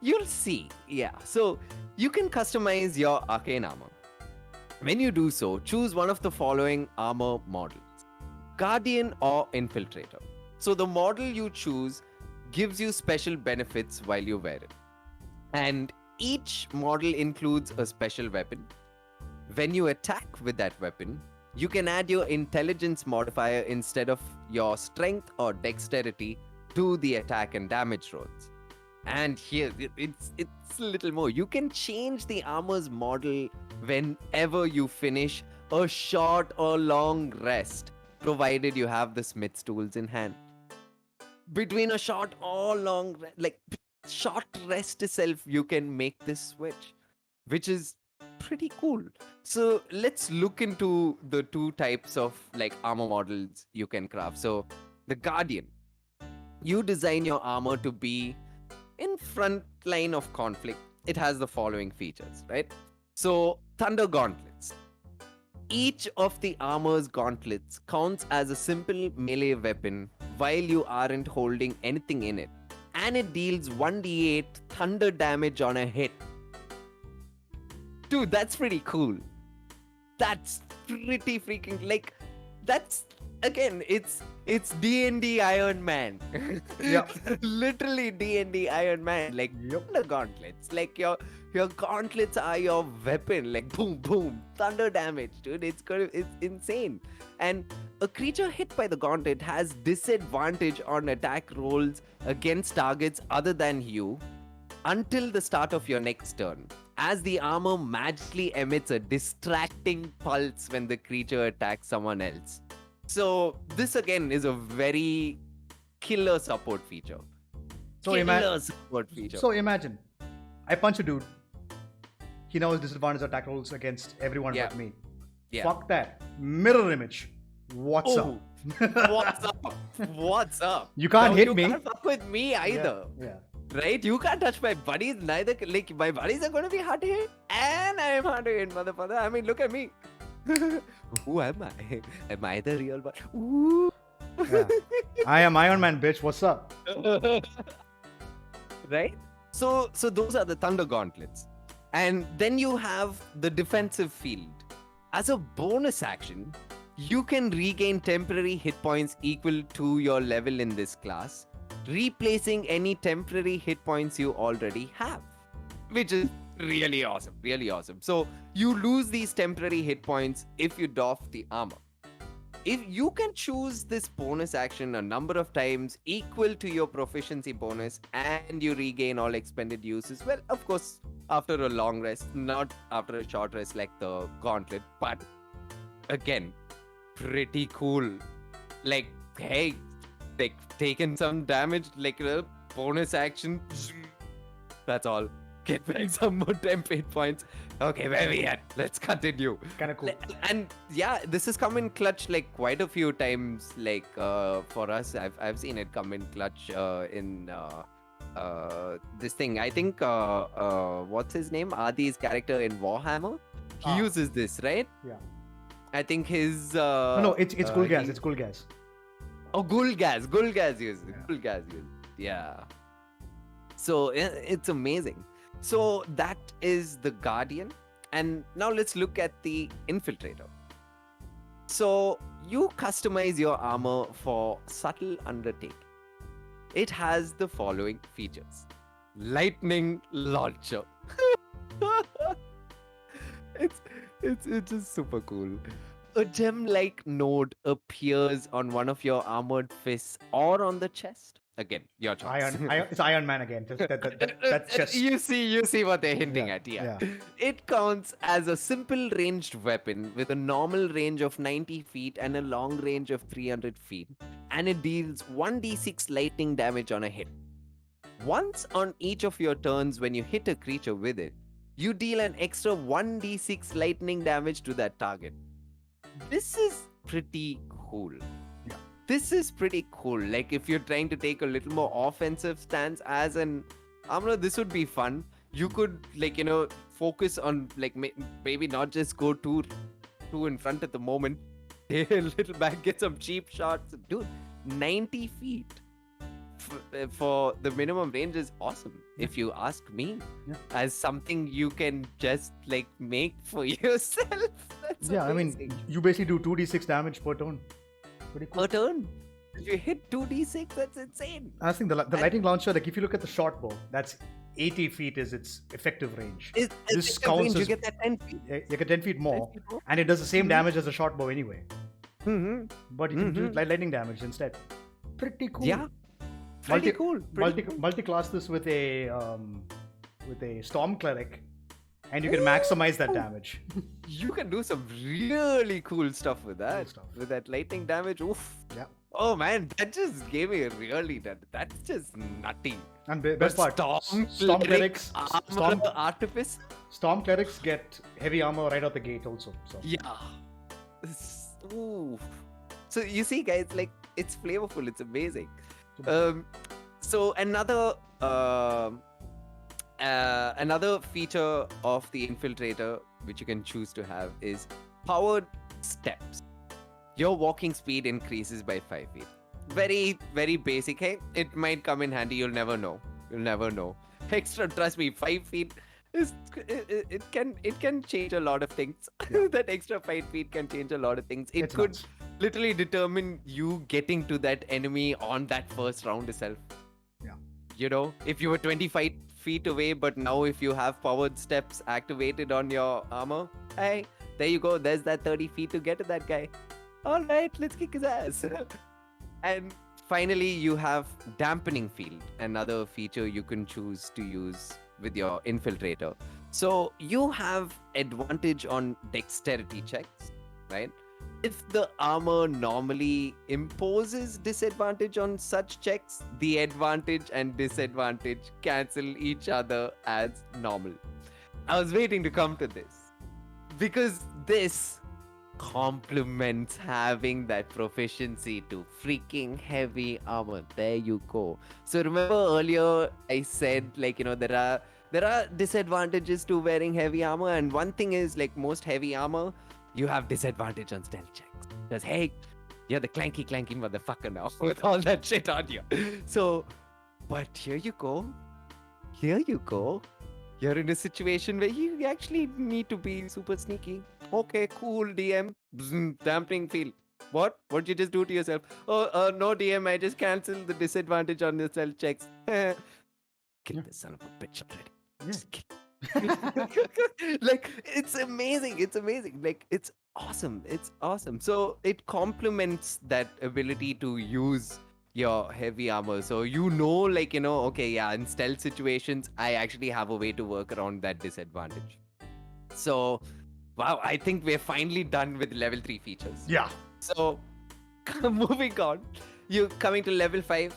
[SPEAKER 2] you'll see. Yeah. So you can customize your arcane armor. When you do so, choose one of the following armor models: Guardian or Infiltrator. So the model you choose gives you special benefits while you wear it. And each model includes a special weapon. When you attack with that weapon, you can add your intelligence modifier instead of your strength or dexterity to the attack and damage rolls. And here, it's a little more. You can change the armor's model whenever you finish a short or long rest, provided you have the smith's tools in hand. Between a short or long, short rest itself, you can make this switch, which is pretty cool. So let's look into the two types of, like, armor models you can craft. So the Guardian, you design your armor to be in front line of conflict. It has the following features, right? So Thunder Gauntlets. Each of the armor's gauntlets counts as a simple melee weapon while you aren't holding anything in it, and it deals 1d8 thunder damage on a hit. Dude, that's pretty cool. That's pretty freaking, like, that's, again, it's D&D Iron Man.
[SPEAKER 1] Yeah.
[SPEAKER 2] Literally D&D Iron Man. Like,
[SPEAKER 1] Yep.
[SPEAKER 2] the gauntlets. Like, your Your gauntlets are your weapon. Like boom, boom, thunder damage, dude. It's insane. And a creature hit by the gauntlet has disadvantage on attack rolls against targets other than you until the start of your next turn, as the armor magically emits a distracting pulse when the creature attacks someone else. So this again is a very killer support feature.
[SPEAKER 1] So imagine, I punch a dude. He knows disadvantage attack rolls against everyone but me.
[SPEAKER 2] Yeah.
[SPEAKER 1] Fuck that. Mirror image. What's up?
[SPEAKER 2] What's up? What's up?
[SPEAKER 1] You can't hit me.
[SPEAKER 2] You can't fuck with me either.
[SPEAKER 1] Yeah.
[SPEAKER 2] Right? You can't touch my buddies neither. Like, my buddies are going to be hard to hit. And I am hard to hit, motherfucker. I mean, look at me. Who am I? Am I the real one? Ooh.
[SPEAKER 1] Yeah. I am Iron Man, bitch. What's up?
[SPEAKER 2] Right? So those are the Thunder Gauntlets. And then you have the defensive field. As a bonus action, you can regain temporary hit points equal to your level in this class, replacing any temporary hit points you already have, which is really awesome, really awesome. So you lose these temporary hit points if you doff the armor. If you can choose this bonus action a number of times equal to your proficiency bonus, and you regain all expended uses, well, of course, after a long rest, not after a short rest like the gauntlet, but again, pretty cool. Like, hey, like taking some damage, like a bonus action, that's all. Get back some more temp hit points. Okay, where we at? Let's continue.
[SPEAKER 1] Kind of cool.
[SPEAKER 2] And yeah, this has come in clutch like quite a few times. Like for us, I've seen it come in clutch in this thing. I think what's his name? Adi's character in Warhammer. He uses this, right?
[SPEAKER 1] Yeah.
[SPEAKER 2] I think his
[SPEAKER 1] no, it's Gulgaz. It's Gulgaz.
[SPEAKER 2] Oh, Gulgaz uses it. Gulgaz uses it. Yeah. So it's amazing. So that is the Guardian. And now let's look at the Infiltrator. So you customize your armor for subtle undertaking. It has the following features. Lightning launcher. It's just super cool. A gem-like node appears on one of your armored fists or on the chest. Again, your choice.
[SPEAKER 1] It's Iron Man again. That's just...
[SPEAKER 2] You see what they're hinting at, yeah. It counts as a simple ranged weapon with a normal range of 90 feet and a long range of 300 feet. And it deals 1d6 lightning damage on a hit. Once on each of your turns when you hit a creature with it, you deal an extra 1d6 lightning damage to that target. This is pretty cool. This is pretty cool. Like, if you're trying to take a little more offensive stance as an armorer, this would be fun. You could, like, focus on, like, maybe not just go two in front at the moment. Stay a little back, get some cheap shots. Dude, 90 feet for the minimum range is awesome, if you ask me. As something you can just, like, make for yourself. That's amazing.
[SPEAKER 1] I mean, you basically do 2d6 damage per turn. Pretty cool.
[SPEAKER 2] Per turn. If you hit 2d6, that's insane.
[SPEAKER 1] I think the lightning launcher, like if you look at the short bow, that's 80 feet is its effective range.
[SPEAKER 2] This counts as... You get that 10 feet.
[SPEAKER 1] You get 10 feet more, and it does the same damage as a short bow anyway. But you can do lightning damage instead. Pretty cool.
[SPEAKER 2] Yeah. Pretty cool.
[SPEAKER 1] Multi-class this with a storm cleric, and you can maximize that damage.
[SPEAKER 2] You can do some really cool stuff with that. With that lightning damage. Oof.
[SPEAKER 1] Yeah.
[SPEAKER 2] Oh man, that just gave me a really that's just nutty.
[SPEAKER 1] And best part, storm clerics,
[SPEAKER 2] Artificer.
[SPEAKER 1] Storm clerics get heavy armor right out the gate also. So.
[SPEAKER 2] Yeah. Ooh. So you see, guys, like, it's flavorful. It's amazing. So another feature of the Infiltrator, which you can choose to have, is powered steps. Your walking speed increases by 5 feet. Very, very basic. Hey, it might come in handy. You'll never know. Extra, trust me, 5 feet it can change a lot of things. That extra 5 feet can change a lot of things. It could literally determine you getting to that enemy on that first round itself.
[SPEAKER 1] Yeah.
[SPEAKER 2] If you were 25 feet away, but now if you have powered steps activated on your armor, hey, there you go. There's that 30 feet to get to that guy. All right, let's kick his ass. And finally, you have dampening field, another feature you can choose to use with your infiltrator. So you have advantage on dexterity checks, right? If the armor normally imposes disadvantage on such checks, the advantage and disadvantage cancel each other as normal. I was waiting to come to this because this complements having that proficiency to freaking heavy armor. There you go. So remember earlier I said, like, there are disadvantages to wearing heavy armor, and one thing is, like, most heavy armor, you have disadvantage on stealth checks because, hey, you're the clanky motherfucker now with all that shit on you. So, but here you go. You're in a situation where you actually need to be super sneaky. Okay, cool, DM. Dampening field. What? What'd you just do to yourself? Oh, no, DM. I just canceled the disadvantage on the stealth checks. Kill this son of a bitch already. Just kill. Like, it's amazing. Like, it's awesome. So it complements that ability to use your heavy armor. So like, okay, yeah, in stealth situations, I actually have a way to work around that disadvantage. So, wow, I think we're finally done with level 3 features.
[SPEAKER 1] Yeah.
[SPEAKER 2] So, moving on, you coming to level 5,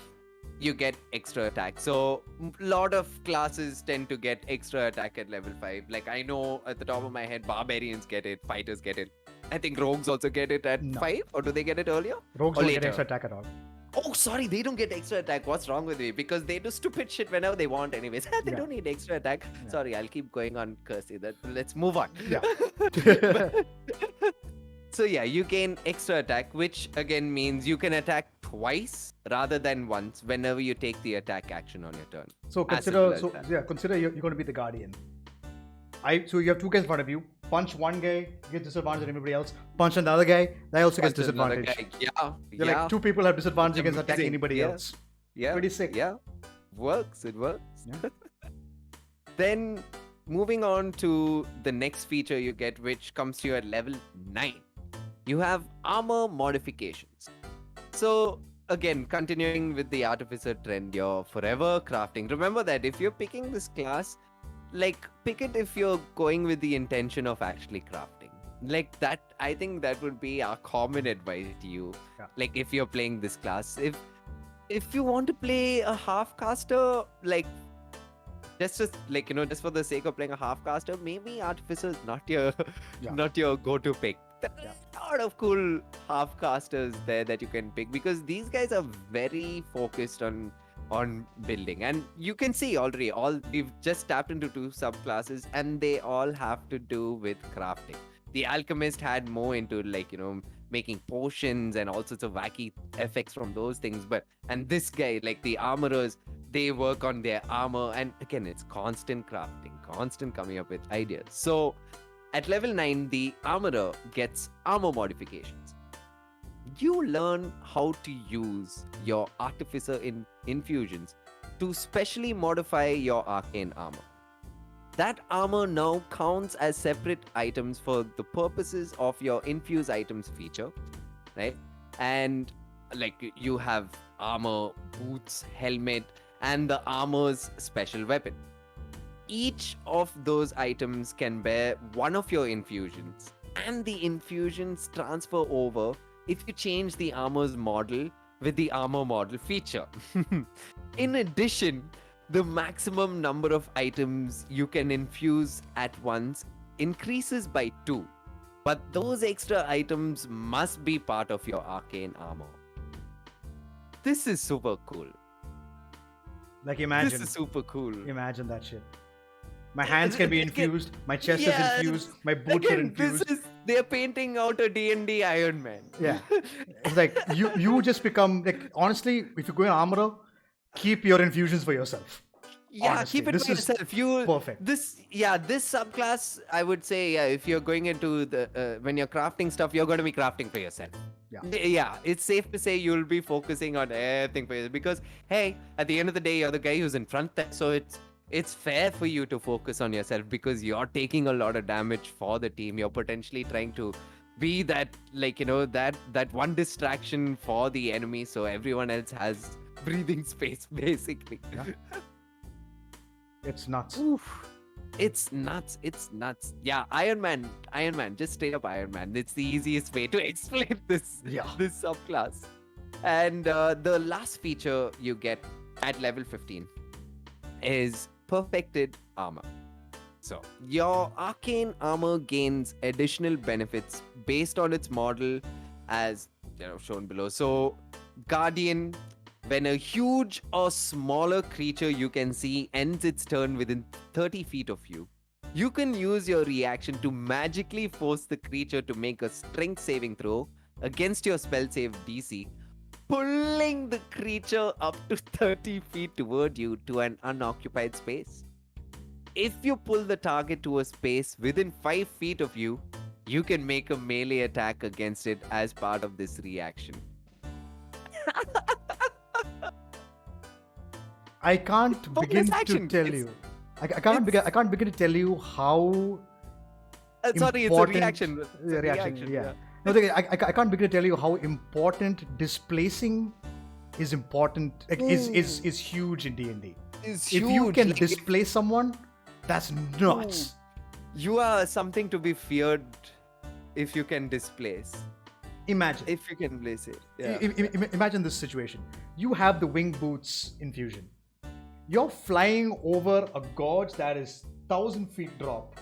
[SPEAKER 2] you get extra attack. So, a lot of classes tend to get extra attack at level 5. Like, I know at the top of my head, barbarians get it, fighters get it. I think rogues also get it at 5, or do they get it earlier?
[SPEAKER 1] Rogues
[SPEAKER 2] or
[SPEAKER 1] don't
[SPEAKER 2] later?
[SPEAKER 1] get extra attack at all.
[SPEAKER 2] Oh, sorry, they don't get extra attack. What's wrong with me? Because they do stupid shit whenever they want anyways. They don't need extra attack.
[SPEAKER 1] Yeah.
[SPEAKER 2] Sorry, I'll keep going on cursing. Let's move on.
[SPEAKER 1] Yeah.
[SPEAKER 2] So yeah, you gain extra attack, which again means you can attack twice rather than once whenever you take the attack action on your turn.
[SPEAKER 1] So consider you're going to be the guardian. So you have two guys in front of you. Punch one guy, get disadvantage on everybody else. Punch another guy, that also gets disadvantage. Like two people have disadvantage against attacking anybody else.
[SPEAKER 2] Yeah.
[SPEAKER 1] Pretty sick.
[SPEAKER 2] Yeah. Works. It works.
[SPEAKER 1] Yeah.
[SPEAKER 2] Then moving on to the next feature you get, which comes to you at level 9. You have armor modifications. So again, continuing with the Artificer trend, you're forever crafting. Remember that if you're picking this class, like, pick it if you're going with the intention of actually crafting. Like that, I think that would be our common advice to you.
[SPEAKER 1] Yeah.
[SPEAKER 2] Like, if you're playing this class, if you want to play a half caster, like, just for the sake of playing a half caster, maybe Artificer is not your go-to pick. There are a lot of cool half casters there that you can pick, because these guys are very focused on building, and you can see already we've just tapped into 2 subclasses, and they all have to do with crafting. The alchemist had more into, like, making potions and all sorts of wacky effects from those things, and this guy, like the armorers, they work on their armor, and again, it's constant crafting, constant coming up with ideas. So at level 9, the armorer gets armor modifications. You learn how to use your Artificer infusions to specially modify your arcane armor. That armor now counts as separate items for the purposes of your infuse items feature, right? And like, you have armor, boots, helmet, and the armor's special weapon. Each of those items can bear one of your infusions, and the infusions transfer over if you change the armor's model with the armor model feature. In addition, the maximum number of items you can infuse at once increases by 2, but those extra items must be part of your arcane armor. This is super cool.
[SPEAKER 1] Like, imagine.
[SPEAKER 2] This is super cool.
[SPEAKER 1] Imagine that shit. My hands can be infused, my chest is infused, my boots are infused.
[SPEAKER 2] They're painting out a D&D Iron Man.
[SPEAKER 1] Yeah. It's like, you just become, like, honestly, if you go in armorer, keep your infusions for yourself.
[SPEAKER 2] Yeah,
[SPEAKER 1] honestly,
[SPEAKER 2] keep it for yourself.
[SPEAKER 1] Perfect.
[SPEAKER 2] This subclass, I would say, if you're going into the, when you're crafting stuff, you're going to be crafting for yourself. Yeah, it's safe to say you'll be focusing on everything for yourself, because, hey, at the end of the day, you're the guy who's in front there, so it's fair for you to focus on yourself because you're taking a lot of damage for the team. You're potentially trying to be that, like, that one distraction for the enemy, so everyone else has breathing space, basically.
[SPEAKER 1] Yeah. It's nuts.
[SPEAKER 2] Oof. It's nuts. It's nuts. Yeah, Iron Man. Just straight up Iron Man. It's the easiest way to explain this subclass. And the last feature you get at level 15 is perfected armor. So your arcane armor gains additional benefits based on its model, as shown below. So Guardian, when a huge or smaller creature you can see ends its turn within 30 feet of you, you can use your reaction to magically force the creature to make a strength saving throw against your spell save DC, pulling the creature up to 30 feet toward you to an unoccupied space. If you pull the target to a space within 5 feet of you, you can make a melee attack against it as part of this reaction.
[SPEAKER 1] I can't begin to tell you. I can't begin to tell you how.
[SPEAKER 2] Sorry, it's a reaction. It's a
[SPEAKER 1] reaction. Yeah. No, I can't begin to tell you how important displacing is important. Is huge in D&D. If you can displace someone, that's nuts.
[SPEAKER 2] You are something to be feared if you can displace.
[SPEAKER 1] Imagine.
[SPEAKER 2] If you can place it. Yeah.
[SPEAKER 1] Imagine this situation. You have the wing boots infusion. You're flying over a gorge that is 1,000 feet drop.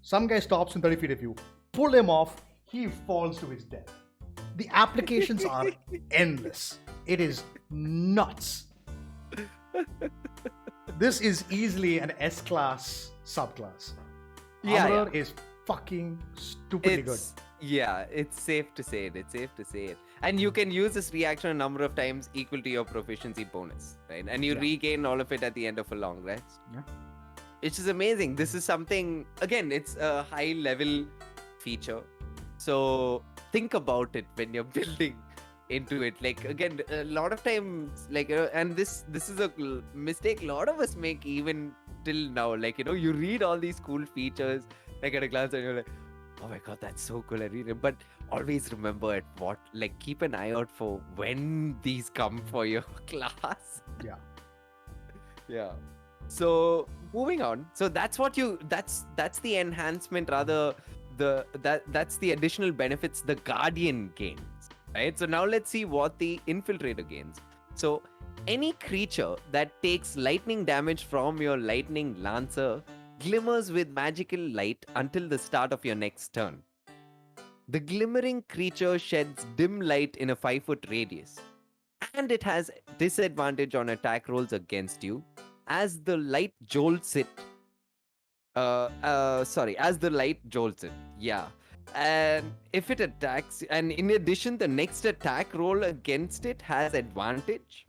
[SPEAKER 1] Some guy stops in 30 feet of you. Pull him off. He falls to his death. The applications are endless. It is nuts. This is easily an S-class subclass. Armor is fucking stupidly good.
[SPEAKER 2] Yeah, it's safe to say it. And you can use this reaction a number of times equal to your proficiency bonus, right? And you regain all of it at the end of a long rest.
[SPEAKER 1] Yeah.
[SPEAKER 2] Which is amazing. This is something, again, it's a high level feature. So think about it when you're building into it. Like, again, a lot of times, like, and this is a mistake a lot of us make even till now. Like, you read all these cool features, like at a glance, and you're like, oh my god, that's so cool, I read it. But always remember keep an eye out for when these come for your class. Yeah. So moving on. So that's the enhancement, rather that's the additional benefits the Guardian gains. Right? So now let's see what the Infiltrator gains. So any creature that takes lightning damage from your Lightning Lancer glimmers with magical light until the start of your next turn. The glimmering creature sheds dim light in a 5-foot radius, and it has disadvantage on attack rolls against you as the light jolts it. As the light jolts it. Yeah. And if it attacks, and in addition, the next attack roll against it has advantage.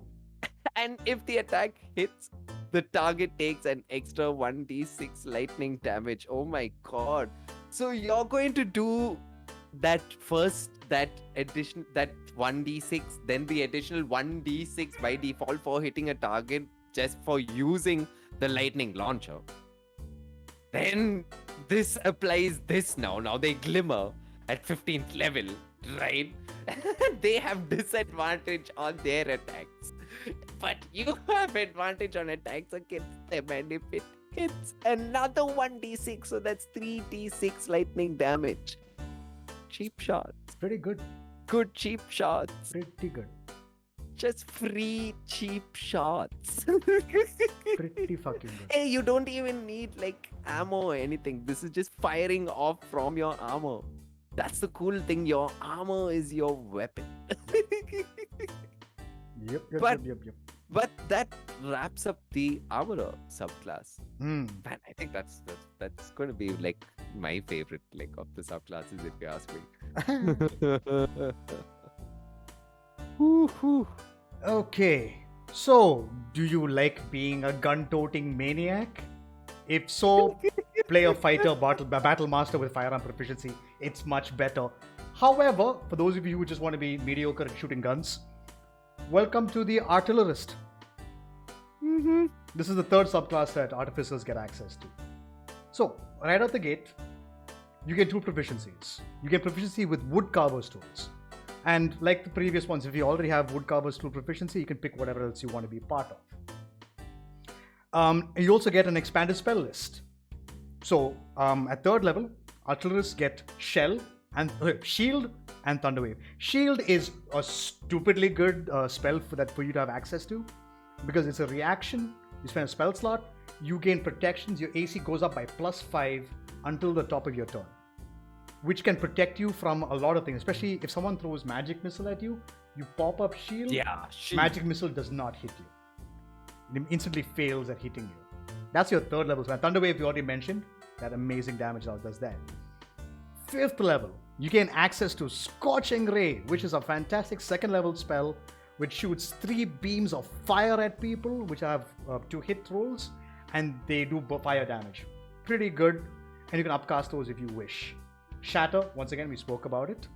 [SPEAKER 2] And if the attack hits, the target takes an extra 1d6 lightning damage. Oh my god. So you're going to do that 1d6, then the additional 1d6 by default for hitting a target just for using the lightning launcher. Then this applies this now. Now they glimmer at 15th level, right? They have disadvantage on their attacks. But you have advantage on attacks against them, and if it hits, another 1d6, so that's 3d6 lightning damage. Cheap shots.
[SPEAKER 1] Pretty good.
[SPEAKER 2] Good cheap shots.
[SPEAKER 1] Pretty good.
[SPEAKER 2] Just free cheap shots.
[SPEAKER 1] Pretty fucking good.
[SPEAKER 2] Hey, you don't even need ammo or anything. This is just firing off from your armor. That's the cool thing. Your armor is your weapon.
[SPEAKER 1] Yep.
[SPEAKER 2] But that wraps up the armorer subclass.
[SPEAKER 1] Man,
[SPEAKER 2] I think that's going to be my favorite of the subclasses, if you ask me.
[SPEAKER 1] Okay, so do you like being a gun-toting maniac? If so, play a fighter battle master with firearm proficiency. It's much better. However, for those of you who just want to be mediocre at shooting guns, welcome to the artillerist. This is the third subclass that artificers get access to. So, right out the gate, you get 2 proficiencies. You get proficiency with woodcarver's tools. And like the previous ones, if you already have woodcarver's tool proficiency, you can pick whatever else you want to be part of. You also get an expanded spell list. So, at 3rd level, artillerists get shield and thunderwave. Shield is a stupidly good spell for you to have access to, because it's a reaction. You spend a spell slot, you gain protections, your AC goes up by +5 until the top of your turn, which can protect you from a lot of things, especially if someone throws magic missile at you, you pop up shield, magic missile does not hit you. It instantly fails at hitting you. That's your 3rd level spell. Thunderwave, you already mentioned, that amazing damage now does that. 5th level, you gain access to Scorching Ray, which is a fantastic 2nd level spell which shoots 3 beams of fire at people, which have 2 hit rolls, and they do fire damage. Pretty good, and you can upcast those if you wish. Shatter, once again, we spoke about it.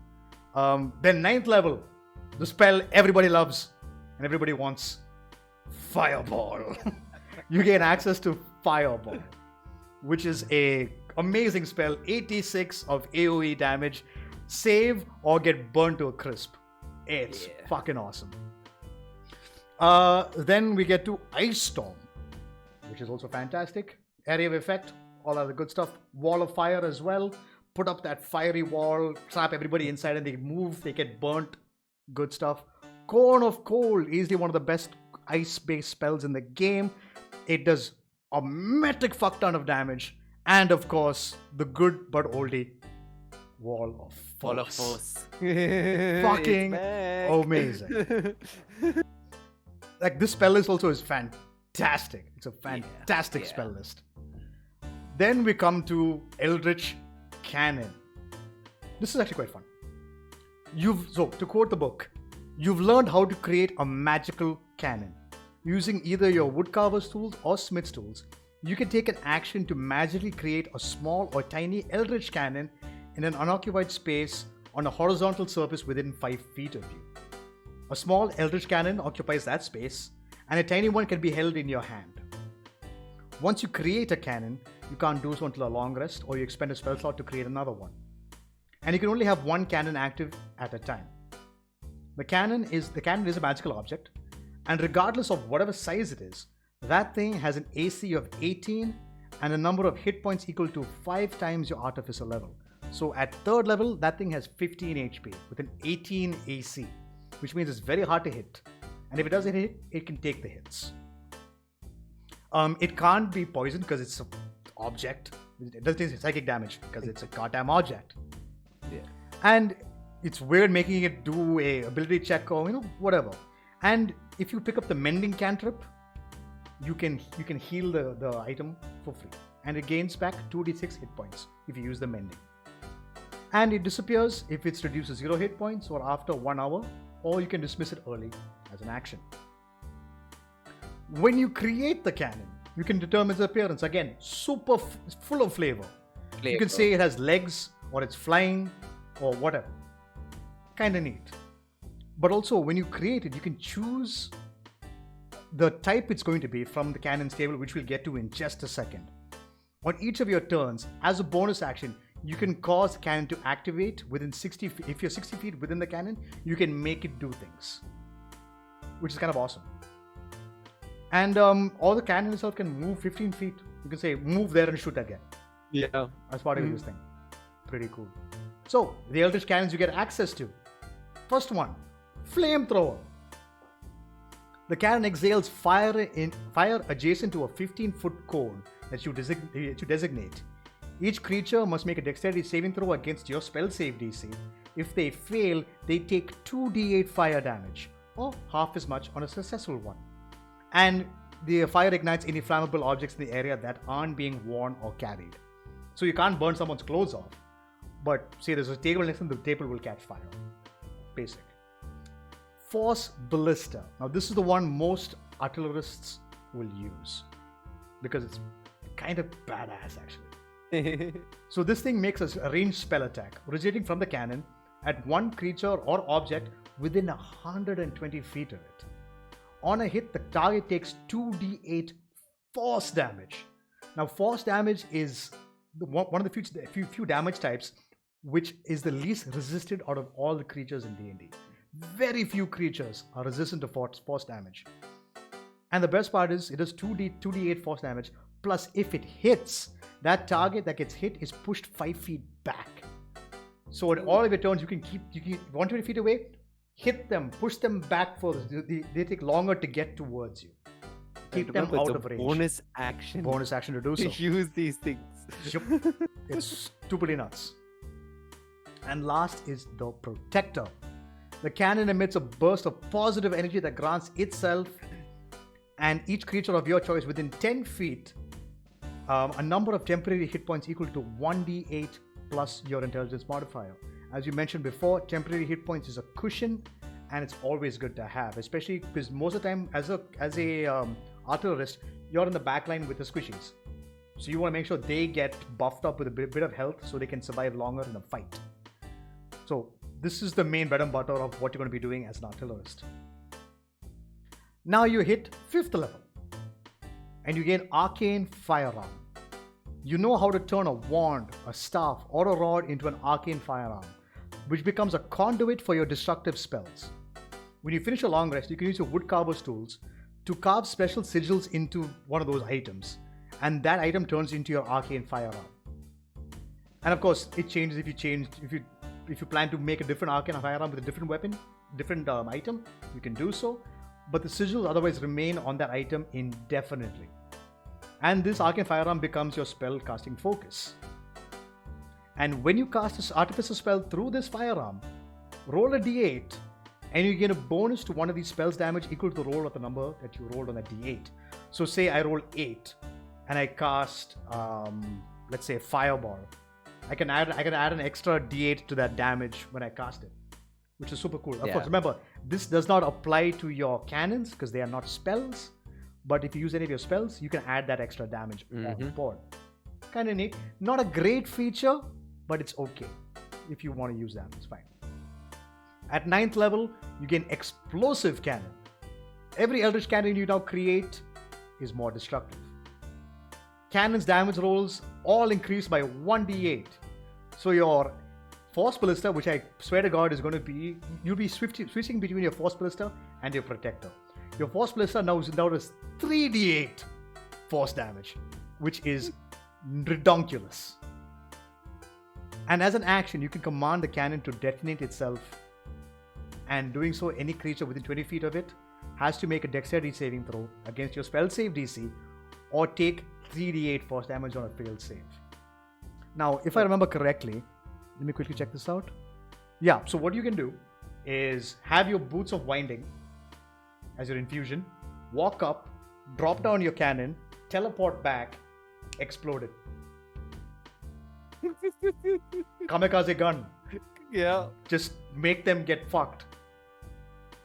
[SPEAKER 1] Then 9th level, the spell everybody loves and everybody wants, Fireball. You gain access to Fireball, which is a amazing spell, 86 of AoE damage, save or get burned to a crisp. It's fucking awesome. Then we get to Ice Storm, which is also fantastic. Area of effect, all other good stuff. Wall of Fire as well. Put up that fiery wall, trap everybody inside and they move, they get burnt. Good stuff. Cone of Cold, easily one of the best ice-based spells in the game. It does a metric fuck ton of damage. And of course, the good but oldie, Wall of Force.
[SPEAKER 2] Wall of Force.
[SPEAKER 1] Fucking amazing. Like, this spell list also is fantastic. It's a fantastic spell list. Then we come to Eldritch Cannon. This is actually quite fun. So, to quote the book, you've learned how to create a magical cannon. Using either your woodcarver's tools or smith's tools, you can take an action to magically create a small or tiny eldritch cannon in an unoccupied space on a horizontal surface within 5 feet of you. A small eldritch cannon occupies that space, and a tiny one can be held in your hand. Once you create a cannon, you can't do so until a long rest, or you expend a spell slot to create another one. And you can only have one cannon active at a time. The cannon is a magical object, and regardless of whatever size it is, that thing has an AC of 18 and a number of hit points equal to 5 times your Artificer level. So at 3rd level, that thing has 15 HP with an 18 AC, which means it's very hard to hit. And if it doesn't hit, it can take the hits. It can't be poisoned because it's an object. It doesn't take psychic damage because it's a goddamn object.
[SPEAKER 2] Yeah.
[SPEAKER 1] And it's weird making it do a ability check or whatever. And if you pick up the mending cantrip, you can heal the item for free, and it gains back 2d6 hit points if you use the mending. And it disappears if it's reduced to 0 hit points or after 1 hour, or you can dismiss it early as an action. When you create the cannon, you can determine its appearance. Again, super full of flavor. You can say it has legs, or it's flying, or whatever. Kinda neat. But also, when you create it, you can choose the type it's going to be from the cannon's table, which we'll get to in just a second. On each of your turns, as a bonus action, you can cause the cannon to activate within 60 feet. If you're 60 feet within the cannon, you can make it do things, which is kind of awesome. And all the cannon itself can move 15 feet. You can say, move there and shoot again.
[SPEAKER 2] Yeah.
[SPEAKER 1] As part of this thing. Pretty cool. So, the Eldritch Cannons you get access to. First one, Flamethrower. The cannon exhales fire adjacent to a 15-foot cone that you designate. Each creature must make a dexterity saving throw against your spell save DC. If they fail, they take 2d8 fire damage, or half as much on a successful one. And the fire ignites any flammable objects in the area that aren't being worn or carried. So you can't burn someone's clothes off, but say there's a table next to them, the table will catch fire. Basic. Force Ballista. Now this is the one most artillerists will use because it's kind of badass actually. So this thing makes a ranged spell attack originating from the cannon at one creature or object within 120 feet of it. On a hit, the target takes 2d8 force damage. Now, force damage is one of the few damage types which is the least resisted out of all the creatures in D&D. Very few creatures are resistant to force damage. And the best part is it does 2d8 force damage, plus if it hits, that target that gets hit is pushed 5 feet back. So at all of your turns, you can 120 feet away, hit them, push them back further. They take longer to get towards you. Keep them out of range.
[SPEAKER 2] Bonus action.
[SPEAKER 1] Bonus action to do so.
[SPEAKER 2] Use these things.
[SPEAKER 1] Yep. It's stupidly nuts. And last is the Protector. The cannon emits a burst of positive energy that grants itself and each creature of your choice within 10 feet a number of temporary hit points equal to 1d8 plus your intelligence modifier. As you mentioned before, temporary hit points is a cushion and it's always good to have, especially because most of the time as a artillerist, you're in the back line with the squishies. So you want to make sure they get buffed up with a bit of health so they can survive longer in a fight. So this is the main bread and butter of what you're going to be doing as an artillerist. Now you hit 5th level and you gain Arcane Firearm. You know how to turn a wand, a staff, or a rod into an arcane firearm, which becomes a conduit for your destructive spells. When you finish a long rest, you can use your woodcarver's tools to carve special sigils into one of those items, and that item turns into your arcane firearm. And of course, it changes if you plan to make a different arcane firearm with a different weapon, different item, you can do so. But the sigils otherwise remain on that item indefinitely. And this arcane firearm becomes your spell casting focus. And when you cast this Artificer spell through this firearm, roll a d8 and you get a bonus to one of these spells damage equal to the roll of the number that you rolled on that d8. So say I roll 8 and I cast, let's say, Fireball. I can add an extra d8 to that damage when I cast it, which is super cool. Of course, remember, this does not apply to your cannons because they are not spells. But if you use any of your spells, you can add that extra damage on the board. Kind of neat. Not a great feature, but it's okay. If you want to use that, it's fine. At 9th level, you gain Explosive Cannon. Every Eldritch Cannon you now create is more destructive. Cannon's damage rolls all increase by 1d8. So your Force Ballista, which I swear to God is going to be, you'll be switching between your Force Ballista and your Protector. Your Force Ballista now does 3d8 force damage, which is redonkulous. And as an action, you can command the cannon to detonate itself, and doing so, any creature within 20 feet of it has to make a dexterity saving throw against your spell save DC or take 3d8 force damage on a failed save. Now, if I remember correctly, let me quickly check this out. Yeah, so what you can do is have your Boots of Winding as your infusion, walk up, drop down your cannon, teleport back, explode it. Kamikaze gun.
[SPEAKER 2] Yeah.
[SPEAKER 1] Just make them get fucked.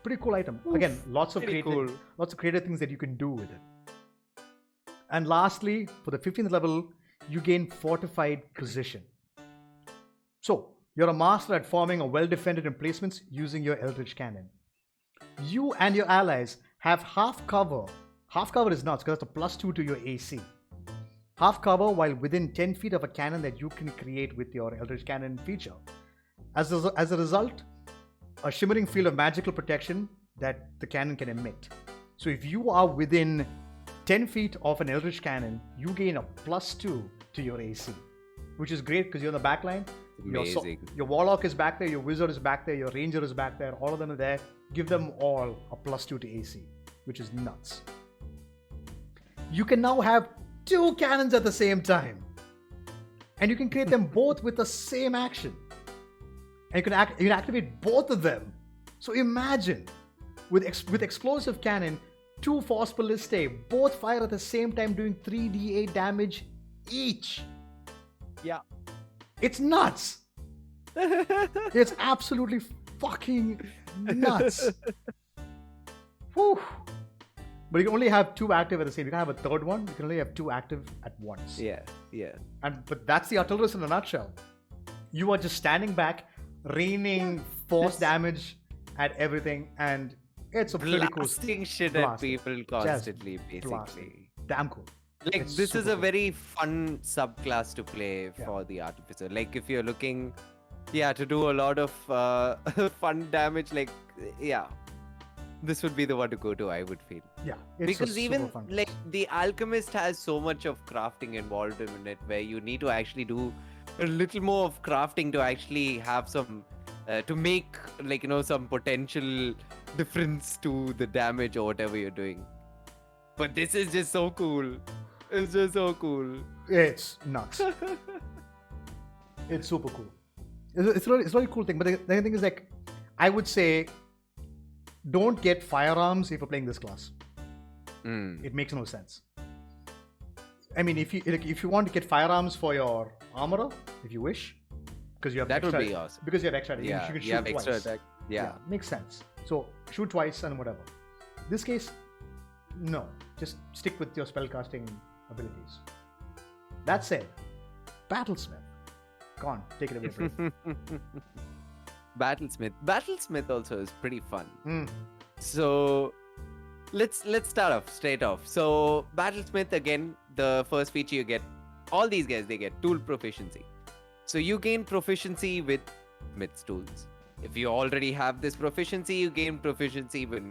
[SPEAKER 1] Pretty cool item. Again, lots of creative things that you can do with it. And lastly, for the 15th level, you gain Fortified Position. So, you're a master at forming a well-defended emplacements using your Eldritch Cannon. You and your allies have half cover. Half cover is nuts because that's a +2 to your AC. Half cover while within 10 feet of a cannon that you can create with your Eldritch Cannon feature. As a result, a shimmering field of magical protection that the cannon can emit. So if you are within 10 feet of an Eldritch Cannon, you gain a +2 to your AC, which is great because you're in the back line.
[SPEAKER 2] Amazing.
[SPEAKER 1] Your Warlock is back there, your Wizard is back there, your Ranger is back there, all of them are there. Give them all a +2 to AC, which is nuts. You can now have 2 cannons at the same time. And you can create them both with the same action. And you can activate both of them. So imagine, with Explosive Cannon, 2 Force Ballistae, both fire at the same time doing 3d8 damage each.
[SPEAKER 2] Yeah.
[SPEAKER 1] It's nuts. It's absolutely fucking nuts. Whew. But you can only have 2 active at the same. You can have a third one. You can only have 2 active at once.
[SPEAKER 2] Yeah.
[SPEAKER 1] But that's the artillerist in a nutshell. You are just standing back, raining force damage at everything, and It's a pretty cool.
[SPEAKER 2] Blasting shit
[SPEAKER 1] Blasting.
[SPEAKER 2] at people
[SPEAKER 1] Just
[SPEAKER 2] constantly,
[SPEAKER 1] blasting.
[SPEAKER 2] basically.
[SPEAKER 1] Damn cool.
[SPEAKER 2] Like,
[SPEAKER 1] It's
[SPEAKER 2] this is
[SPEAKER 1] super
[SPEAKER 2] a
[SPEAKER 1] cool.
[SPEAKER 2] very fun subclass to play
[SPEAKER 1] Yeah.
[SPEAKER 2] for the Artificer. Like, if you're looking, to do a lot of fun damage, like, yeah, this would be the one to go to, I would feel.
[SPEAKER 1] Yeah. It's
[SPEAKER 2] Because
[SPEAKER 1] a super
[SPEAKER 2] even
[SPEAKER 1] fun
[SPEAKER 2] like
[SPEAKER 1] class.
[SPEAKER 2] the Alchemist has so much of crafting involved in it, where you need to actually do a little more of crafting to actually have some to make, like, some potential difference to the damage or whatever you're doing. But this is just so cool. It's just so cool.
[SPEAKER 1] It's nuts. It's super cool. It's a really cool thing. But the thing is, like, I would say, don't get firearms if you're playing this class. It makes no sense. I mean, if you want to get firearms for your armorer, if you wish, because you have
[SPEAKER 2] That
[SPEAKER 1] extra,
[SPEAKER 2] would be awesome.
[SPEAKER 1] because you have extra,
[SPEAKER 2] Yeah,
[SPEAKER 1] you can shoot
[SPEAKER 2] you have
[SPEAKER 1] twice.
[SPEAKER 2] extra attack. Yeah.
[SPEAKER 1] Makes sense. So shoot twice and whatever. This case, no. Just stick with your spellcasting abilities. That said, Battlesmith. Go on, take it away, bro.
[SPEAKER 2] Battlesmith also is pretty fun.
[SPEAKER 1] Mm.
[SPEAKER 2] So let's start off straight off. So Battlesmith, again, the first feature you get, all these guys, they get tool proficiency. So you gain proficiency with Smith's tools. If you already have this proficiency, you gain proficiency with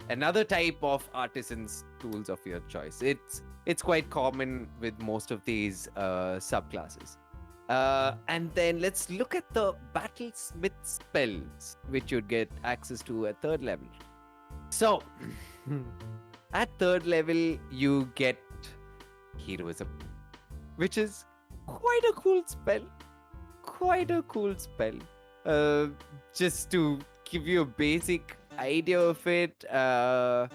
[SPEAKER 2] another type of artisan's tools of your choice. It's quite common with most of these subclasses. And then let's look at the Battlesmith spells, which you'd get access to at 3rd level. So, at 3rd level, you get Heroism, which is quite a cool spell. Just to give you a basic idea of it, I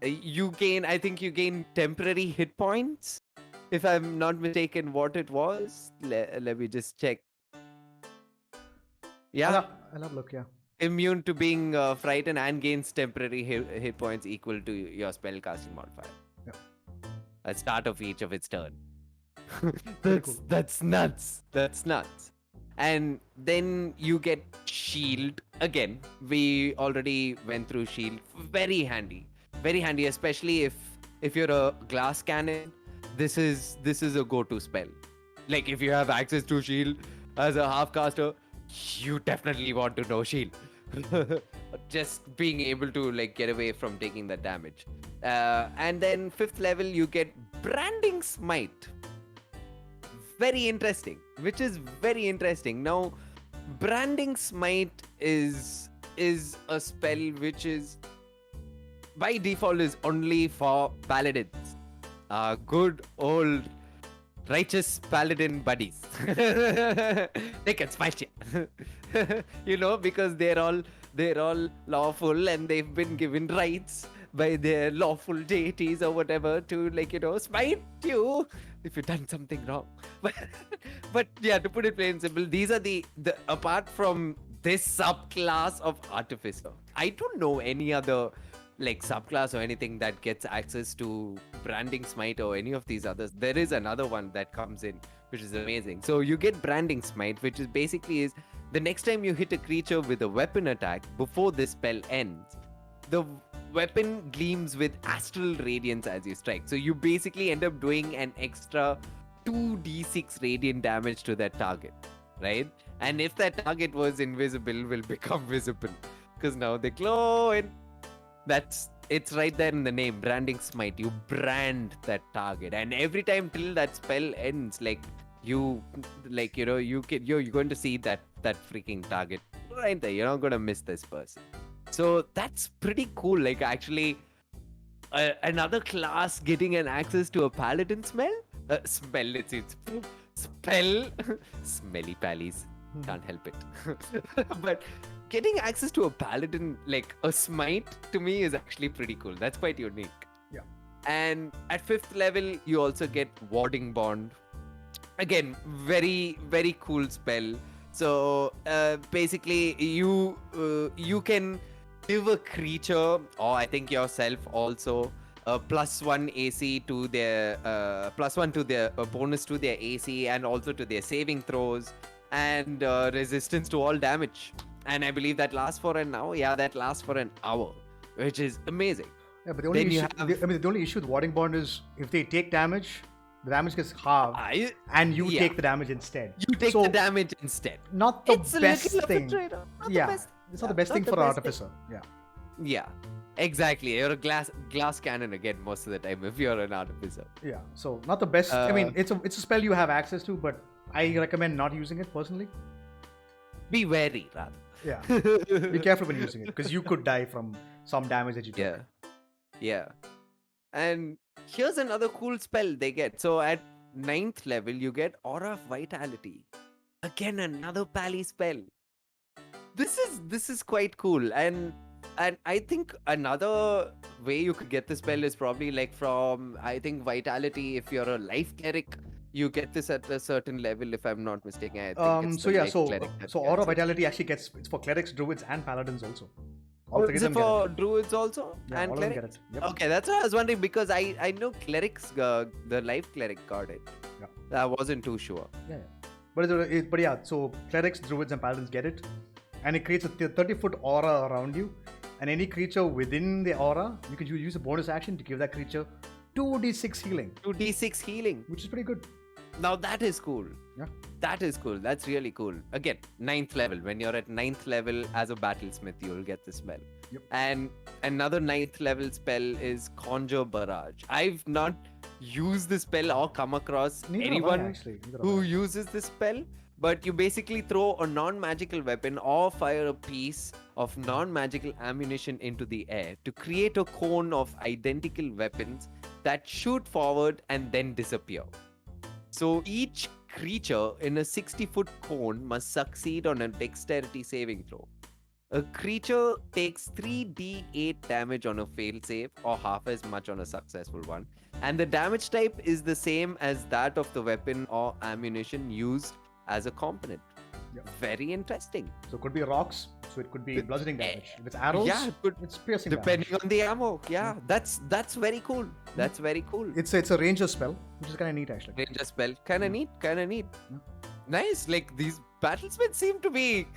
[SPEAKER 2] think you gain temporary hit points. If I'm not mistaken, what it was, let me just check. Yeah,
[SPEAKER 1] I'll have a look, yeah.
[SPEAKER 2] immune to being frightened and gains temporary hit points equal to your spellcasting modifier.
[SPEAKER 1] Yeah.
[SPEAKER 2] At start of each of its turn.
[SPEAKER 1] Pretty cool.
[SPEAKER 2] That's nuts. That's nuts. And then you get shield again. We already went through shield. Very handy, especially if you're a glass cannon. This is a go-to spell. Like, if you have access to shield as a half caster, you definitely want to know shield. Just being able to, like, get away from taking that damage. And then 5th level, you get branding smite. Very interesting. Now, branding smite is a spell which is by default is only for paladins. Good old righteous paladin buddies. They can smite you. Because they're all lawful and they've been given rights by their lawful deities or whatever to, like, smite you if you've done something wrong. But yeah, to put it plain and simple, these are the apart from this subclass of Artificer, I don't know any other, like, subclass or anything that gets access to branding smite or any of these others. There is another one that comes in, which is amazing. So you get branding smite, which is basically the next time you hit a creature with a weapon attack before this spell ends, the weapon gleams with astral radiance as you strike. So you basically end up doing an extra 2d6 radiant damage to that target, right? And if that target was invisible, will become visible because now they glow. And it's right there in the name, branding smite. You brand that target, and every time till that spell ends, you're going to see that freaking target right there. You're not going to miss this person. So that's pretty cool. Like, actually, another class getting an access to a paladin spell. Smelly pallies. Can't help it. But getting access to a paladin, like a smite, to me is actually pretty cool. That's quite unique.
[SPEAKER 1] Yeah.
[SPEAKER 2] And at 5th level, you also get Warding Bond. Again, very, very cool spell. So basically, you can give a creature, or I think yourself also, a +1 AC to their +1 to their bonus to their AC, and also to their saving throws, and resistance to all damage. And I believe that lasts for an hour. Yeah, that lasts for an hour. which is amazing.
[SPEAKER 1] Yeah, but the only
[SPEAKER 2] Then you
[SPEAKER 1] issue,
[SPEAKER 2] have-
[SPEAKER 1] the only issue with warding bond is if they take damage, the damage gets halved,
[SPEAKER 2] I-
[SPEAKER 1] and you
[SPEAKER 2] yeah.
[SPEAKER 1] take the damage instead.
[SPEAKER 2] You take
[SPEAKER 1] So,
[SPEAKER 2] the damage instead.
[SPEAKER 1] Not the
[SPEAKER 2] It's a
[SPEAKER 1] best
[SPEAKER 2] little of a
[SPEAKER 1] thing.
[SPEAKER 2] trade-off. Not the
[SPEAKER 1] Yeah,
[SPEAKER 2] best-
[SPEAKER 1] it's not
[SPEAKER 2] yeah,
[SPEAKER 1] the best
[SPEAKER 2] not
[SPEAKER 1] thing
[SPEAKER 2] the
[SPEAKER 1] for an
[SPEAKER 2] best thing.
[SPEAKER 1] artificer. Yeah.
[SPEAKER 2] Yeah, exactly. You're a glass cannon again most of the time if you're an artificer.
[SPEAKER 1] Yeah, so not the best. I mean,
[SPEAKER 2] Uh,
[SPEAKER 1] it's a spell you have access to, but I recommend not using it personally.
[SPEAKER 2] Be wary, rather.
[SPEAKER 1] Yeah, be careful when using it because you could die from some damage that you took.
[SPEAKER 2] Yeah. Yeah. And here's another cool spell they get. So at 9th level, you get Aura of Vitality. Again, another pally spell. This is quite cool. And I think another way you could get this spell is probably like from, I think, Vitality. If you're a life cleric, you get this at a certain level, if I'm not mistaken. I think it's
[SPEAKER 1] So
[SPEAKER 2] the
[SPEAKER 1] yeah,
[SPEAKER 2] life
[SPEAKER 1] so
[SPEAKER 2] cleric that
[SPEAKER 1] so
[SPEAKER 2] gets
[SPEAKER 1] aura
[SPEAKER 2] it.
[SPEAKER 1] vitality actually gets it's for clerics, druids, and paladins also. All three
[SPEAKER 2] Is
[SPEAKER 1] of
[SPEAKER 2] it
[SPEAKER 1] them get
[SPEAKER 2] for
[SPEAKER 1] it.
[SPEAKER 2] druids also?
[SPEAKER 1] Yeah,
[SPEAKER 2] and
[SPEAKER 1] all of them
[SPEAKER 2] clerics?
[SPEAKER 1] get it. Yep.
[SPEAKER 2] Okay, that's what I was wondering because I know clerics, the life cleric got it.
[SPEAKER 1] Yeah.
[SPEAKER 2] I wasn't too sure.
[SPEAKER 1] Yeah. But yeah, so clerics, druids, and paladins get it, and it creates a 30-foot aura around you, and any creature within the aura, you can use a bonus action to give that creature 2d6 healing,
[SPEAKER 2] 2d6 healing.
[SPEAKER 1] which is pretty good.
[SPEAKER 2] Now that is cool.
[SPEAKER 1] Yeah.
[SPEAKER 2] That is cool. That's really cool. Again, 9th level. When you're at 9th level as a battlesmith, you'll get this spell.
[SPEAKER 1] Yep.
[SPEAKER 2] And another 9th level spell is Conjure Barrage. I've not used this spell or come across
[SPEAKER 1] Neither have I,
[SPEAKER 2] anyone
[SPEAKER 1] actually. Neither have
[SPEAKER 2] who
[SPEAKER 1] I.
[SPEAKER 2] uses this spell, but you basically throw a non-magical weapon or fire a piece of non-magical ammunition into the air to create a cone of identical weapons that shoot forward and then disappear. So each creature in a 60-foot cone must succeed on a dexterity saving throw. A creature takes 3d8 damage on a failed save or half as much on a successful one. And the damage type is the same as that of the weapon or ammunition used as a component.
[SPEAKER 1] Yep.
[SPEAKER 2] Very interesting.
[SPEAKER 1] So it could be rocks, so it could be bludgeoning damage. If it's arrows,
[SPEAKER 2] Yeah, it could-
[SPEAKER 1] it's piercing
[SPEAKER 2] depending
[SPEAKER 1] damage.
[SPEAKER 2] on the ammo. Yeah, that's very cool. That's very cool.
[SPEAKER 1] It's a ranger spell, which is kind of neat actually.
[SPEAKER 2] Ranger spell. Kinda neat.
[SPEAKER 1] Yeah.
[SPEAKER 2] Nice. Like these battlesmen seem to be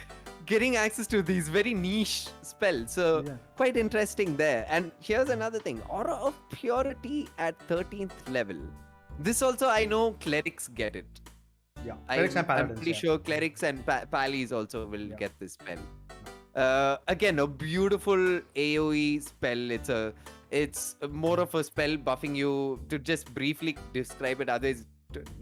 [SPEAKER 2] getting access to these very niche spells. So
[SPEAKER 1] Yeah.
[SPEAKER 2] quite interesting there. And here's another thing. Aura of Purity at 13th level. This also I know clerics get it.
[SPEAKER 1] Yeah, clerics and
[SPEAKER 2] I'm
[SPEAKER 1] paladins.
[SPEAKER 2] pretty
[SPEAKER 1] yeah.
[SPEAKER 2] sure clerics and pallies also will
[SPEAKER 1] Yeah.
[SPEAKER 2] get this spell. Again, a beautiful AoE spell. It's more of a spell buffing you. To just briefly describe it, others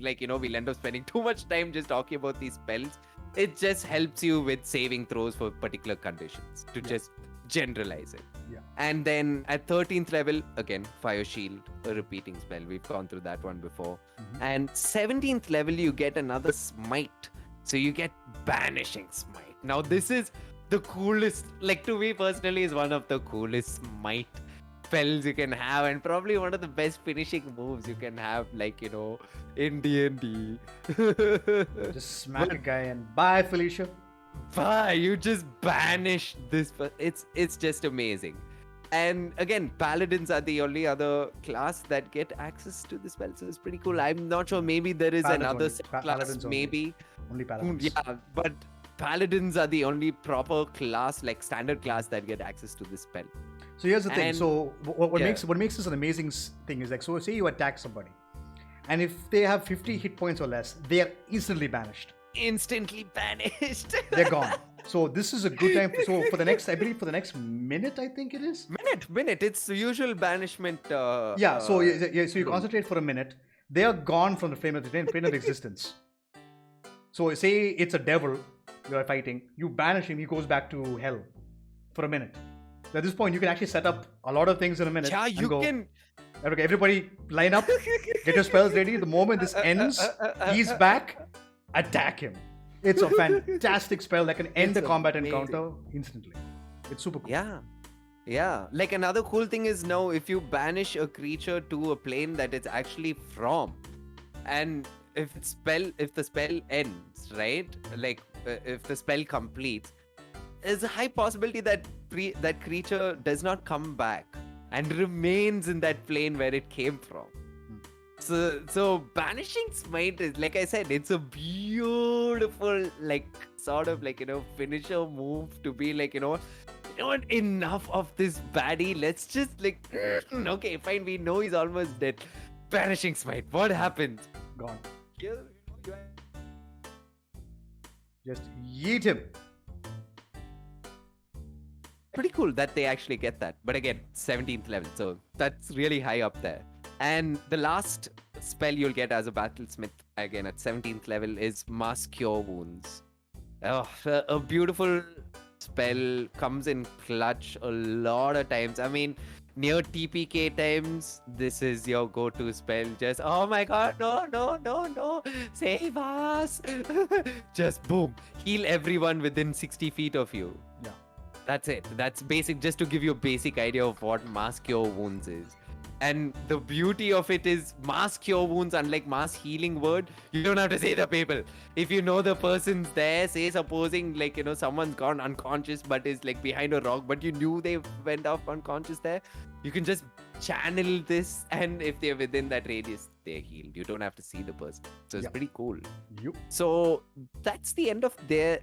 [SPEAKER 2] we'll end up spending too much time just talking about these spells. It just helps you with saving throws for particular conditions to just generalize it.
[SPEAKER 1] Yeah.
[SPEAKER 2] And then at 13th level, again, Fire Shield, a repeating spell. We've gone through that one before.
[SPEAKER 1] Mhm.
[SPEAKER 2] And 17th level, you get another Smite. So you get Banishing Smite. Now, this is the coolest, like to me personally, is one of the coolest Smite spells you can have, and probably one of the best finishing moves you can have, in D&D.
[SPEAKER 1] Just smack a guy and bye, Felicia.
[SPEAKER 2] Bye, you just banish this. It's just amazing. And again, paladins are the only other class that get access to this spell, so it's pretty cool. I'm not sure. Maybe there is
[SPEAKER 1] Paladins
[SPEAKER 2] another
[SPEAKER 1] only.
[SPEAKER 2] class.
[SPEAKER 1] Paladins only.
[SPEAKER 2] Maybe.
[SPEAKER 1] Only paladins.
[SPEAKER 2] Yeah, but paladins are the only proper class, like standard class, that get access to this spell.
[SPEAKER 1] So here's the thing.
[SPEAKER 2] And-
[SPEAKER 1] So what
[SPEAKER 2] yeah.
[SPEAKER 1] makes this an amazing thing is like, so say you attack somebody, and if they have 50 hit points or less, they are instantly banished.
[SPEAKER 2] Instantly banished.
[SPEAKER 1] They're gone. So this is a good time. So for the next, I believe for the next minute, I think it is.
[SPEAKER 2] minute. It's the usual banishment.
[SPEAKER 1] Yeah. So so you
[SPEAKER 2] rule.
[SPEAKER 1] concentrate for a minute. They are gone from the plane of existence. So say it's a devil you're fighting. You banish him. He goes back to hell for a minute. At this point, you can actually set up a lot of things in a minute.
[SPEAKER 2] Yeah,
[SPEAKER 1] and
[SPEAKER 2] you
[SPEAKER 1] go,
[SPEAKER 2] can.
[SPEAKER 1] Okay, everybody line up. Get your spells ready. The moment this ends, he's back. Attack him. It's a fantastic spell that can end
[SPEAKER 2] It's
[SPEAKER 1] the combat
[SPEAKER 2] amazing.
[SPEAKER 1] encounter instantly. It's super cool.
[SPEAKER 2] Yeah. Like another cool thing is now if you banish a creature to a plane that it's actually from, and if the spell ends, right? Like if the spell completes, there's a high possibility that that creature does not come back and remains in that plane where it came from. So banishing smite is, like I said, it's a beautiful finisher move to be know what? Enough of this baddie. Let's just like, okay, fine. We know he's almost dead. Vanishing Smite. What happens?
[SPEAKER 1] Gone.
[SPEAKER 2] Kill.
[SPEAKER 1] Just yeet him.
[SPEAKER 2] Pretty cool that they actually get that. But again, 17th level. So that's really high up there. And the last spell you'll get as a Battlesmith, again at 17th level, is Mass Cure Wounds. Oh, a beautiful spell, comes in clutch a lot of times. I mean, near TPK times, this is your go-to spell. Just, oh my god, no, save us. Just boom, heal everyone within 60 feet of you.
[SPEAKER 1] Yeah.
[SPEAKER 2] That's it. That's basic, just to give you a basic idea of what Mass Cure Wounds is. And the beauty of it is Mass Cure Wounds, unlike Mass Healing Word, you don't have to say the people. If you know the person's there, say supposing like, you know, someone's gone unconscious but is like behind a rock, but you knew they went off unconscious there, you can just channel this, and if they're within that radius, they're healed. You don't have to see the person. So it's pretty cool.
[SPEAKER 1] Yep.
[SPEAKER 2] So that's the end of their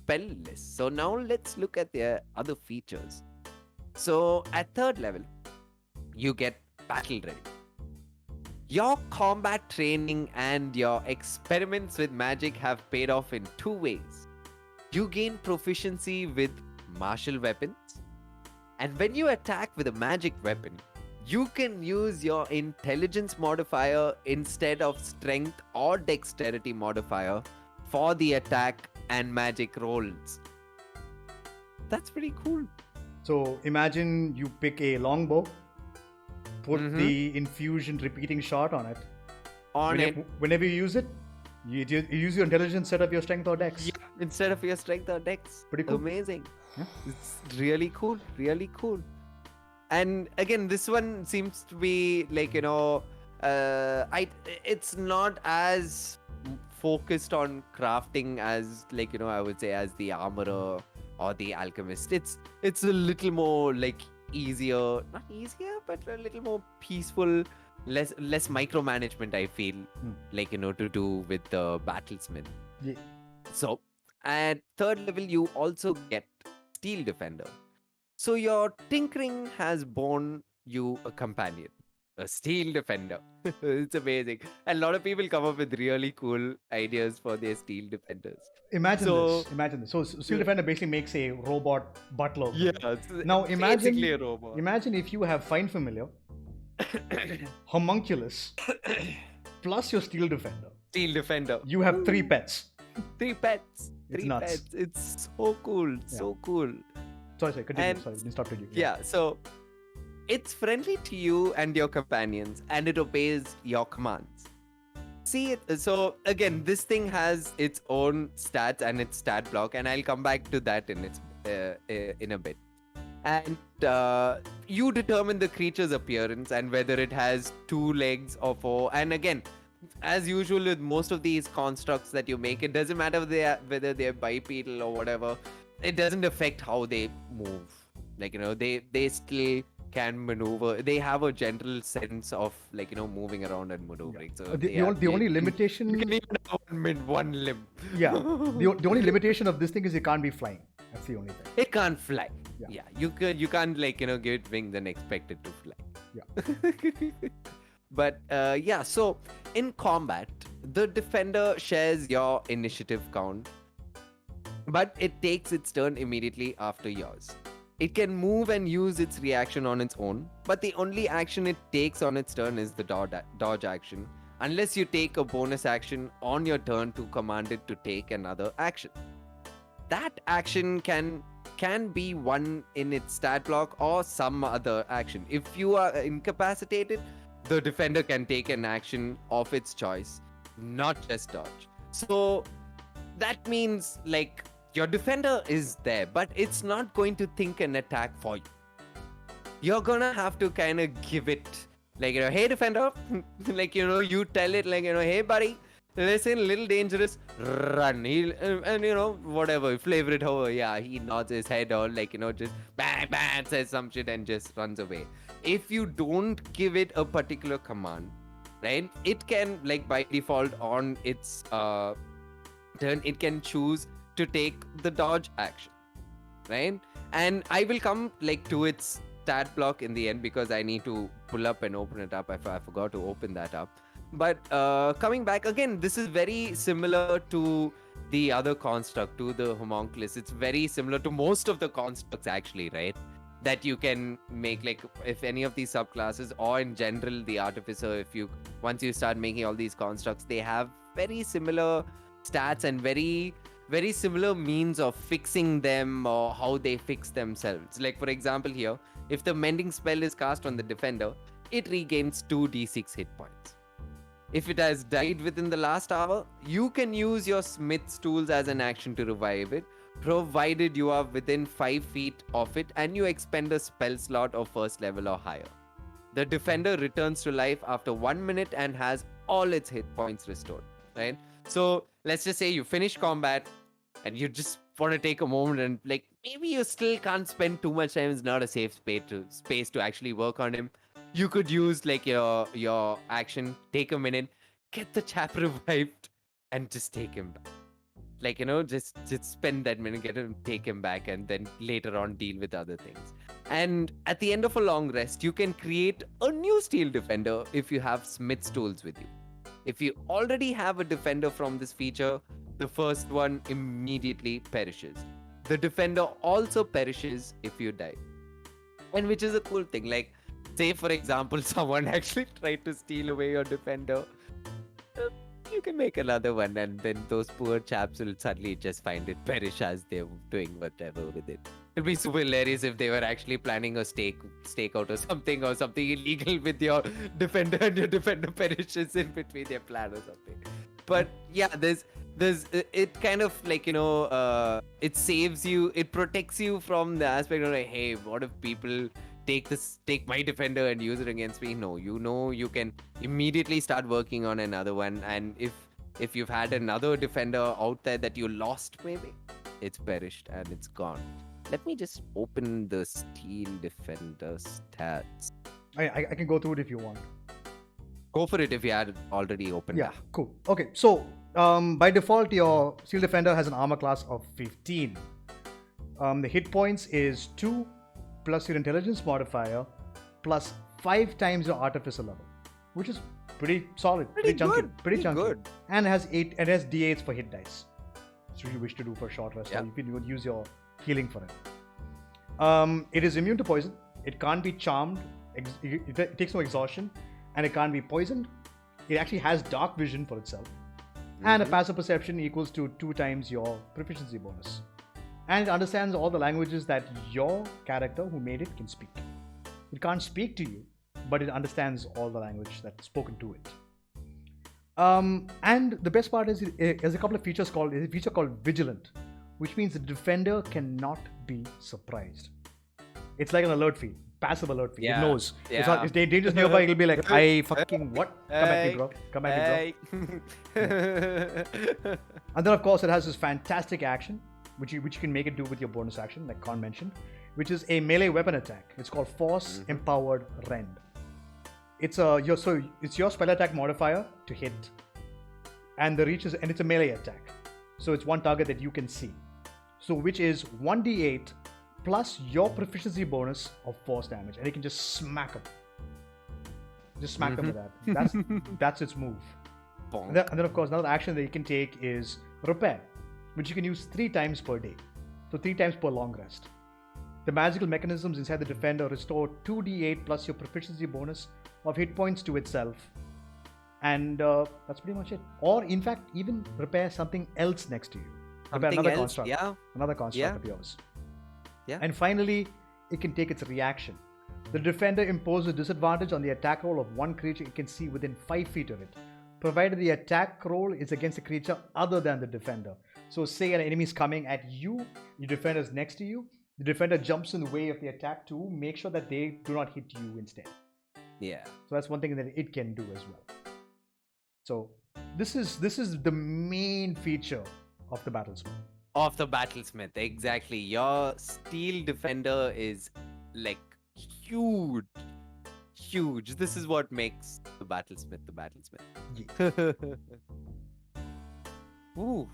[SPEAKER 2] spell list. So now let's look at their other features. So at 3rd level, you get Battle Ready. Your combat training and your experiments with magic have paid off in 2 ways. You gain proficiency with martial weapons, and when you attack with a magic weapon, you can use your intelligence modifier instead of strength or dexterity modifier for the attack and magic rolls. That's pretty cool.
[SPEAKER 1] So imagine you pick a longbow, put the infusion repeating shot on it. Whenever you use it, you use your intelligence instead of your strength or dex.
[SPEAKER 2] Yeah, instead of your strength or dex.
[SPEAKER 1] Pretty cool.
[SPEAKER 2] Amazing.
[SPEAKER 1] Yeah.
[SPEAKER 2] It's really cool. Really cool. And again, this one seems to be like, you know, it's not as focused on crafting as, like, you know, I would say as the armorer or the alchemist. It's a little more like easier, not easier, but a little more peaceful, less micromanagement, I feel, like, you know, to do with the Battlesmith.
[SPEAKER 1] Yeah.
[SPEAKER 2] So at 3rd level, you also get Steel Defender. So your tinkering has born you a companion, a Steel Defender. It's amazing. And a lot of people come up with really cool ideas for their Steel Defenders.
[SPEAKER 1] Imagine this. So Steel Defender basically makes a robot butler.
[SPEAKER 2] Yeah.
[SPEAKER 1] Now imagine,
[SPEAKER 2] basically a robot.
[SPEAKER 1] Imagine if you have Find Familiar, Homunculus, plus your Steel Defender.
[SPEAKER 2] Steel Defender.
[SPEAKER 1] You have 3 pets.
[SPEAKER 2] 3 pets.
[SPEAKER 1] It's
[SPEAKER 2] 3
[SPEAKER 1] nuts.
[SPEAKER 2] pets. It's so cool. So cool.
[SPEAKER 1] Sorry, continue.
[SPEAKER 2] And-
[SPEAKER 1] Sorry, I interrupted you.
[SPEAKER 2] Yeah, so it's friendly to you and your companions, and it obeys your commands. See it. So again, this thing has its own stats and its stat block, and I'll come back to that in a bit. And you determine the creature's appearance and whether it has 2 legs or 4. And again, as usual with most of these constructs that you make, it doesn't matter whether they're bipedal or whatever. It doesn't affect how they move. Like, you know, they still can maneuver. They have a general sense of, like, you know, moving around and maneuvering. So
[SPEAKER 1] The only limitation.
[SPEAKER 2] You can even have one limb.
[SPEAKER 1] Yeah. The only limitation of this thing is it can't be flying. That's the only thing.
[SPEAKER 2] It can't fly.
[SPEAKER 1] Yeah.
[SPEAKER 2] You can't, like, you know, give it wings and expect it to fly.
[SPEAKER 1] Yeah.
[SPEAKER 2] But yeah, so in combat, the defender shares your initiative count, but it takes its turn immediately after yours. It can move and use its reaction on its own, but the only action it takes on its turn is the dodge action, unless you take a bonus action on your turn to command it to take another action. That action can be one in its stat block or some other action. If you are incapacitated, the defender can take an action of its choice, not just dodge. So that means, like, your defender is there, but it's not going to think an attack for you. You're gonna have to kind of give it, like, you know, hey defender, like, you know, you tell it, like, you know, hey buddy, listen, little dangerous, run. And you know, whatever, flavor it over. Yeah, he nods his head or, like, you know, just bang, bang, says some shit and just runs away. If you don't give it a particular command, right, it can, like, by default on its turn, it can choose to take the dodge action, right? And I will come like to its stat block in the end because I need to pull up and open it up. I forgot to open that up. But coming back again, this is very similar to the other construct, to the homunculus. It's very similar to most of the constructs actually, right? That you can make, like if any of these subclasses or in general the artificer, if you once you start making all these constructs, they have very similar stats and very similar means of fixing them or how they fix themselves. Like for example here, if the mending spell is cast on the defender, it regains 2d6 hit points. If it has died within the last hour, you can use your smith's tools as an action to revive it, provided you are within 5 feet of it and you expend a spell slot of first level or higher. The defender returns to life after 1 minute and has all its hit points restored, right? So let's just say you finish combat and you just want to take a moment and like maybe you still can't spend too much time. It's not a safe space to actually work on him. You could use like your action, take a minute, get the chap revived, and just take him back. Like, just spend that minute, get him, take him back, and then later on deal with other things. And at the end of a long rest, you can create a new steel defender if you have smith's tools with you. If you already have a defender from this feature, the first one immediately perishes. The defender also perishes if you die. And which is a cool thing. Like, say for example, someone actually tried to steal away your defender. You can make another one, and then those poor chaps will suddenly just find it perish as they're doing whatever with it. It'd be super hilarious if they were actually planning a stakeout or something illegal with your defender, and your defender perishes in between their plan or something. But yeah, there's it kind of like it saves you, it protects you from the aspect of like, hey, what if people take my defender and use it against me? No, you can immediately start working on another one, and if you've had another defender out there that you lost, maybe it's perished and it's gone. Let me just open the steel defender stats.
[SPEAKER 1] I can go through it if you want.
[SPEAKER 2] Go for it if you had already opened it.
[SPEAKER 1] Yeah, cool. Okay, so by default, your steel defender has an armor class of 15. The hit points is 2 plus your intelligence modifier plus 5 times your artificer level, which is pretty solid, pretty chunky, pretty chunky.
[SPEAKER 2] Good.
[SPEAKER 1] And it has d8s for hit dice. That's what you wish to do for a short rest.
[SPEAKER 2] Yeah.
[SPEAKER 1] Or you can use your healing for it. It is immune to poison. It can't be charmed. It takes no exhaustion, and it can't be poisoned. It actually has dark vision for itself, and a passive perception equals to 2 times your proficiency bonus. And it understands all the languages that your character who made it can speak. It can't speak to you, but it understands all the language that's spoken to it. And the best part is it has a couple of features called, there's a feature called Vigilant, which means the defender cannot be surprised. It's like an alert feed, passive alert feed.
[SPEAKER 2] Yeah.
[SPEAKER 1] It knows.
[SPEAKER 2] Yeah.
[SPEAKER 1] If dangerous nearby, it'll be like, I fucking what? Come at me, bro. Come at me, bro. And then, of course, it has this fantastic action, which you can make it do with your bonus action, like Khan mentioned, which is a melee weapon attack. It's called Force Empowered Rend. It's your spell attack modifier to hit, and it's a melee attack. So it's one target that you can see. So which is 1d8 plus your proficiency bonus of force damage, and you can just smack them. Just smack them with that. That's its move. And then of course another action that you can take is Repair, which you can use 3 times per day. So 3 times per long rest. The magical mechanisms inside the defender restore 2d8 plus your proficiency bonus of hit points to itself. And that's pretty much it. Or in fact, even repair something else next to you. Repair another construct.
[SPEAKER 2] Yeah.
[SPEAKER 1] Another construct of yours.
[SPEAKER 2] Yeah.
[SPEAKER 1] And finally, it can take its reaction. The defender imposes disadvantage on the attack roll of one creature it can see within 5 feet of it, provided the attack roll is against a creature other than the defender. So say an enemy is coming at you, your defender is next to you, the defender jumps in the way of the attack to make sure that they do not hit you instead.
[SPEAKER 2] Yeah.
[SPEAKER 1] So that's one thing that it can do as well. So this is the main feature of the Battlesmith.
[SPEAKER 2] Of the Battlesmith, exactly. Your steel defender is like huge. This is what makes the Battlesmith the Battlesmith.
[SPEAKER 1] Yeah.
[SPEAKER 2] Ooh.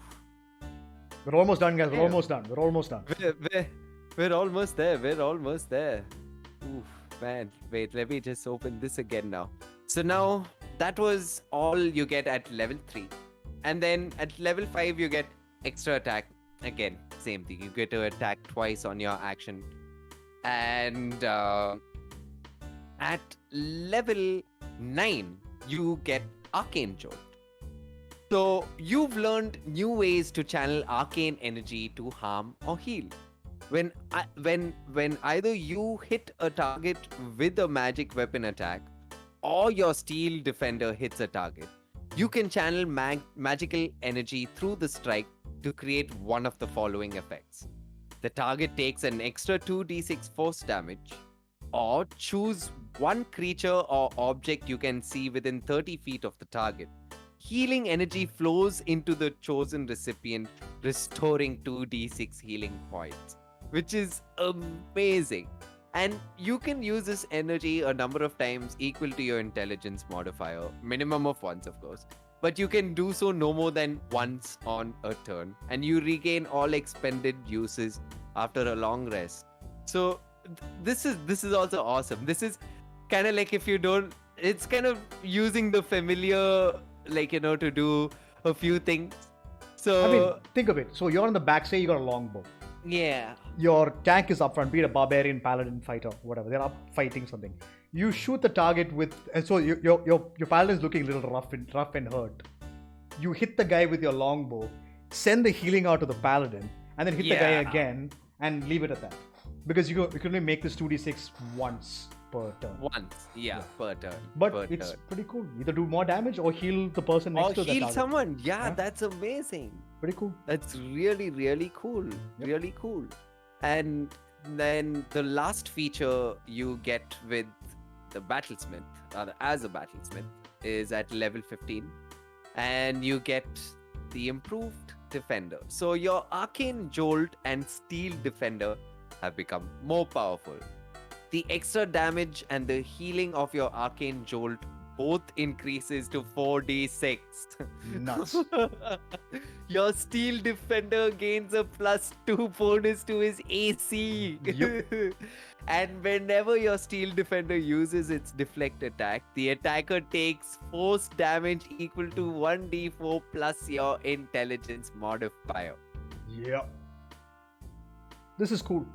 [SPEAKER 1] We're almost done, guys. We're
[SPEAKER 2] Yeah.
[SPEAKER 1] almost done.
[SPEAKER 2] We're almost there. We're almost there. Oof, man. Wait, let me just open this again now. So now that was all you get at level 3. And then at level 5, you get extra attack. Again, same thing. You get to attack twice on your action. And at level 9, you get Arcane Jolt. So you've learned new ways to channel arcane energy to harm or heal. When either you hit a target with a magic weapon attack, or your steel defender hits a target, you can channel magical energy through the strike to create one of the following effects. The target takes an extra 2d6 force damage, or choose one creature or object you can see within 30 feet of the target. Healing energy flows into the chosen recipient, restoring 2d6 healing points, which is amazing. And you can use this energy a number of times equal to your intelligence modifier, minimum of once, of course. But you can do so no more than once on a turn, and you regain all expended uses after a long rest. So this is also awesome. This is kind of like, if you don't, it's kind of using the familiar, like, to do a few things. So
[SPEAKER 1] I mean, think of it. So you're on the back, say you got a longbow.
[SPEAKER 2] yeah.
[SPEAKER 1] Your tank is up front, be it a barbarian, paladin, fighter, whatever. They're up fighting something. You shoot the target with, and so your paladin is looking a little rough and hurt. You hit the guy with your longbow, send the healing out to the paladin, and then hit the guy again and leave it at that. Because you can only make this 2d6 once per turn.
[SPEAKER 2] Per turn.
[SPEAKER 1] But it's pretty cool. Either do more damage or heal the person next to the target.
[SPEAKER 2] Or heal someone. Yeah, that's amazing.
[SPEAKER 1] Pretty cool.
[SPEAKER 2] That's really, really cool.
[SPEAKER 1] Yep.
[SPEAKER 2] Really cool. And then the last feature you get with the battlesmith, as a battlesmith, is at level 15. And you get the improved defender. So your arcane jolt and steel defender have become more powerful. The extra damage and the healing of your arcane jolt both increases to 4d6.
[SPEAKER 1] Nuts.
[SPEAKER 2] Your steel defender gains a +2 bonus to his AC.
[SPEAKER 1] Yep.
[SPEAKER 2] And whenever your steel defender uses its deflect attack, the attacker takes force damage equal to 1d4 plus your intelligence modifier.
[SPEAKER 1] Yep. This is cool.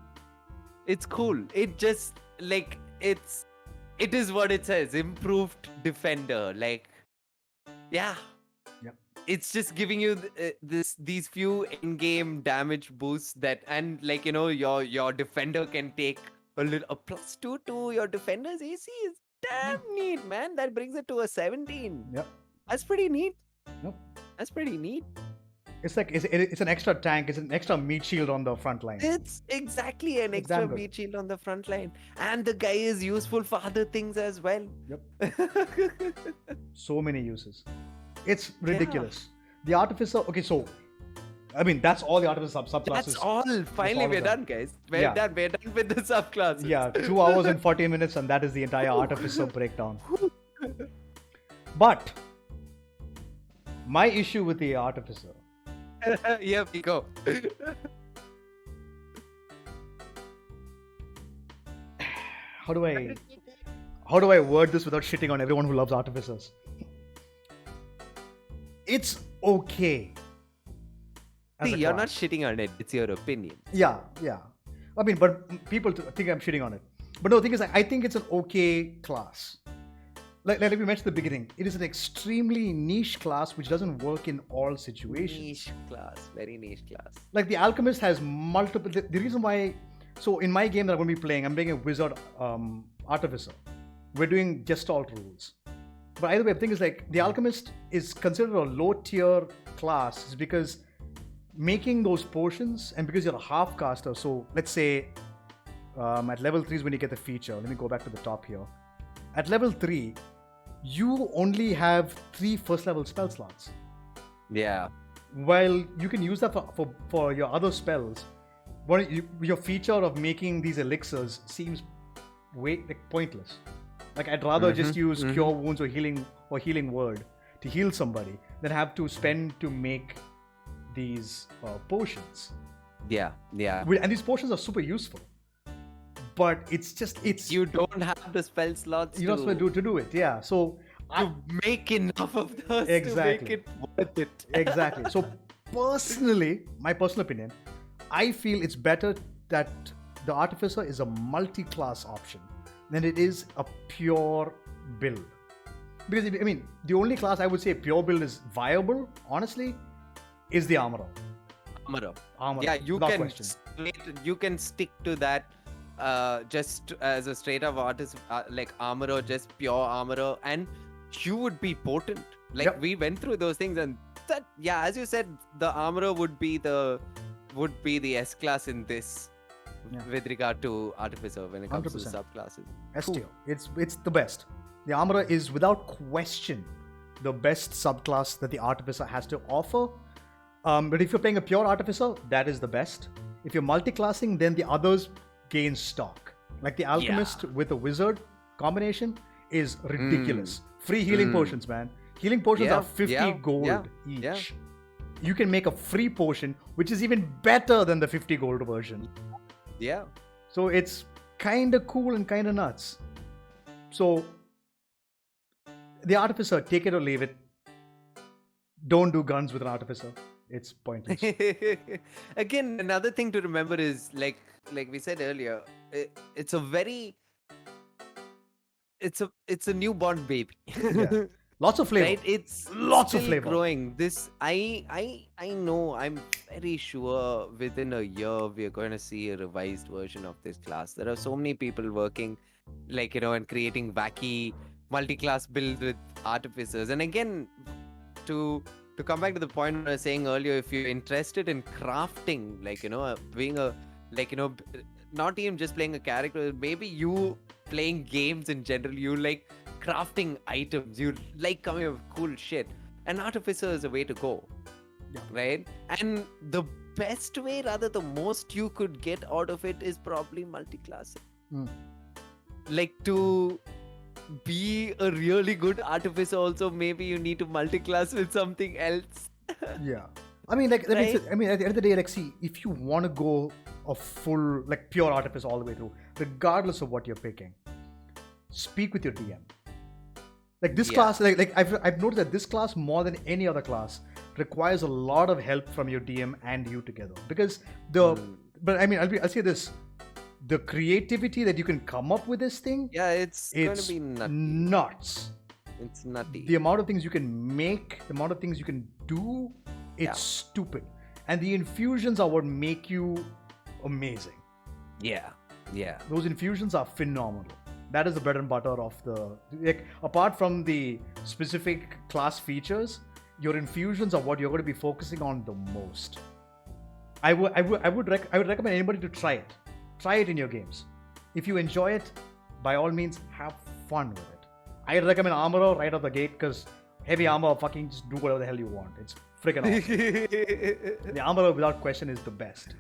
[SPEAKER 2] It's cool. It just, like, it is what it says. Improved defender. Like, yeah.
[SPEAKER 1] Yep.
[SPEAKER 2] It's just giving you these few in-game damage boosts that, and like, your defender can take a +2 to your defender's AC is damn neat, man. That brings it to a 17.
[SPEAKER 1] Yep.
[SPEAKER 2] That's pretty neat.
[SPEAKER 1] Yep.
[SPEAKER 2] That's pretty neat.
[SPEAKER 1] It's like it's an extra tank. It's an extra meat shield on the front line.
[SPEAKER 2] It's exactly an extra meat shield on the front line. And the guy is useful for other things as well.
[SPEAKER 1] Yep. So many uses. It's ridiculous. The Artificer, okay, so I mean, that's all the Artificer subclasses.
[SPEAKER 2] That's all. Finally, we're done, guys. We're done. We're done with the subclasses.
[SPEAKER 1] Yeah, 2 hours and 40 minutes, and that is the entire Artificer breakdown. But my issue with the Artificer.
[SPEAKER 2] Here we go.
[SPEAKER 1] How do I word this without shitting on everyone who loves Artificers? It's okay.
[SPEAKER 2] See, you're not shitting on it. It's your opinion.
[SPEAKER 1] Yeah. I mean, but people think I'm shitting on it. But no, the thing is, I think it's an okay class. Like we mentioned at the beginning, it is an extremely niche class which doesn't work in all situations.
[SPEAKER 2] Niche class, very niche class.
[SPEAKER 1] Like the Alchemist has multiple. The reason why, so in my game that I'm going to be playing, I'm playing a Wizard Artificer. We're doing Gestalt rules. But either way, the thing is, like, the Alchemist is considered a low tier class is because making those potions, and because you're a half caster, so let's say at level 3 is when you get the feature. Let me go back to the top here. At level 3, you only have 3 first level spell slots.
[SPEAKER 2] Yeah.
[SPEAKER 1] While you can use that for your other spells, your feature of making these elixirs seems pointless. Like, I'd rather just use Cure Wounds or Healing Word to heal somebody than have to spend to make these potions.
[SPEAKER 2] Yeah. Yeah.
[SPEAKER 1] And these potions are super useful. But it's
[SPEAKER 2] You don't have the spell slots
[SPEAKER 1] you're not supposed to do it. Yeah. So
[SPEAKER 2] to make enough of those to make
[SPEAKER 1] Exactly.
[SPEAKER 2] it worth it.
[SPEAKER 1] Exactly. So personally, my personal opinion, I feel it's better that the Artificer is a multi-class option than it is a pure build. Because I mean, the only class I would say pure build is viable, honestly, is the Armorer.
[SPEAKER 2] Armor. Yeah, you
[SPEAKER 1] without
[SPEAKER 2] can
[SPEAKER 1] question.
[SPEAKER 2] you can stick to that just as a straight up artist, like armorer, just pure armorer, and you would be potent. Like
[SPEAKER 1] Yep.
[SPEAKER 2] we went through those things, and that, yeah, as you said, the armorer would be the S class in this,
[SPEAKER 1] Yeah.
[SPEAKER 2] with regard to Artificer when it comes to
[SPEAKER 1] 100%.
[SPEAKER 2] subclasses.
[SPEAKER 1] S tier. It's the best. The Armorer is without question the best subclass that the Artificer has to offer. But if you're playing a pure Artificer, that is the best. If you're multi-classing, then the others gain stock. Like the Alchemist with a Wizard combination is ridiculous. Free healing potions, man. Healing potions are 50 gold each.
[SPEAKER 2] Yeah.
[SPEAKER 1] You can make a free potion, which is even better than the 50 gold version.
[SPEAKER 2] Yeah.
[SPEAKER 1] So it's kind of cool and kind of nuts. So the Artificer, take it or leave it. Don't do guns with an Artificer. It's pointless.
[SPEAKER 2] Again, another thing to remember is like we said earlier, it's a newborn baby.
[SPEAKER 1] Yeah. Lots of flavor.
[SPEAKER 2] Right? It's
[SPEAKER 1] Lots of
[SPEAKER 2] still
[SPEAKER 1] flavor.
[SPEAKER 2] growing. This I know, I'm very sure within a year we're going to see a revised version of this class. There are so many people working, like, and creating wacky multi-class builds with Artificers. And again, to come back to the point I was saying earlier, if you're interested in crafting, like, being a, like, not even just playing a character, maybe you playing games in general, you like crafting items, you like coming up with cool shit, and Artificer is a way to go.
[SPEAKER 1] Yeah.
[SPEAKER 2] Right? And the best way, rather the most you could get out of it, is probably multi-classing. Like, to be a really good Artificer also, maybe you need to multi-class with something else.
[SPEAKER 1] Yeah. I mean, like,
[SPEAKER 2] Right?
[SPEAKER 1] at the end of the day, like, see, if you want to go a full, like, pure Artificer all the way through, regardless of what you're picking, speak with your DM. Like, this class, like I've noticed that this class, more than any other class, requires a lot of help from your DM and you together. Because but I mean, I'll say this. The creativity that you can come up with this thing,
[SPEAKER 2] Yeah, it's going to
[SPEAKER 1] it's
[SPEAKER 2] be nutty.
[SPEAKER 1] nuts.
[SPEAKER 2] It's nutty.
[SPEAKER 1] The amount of things you can make, the amount of things you can do, it's stupid. And the infusions are what make you amazing.
[SPEAKER 2] Yeah.
[SPEAKER 1] Those infusions are phenomenal. That is the bread and butter of the, like, apart from the specific class features, your infusions are what you're going to be focusing on the most. I would recommend anybody to try it. Try it in your games. If you enjoy it, by all means, have fun with it. I recommend Armorer right out the gate, because heavy armor, fucking just do whatever the hell you want. It's freaking awesome. The Armorer, without question, is the best.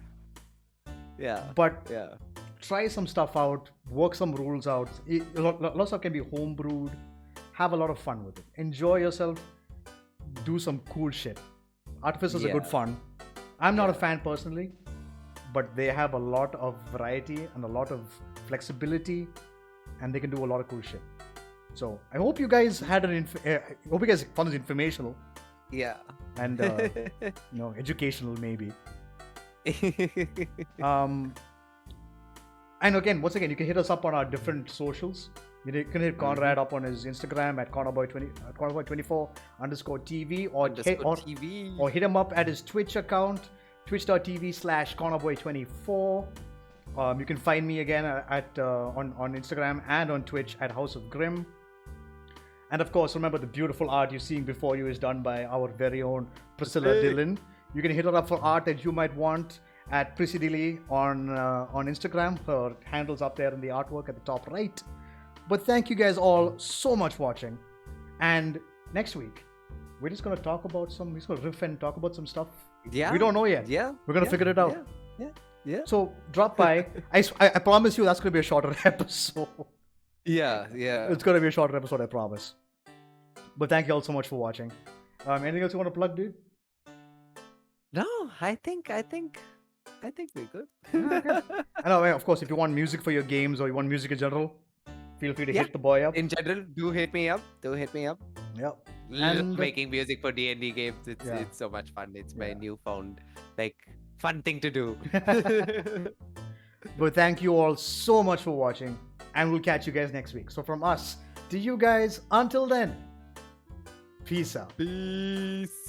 [SPEAKER 2] Yeah.
[SPEAKER 1] But
[SPEAKER 2] Yeah.
[SPEAKER 1] try some stuff out, work some rules out. A lot of stuff can be homebrewed. Have a lot of fun with it. Enjoy yourself. Do some cool shit. Artificers are good fun. I'm not a fan personally, but they have a lot of variety and a lot of flexibility, and they can do a lot of cool shit. So I hope you guys had I hope you guys found this informational
[SPEAKER 2] Yeah.
[SPEAKER 1] and educational maybe. And again, once again, you can hit us up on our different socials. You can hit Conrad up on his Instagram at cornerboy24_TV
[SPEAKER 2] TV.
[SPEAKER 1] or hit him up at his Twitch account, twitch.tv/cornerboy24. You can find me again on Instagram and on Twitch at House of Grim. And of course, remember, the beautiful art you're seeing before you is done by our very own Priscilla Dillon. You can hit her up for art that you might want at Prissy Dilly on Instagram. Her handle's up there in the artwork at the top right. But thank you guys all so much for watching. And next week, we're just going to talk about we're just going to riff and talk about some stuff.
[SPEAKER 2] Yeah.
[SPEAKER 1] We don't know yet.
[SPEAKER 2] Yeah.
[SPEAKER 1] We're going to figure it out.
[SPEAKER 2] Yeah.
[SPEAKER 1] So drop by. I promise you that's going to be a shorter episode.
[SPEAKER 2] Yeah.
[SPEAKER 1] It's going to be a shorter episode, I promise. But thank you all so much for watching. Anything else you want to plug, dude?
[SPEAKER 2] No, I think I think we're good.
[SPEAKER 1] And of course, if you want music for your games or you want music in general, feel free to
[SPEAKER 2] Yeah.
[SPEAKER 1] hit the boy up.
[SPEAKER 2] In general, do hit me up. Do hit me up.
[SPEAKER 1] Yeah.
[SPEAKER 2] Love
[SPEAKER 1] And
[SPEAKER 2] making music for D&D games. It's so much fun. It's my newfound fun thing to do.
[SPEAKER 1] but thank you all so much for watching, and we'll catch you guys next week. So from us to you guys, until then, peace out.
[SPEAKER 2] Peace.